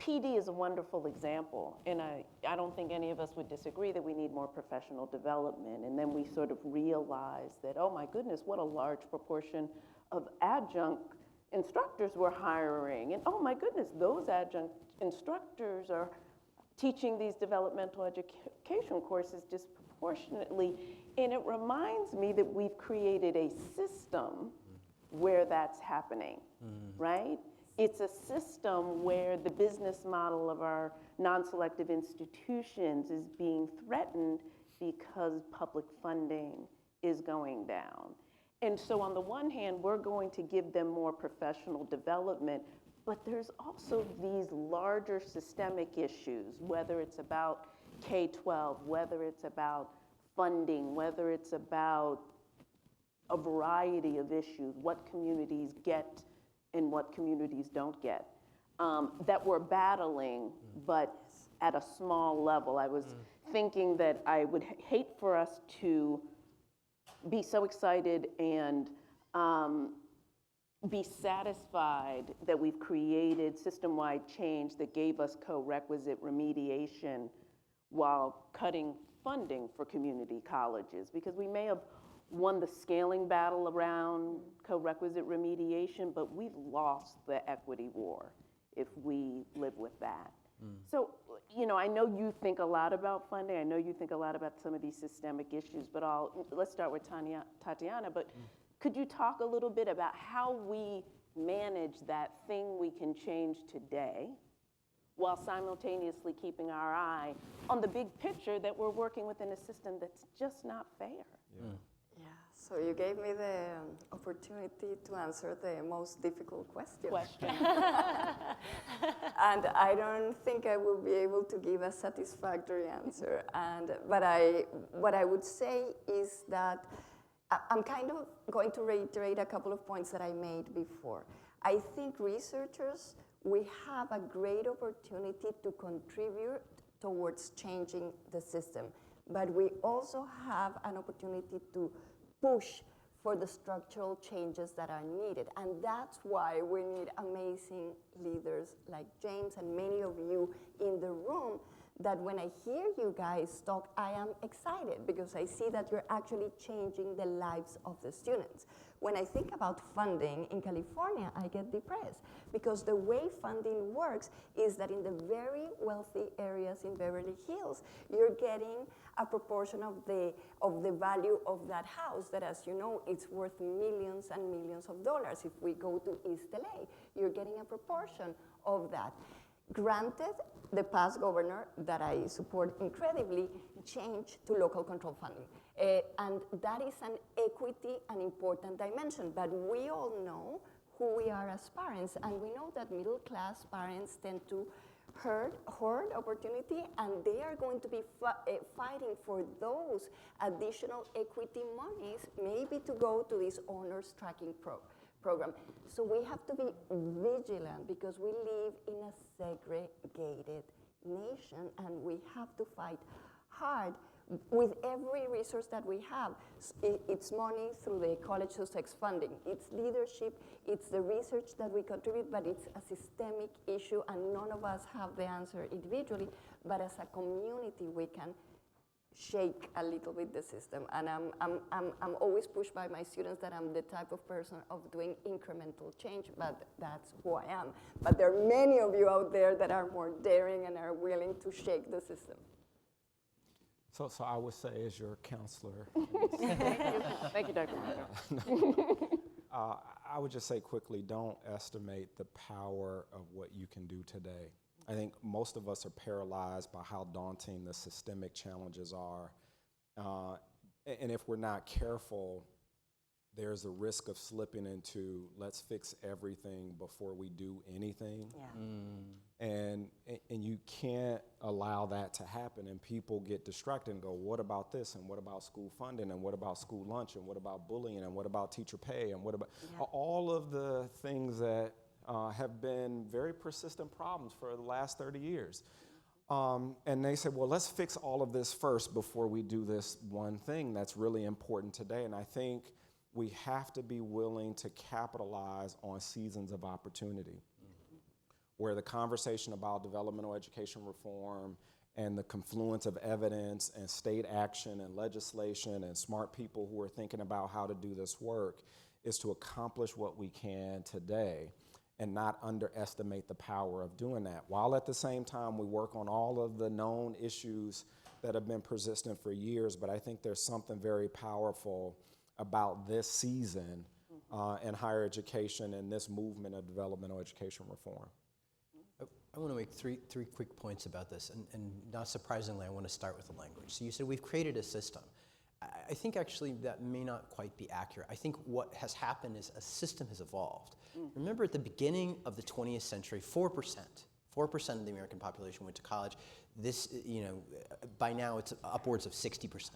PD is a wonderful example, and I don't think any of us would disagree that we need more professional development. And then we sort of realize that, oh my goodness, what a large proportion of adjunct instructors we're hiring. And oh my goodness, those adjunct instructors are teaching these developmental education courses disproportionately. And it reminds me that we've created a system where that's happening, right? It's a system where the business model of our non-selective institutions is being threatened because public funding is going down. And so on the one hand, we're going to give them more professional development, but there's also these larger systemic issues, whether it's about K-12, whether it's about funding, whether it's about a variety of issues, what communities get and what communities don't get, that we're battling, but at a small level. I was thinking that I would hate for us to be so excited and be satisfied that we've created system-wide change that gave us co-requisite remediation while cutting funding for community colleges, because we may have won the scaling battle around co-requisite remediation, but we've lost the equity war if we live with that. So, you know, I know you think a lot about funding. I know you think a lot about some of these systemic issues, but let's start with Tatiana, but could you talk a little bit about how we manage that thing we can change today while simultaneously keeping our eye on the big picture that we're working within a system that's just not fair? Yeah, so you gave me the opportunity to answer the most difficult question. And I don't think I will be able to give a satisfactory answer. But what I would say is that I'm kind of going to reiterate a couple of points that I made before. I think researchers, we have a great opportunity to contribute towards changing the system. But we also have an opportunity to push for the structural changes that are needed. And that's why we need amazing leaders like James and many of you in the room, that when I hear you guys talk, I am excited because I see that you're actually changing the lives of the students. When I think about funding in California, I get depressed because the way funding works is that in the very wealthy areas in Beverly Hills, you're getting a proportion of the value of that house that, as you know, it's worth millions and millions of dollars. If we go to East LA, you're getting a proportion of that. Granted, the past governor that I support incredibly changed to local control funding. And that is an equity and important dimension, but we all know who we are as parents, and we know that middle class parents tend to hoard opportunity, and they are going to be fighting for those additional equity monies, maybe to go to this honors tracking program. So we have to be vigilant because we live in a segregated nation, and we have to fight hard with every resource that we have. It's money through the college sussex funding, it's leadership, it's the research that we contribute, but it's a systemic issue, and none of us have the answer individually, but as a community we can shake a little bit the system. And I'm always pushed by my students that I'm the type of person of doing incremental change, but that's who I am. But there are many of you out there that are more daring and are willing to shake the system. So I would say, as your counselor, Thank you, Dr. Marco. I would just say quickly, don't estimate the power of what you can do today. I think most of us are paralyzed by how daunting the systemic challenges are. And if we're not careful, there's a risk of slipping into let's fix everything before we do anything. Yeah. And you can't allow that to happen, and people get distracted and go, what about this, and what about school funding, and what about school lunch, and what about bullying, and what about teacher pay, and what about all of the things that have been very persistent problems for the last 30 years. And they said, well, let's fix all of this first before we do this one thing that's really important today. And I think we have to be willing to capitalize on seasons of opportunity, where the conversation about developmental education reform and the confluence of evidence and state action and legislation and smart people who are thinking about how to do this work is to accomplish what we can today and not underestimate the power of doing that, while at the same time we work on all of the known issues that have been persistent for years. But I think there's something very powerful about this season in higher education and this movement of developmental education reform. I want to make three quick points about this, and not surprisingly, I want to start with the language. So you said we've created a system. I think actually that may not quite be accurate. I think what has happened is a system has evolved. Remember, at the beginning of the 20th century, 4% of the American population went to college. This, by now it's upwards of 60%.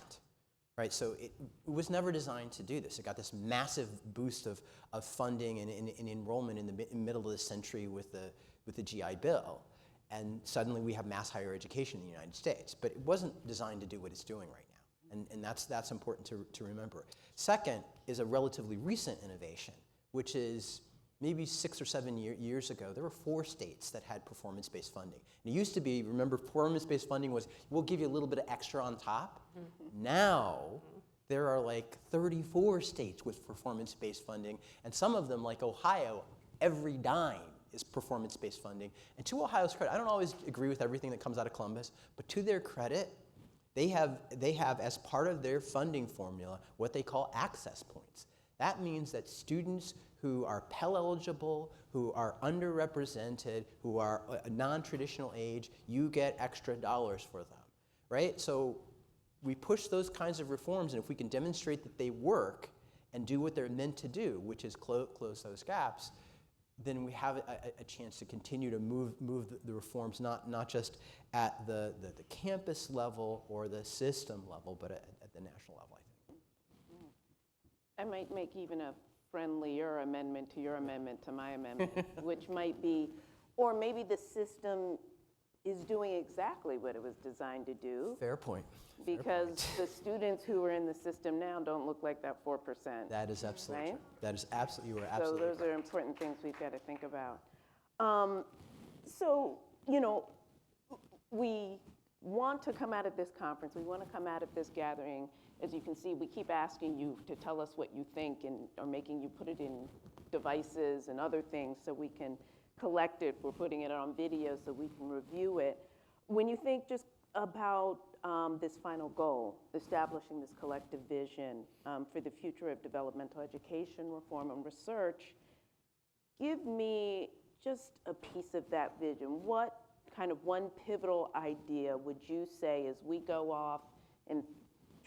Right, so it was never designed to do this. It got this massive boost of funding and enrollment in the middle of the century with the GI Bill, and suddenly we have mass higher education in the United States. But it wasn't designed to do what it's doing right now, and that's important to remember. Second is a relatively recent innovation, which is maybe 6 or 7 years ago, there were 4 states that had performance-based funding. And it used to be, remember, performance-based funding was, we'll give you a little bit of extra on top. Now, there are like 34 states with performance-based funding, and some of them, like Ohio, every dime is performance-based funding. And to Ohio's credit, I don't always agree with everything that comes out of Columbus, but to their credit, they have as part of their funding formula what they call access points. That means that students who are Pell eligible, who are underrepresented, who are a non-traditional age, you get extra dollars for them, right? So we push those kinds of reforms, and if we can demonstrate that they work and do what they're meant to do, which is close those gaps, then we have a chance to continue to move the reforms, not just at the campus level or the system level, but at the national level, I think. I might make even a friendlier amendment to your amendment to my amendment, which might be, or maybe the system is doing exactly what it was designed to do. Fair point. Because the students who are in the system now don't look like that 4%. That is absolutely right? true. That is absolutely, you are absolutely So those correct. are important things we've got to think about. So, we want to come out of this conference, we want to come out of this gathering. As you can see, we keep asking you to tell us what you think and are making you put it in devices and other things so we can collect it. We're putting it on video so we can review it. When you think just about this final goal, establishing this collective vision for the future of developmental education reform and research, give me just a piece of that vision. What kind of one pivotal idea would you say as we go off and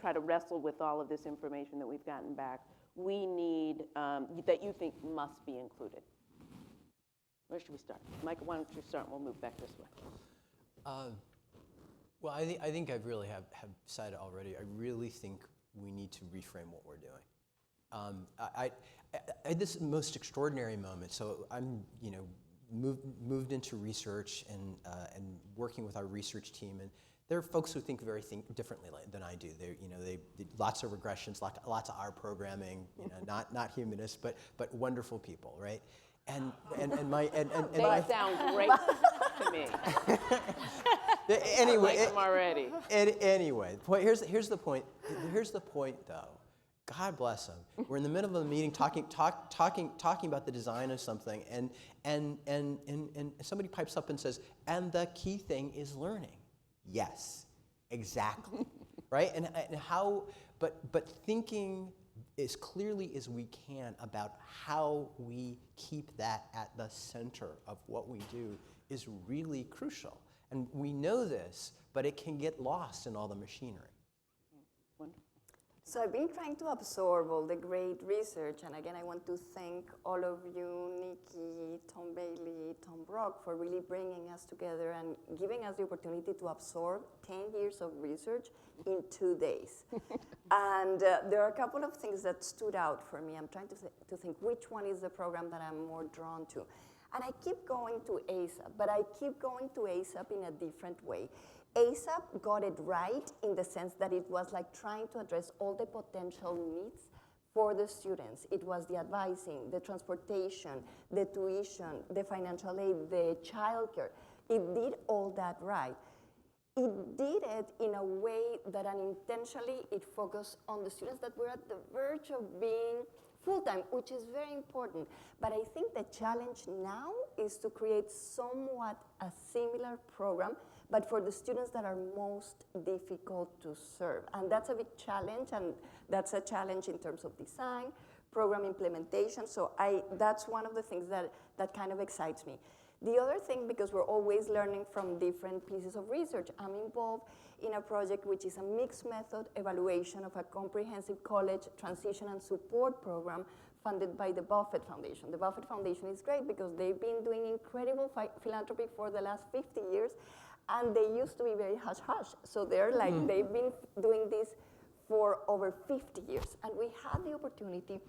try to wrestle with all of this information that we've gotten back, we need, that you think must be included? Where should we start? Michael, why don't you start and we'll move back this way. Well, I think I really have said already, I really think we need to reframe what we're doing. I had this most extraordinary moment. So I'm, moved into research and working with our research team, and there are folks who think very differently than I do. They lots of regressions, lots of R programming, not humanists, but wonderful people, right? And my They sound great to me. Anyway, I like them already. Anyway, here's the point. Here's the point, though. God bless them. We're in the middle of a meeting talking about the design of something, and somebody pipes up and says, "And the key thing is learning." Yes, exactly, right? And how? But thinking as clearly as we can about how we keep that at the center of what we do is really crucial. And we know this, but it can get lost in all the machinery. So I've been trying to absorb all the great research, and again, I want to thank all of you, Nikki, Tom Bailey, Tom Brock, for really bringing us together and giving us the opportunity to absorb 10 years of research in 2 days. And there are a couple of things that stood out for me. I'm trying to think which one is the program that I'm more drawn to. And I keep going to ASAP, but I keep going to ASAP in a different way. ASAP got it right in the sense that it was like trying to address all the potential needs for the students. It was the advising, the transportation, the tuition, the financial aid, the childcare. It did all that right. It did it in a way that unintentionally it focused on the students that were at the verge of being full-time, which is very important. But I think the challenge now is to create somewhat a similar program, but for the students that are most difficult to serve. And that's a big challenge, and that's a challenge in terms of design, program implementation. So that's one of the things that kind of excites me. The other thing, because we're always learning from different pieces of research, I'm involved in a project which is a mixed method evaluation of a comprehensive college transition and support program funded by the Buffett Foundation. The Buffett Foundation is great because they've been doing incredible philanthropy for the last 50 years, and they used to be very hush-hush. So they're like, they've been doing this for over 50 years. And we had the opportunity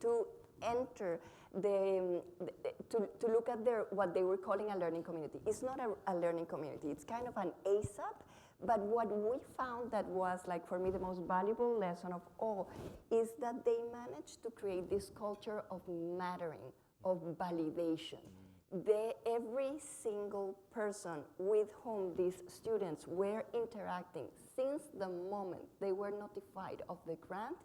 to enter to look at what they were calling a learning community. It's not a learning community, it's kind of an ASAP, but what we found that was, like, for me, the most valuable lesson of all is that they managed to create this culture of mattering, of validation. Every single person with whom these students were interacting since the moment they were notified of the grant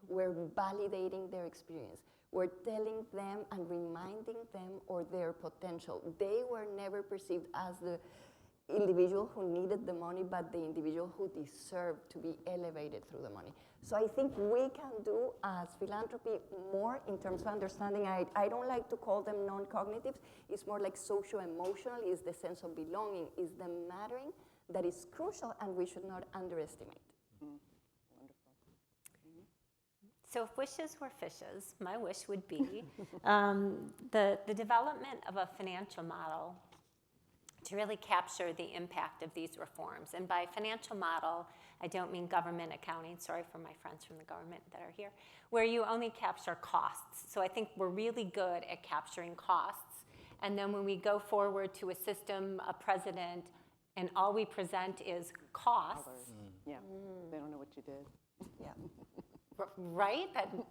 were validating their experience. We're telling them and reminding them of their potential. They were never perceived as the individual who needed the money, but the individual who deserved to be elevated through the money. So I think we can do as philanthropy more in terms of understanding. I don't like to call them non-cognitives. It's more like socio-emotional, is the sense of belonging, is the mattering that is crucial and we should not underestimate. So if wishes were fishes, my wish would be the development of a financial model to really capture the impact of these reforms. And by financial model, I don't mean government accounting, sorry for my friends from the government that are here, where you only capture costs. So I think we're really good at capturing costs. And then when we go forward to a system, a president, and all we present is costs. Yeah, they don't know what you did. Yeah. Right?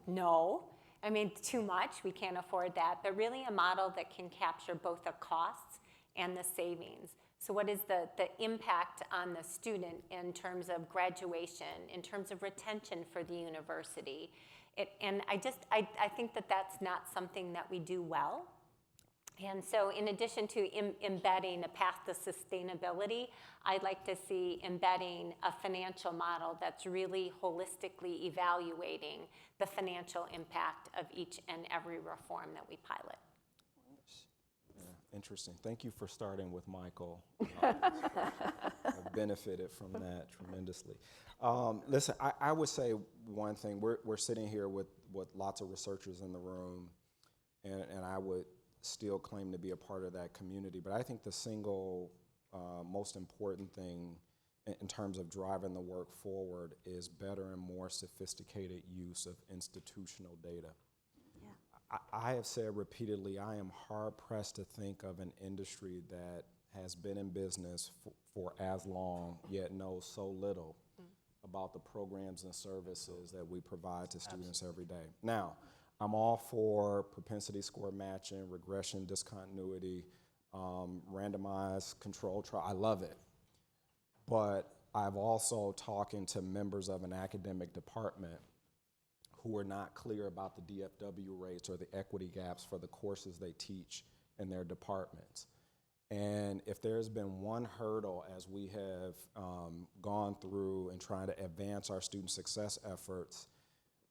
No. I mean, too much, we can't afford that. But really a model that can capture both the costs and the savings. So what is the impact on the student in terms of graduation, in terms of retention for the university? And I think that that's not something that we do well. And so in addition to embedding a path to sustainability, I'd like to see embedding a financial model that's really holistically evaluating the financial impact of each and every reform that we pilot. Interesting. Thank you for starting with Michael. I've benefited from that tremendously. Listen, I would say one thing. We're sitting here with lots of researchers in the room, and I would still claim to be a part of that community. But I think the single most important thing in terms of driving the work forward is better and more sophisticated use of institutional data. I have said repeatedly, I am hard-pressed to think of an industry that has been in business for as long, yet knows so little about the programs and services that we provide to students every day. Now, I'm all for propensity score matching, regression, discontinuity, randomized control trial. I love it. But I've also talking to members of an academic department who are not clear about the DFW rates or the equity gaps for the courses they teach in their departments. And if there's been one hurdle as we have gone through and trying to advance our student success efforts,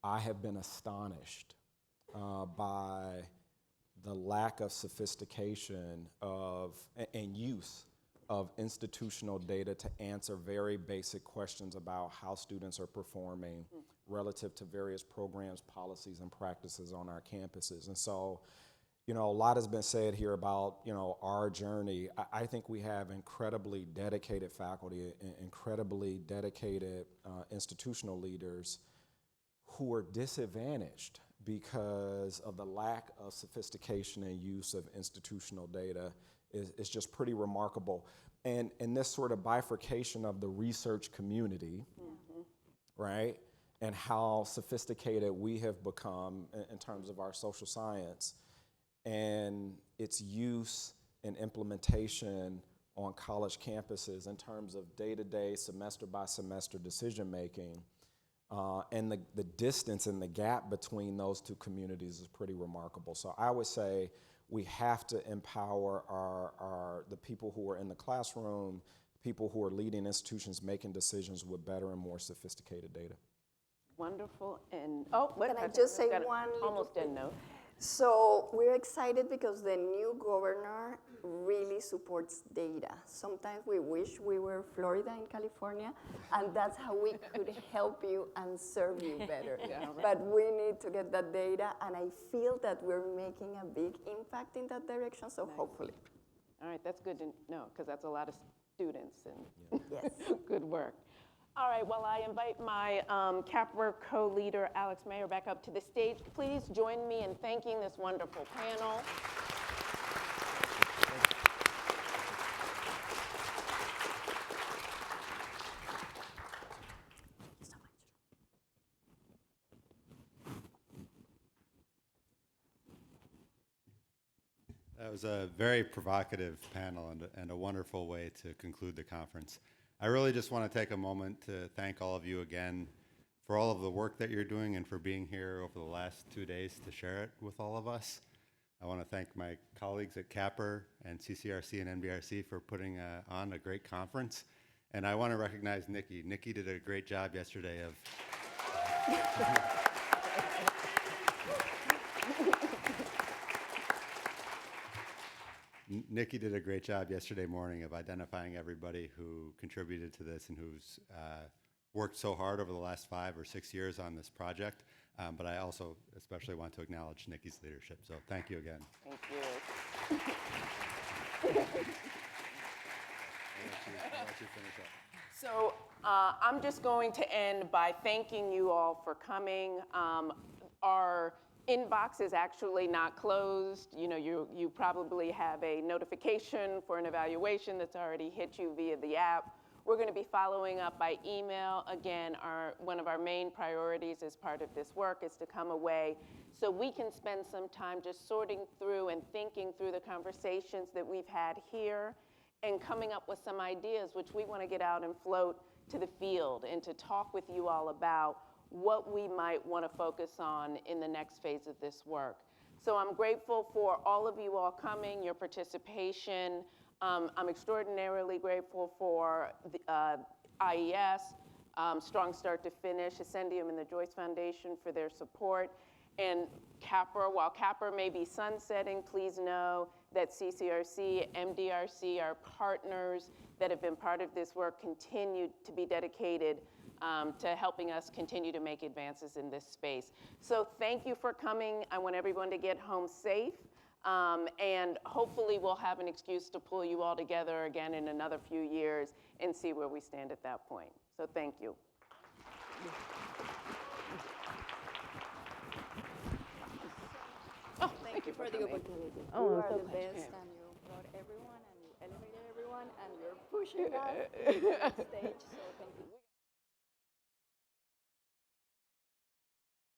I have been astonished by the lack of sophistication and use of institutional data to answer very basic questions about how students are performing relative to various programs, policies, and practices on our campuses. And so, a lot has been said here about, our journey. I think we have incredibly dedicated faculty, incredibly dedicated institutional leaders who are disadvantaged because of the lack of sophistication and use of institutional data is just pretty remarkable. And this sort of bifurcation of the research community, right, and how sophisticated we have become in terms of our social science and its use and implementation on college campuses in terms of day-to-day, semester-by-semester decision-making, and the distance and the gap between those two communities is pretty remarkable. So I would say we have to empower the people who are in the classroom, people who are leading institutions making decisions with better and more sophisticated data. Wonderful. And Can I just say one almost little didn't know. So we're excited because the new governor really supports data. Sometimes we wish we were Florida in California, and that's how we could help you and serve you better. But we need to get that data, and I feel that we're making a big impact in that direction, so hopefully. All right, that's good to know, because that's a lot of students and Yes. good work. All right, well, I invite my CAPR co-leader, Alex Mayer, back up to the stage. Please join me in thanking this wonderful panel. That was a very provocative panel and a wonderful way to conclude the conference. I really just want to take a moment to thank all of you again for all of the work that you're doing and for being here over the last 2 days to share it with all of us. I want to thank my colleagues at CAPR and CCRC and MDRC for putting on a great conference. And I want to recognize Nikki. Nikki did a great job yesterday of... Nikki did a great job yesterday morning of identifying everybody who contributed to this and who's worked so hard over the last 5 or 6 years on this project. But I also especially want to acknowledge Nikki's leadership. So thank you again. Thank you. I'll let you finish up. So I'm just going to end by thanking you all for coming. Our inbox is actually not closed. You probably have a notification for an evaluation that's already hit you via the app. We're going to be following up by email. Again, one of our main priorities as part of this work is to come away so we can spend some time just sorting through and thinking through the conversations that we've had here and coming up with some ideas which we want to get out and float to the field and to talk with you all about what we might want to focus on in the next phase of this work. So I'm grateful for all of you all coming, your participation. I'm extraordinarily grateful for the IES, Strong Start to Finish, Ascendium, and the Joyce Foundation for their support. And CAPR, while CAPR may be sunsetting, please know that CCRC, MDRC, our partners that have been part of this work, continue to be dedicated to helping us continue to make advances in this space. So thank you for coming. I want everyone to get home safe. And hopefully we'll have an excuse to pull you all together again in another few years and see where we stand at that point. So thank you. Oh, thank you for the opportunity. Oh, You I'm are so the glad. best, and you brought everyone, and you elevated everyone, and you're pushing us to the stage, so thank you.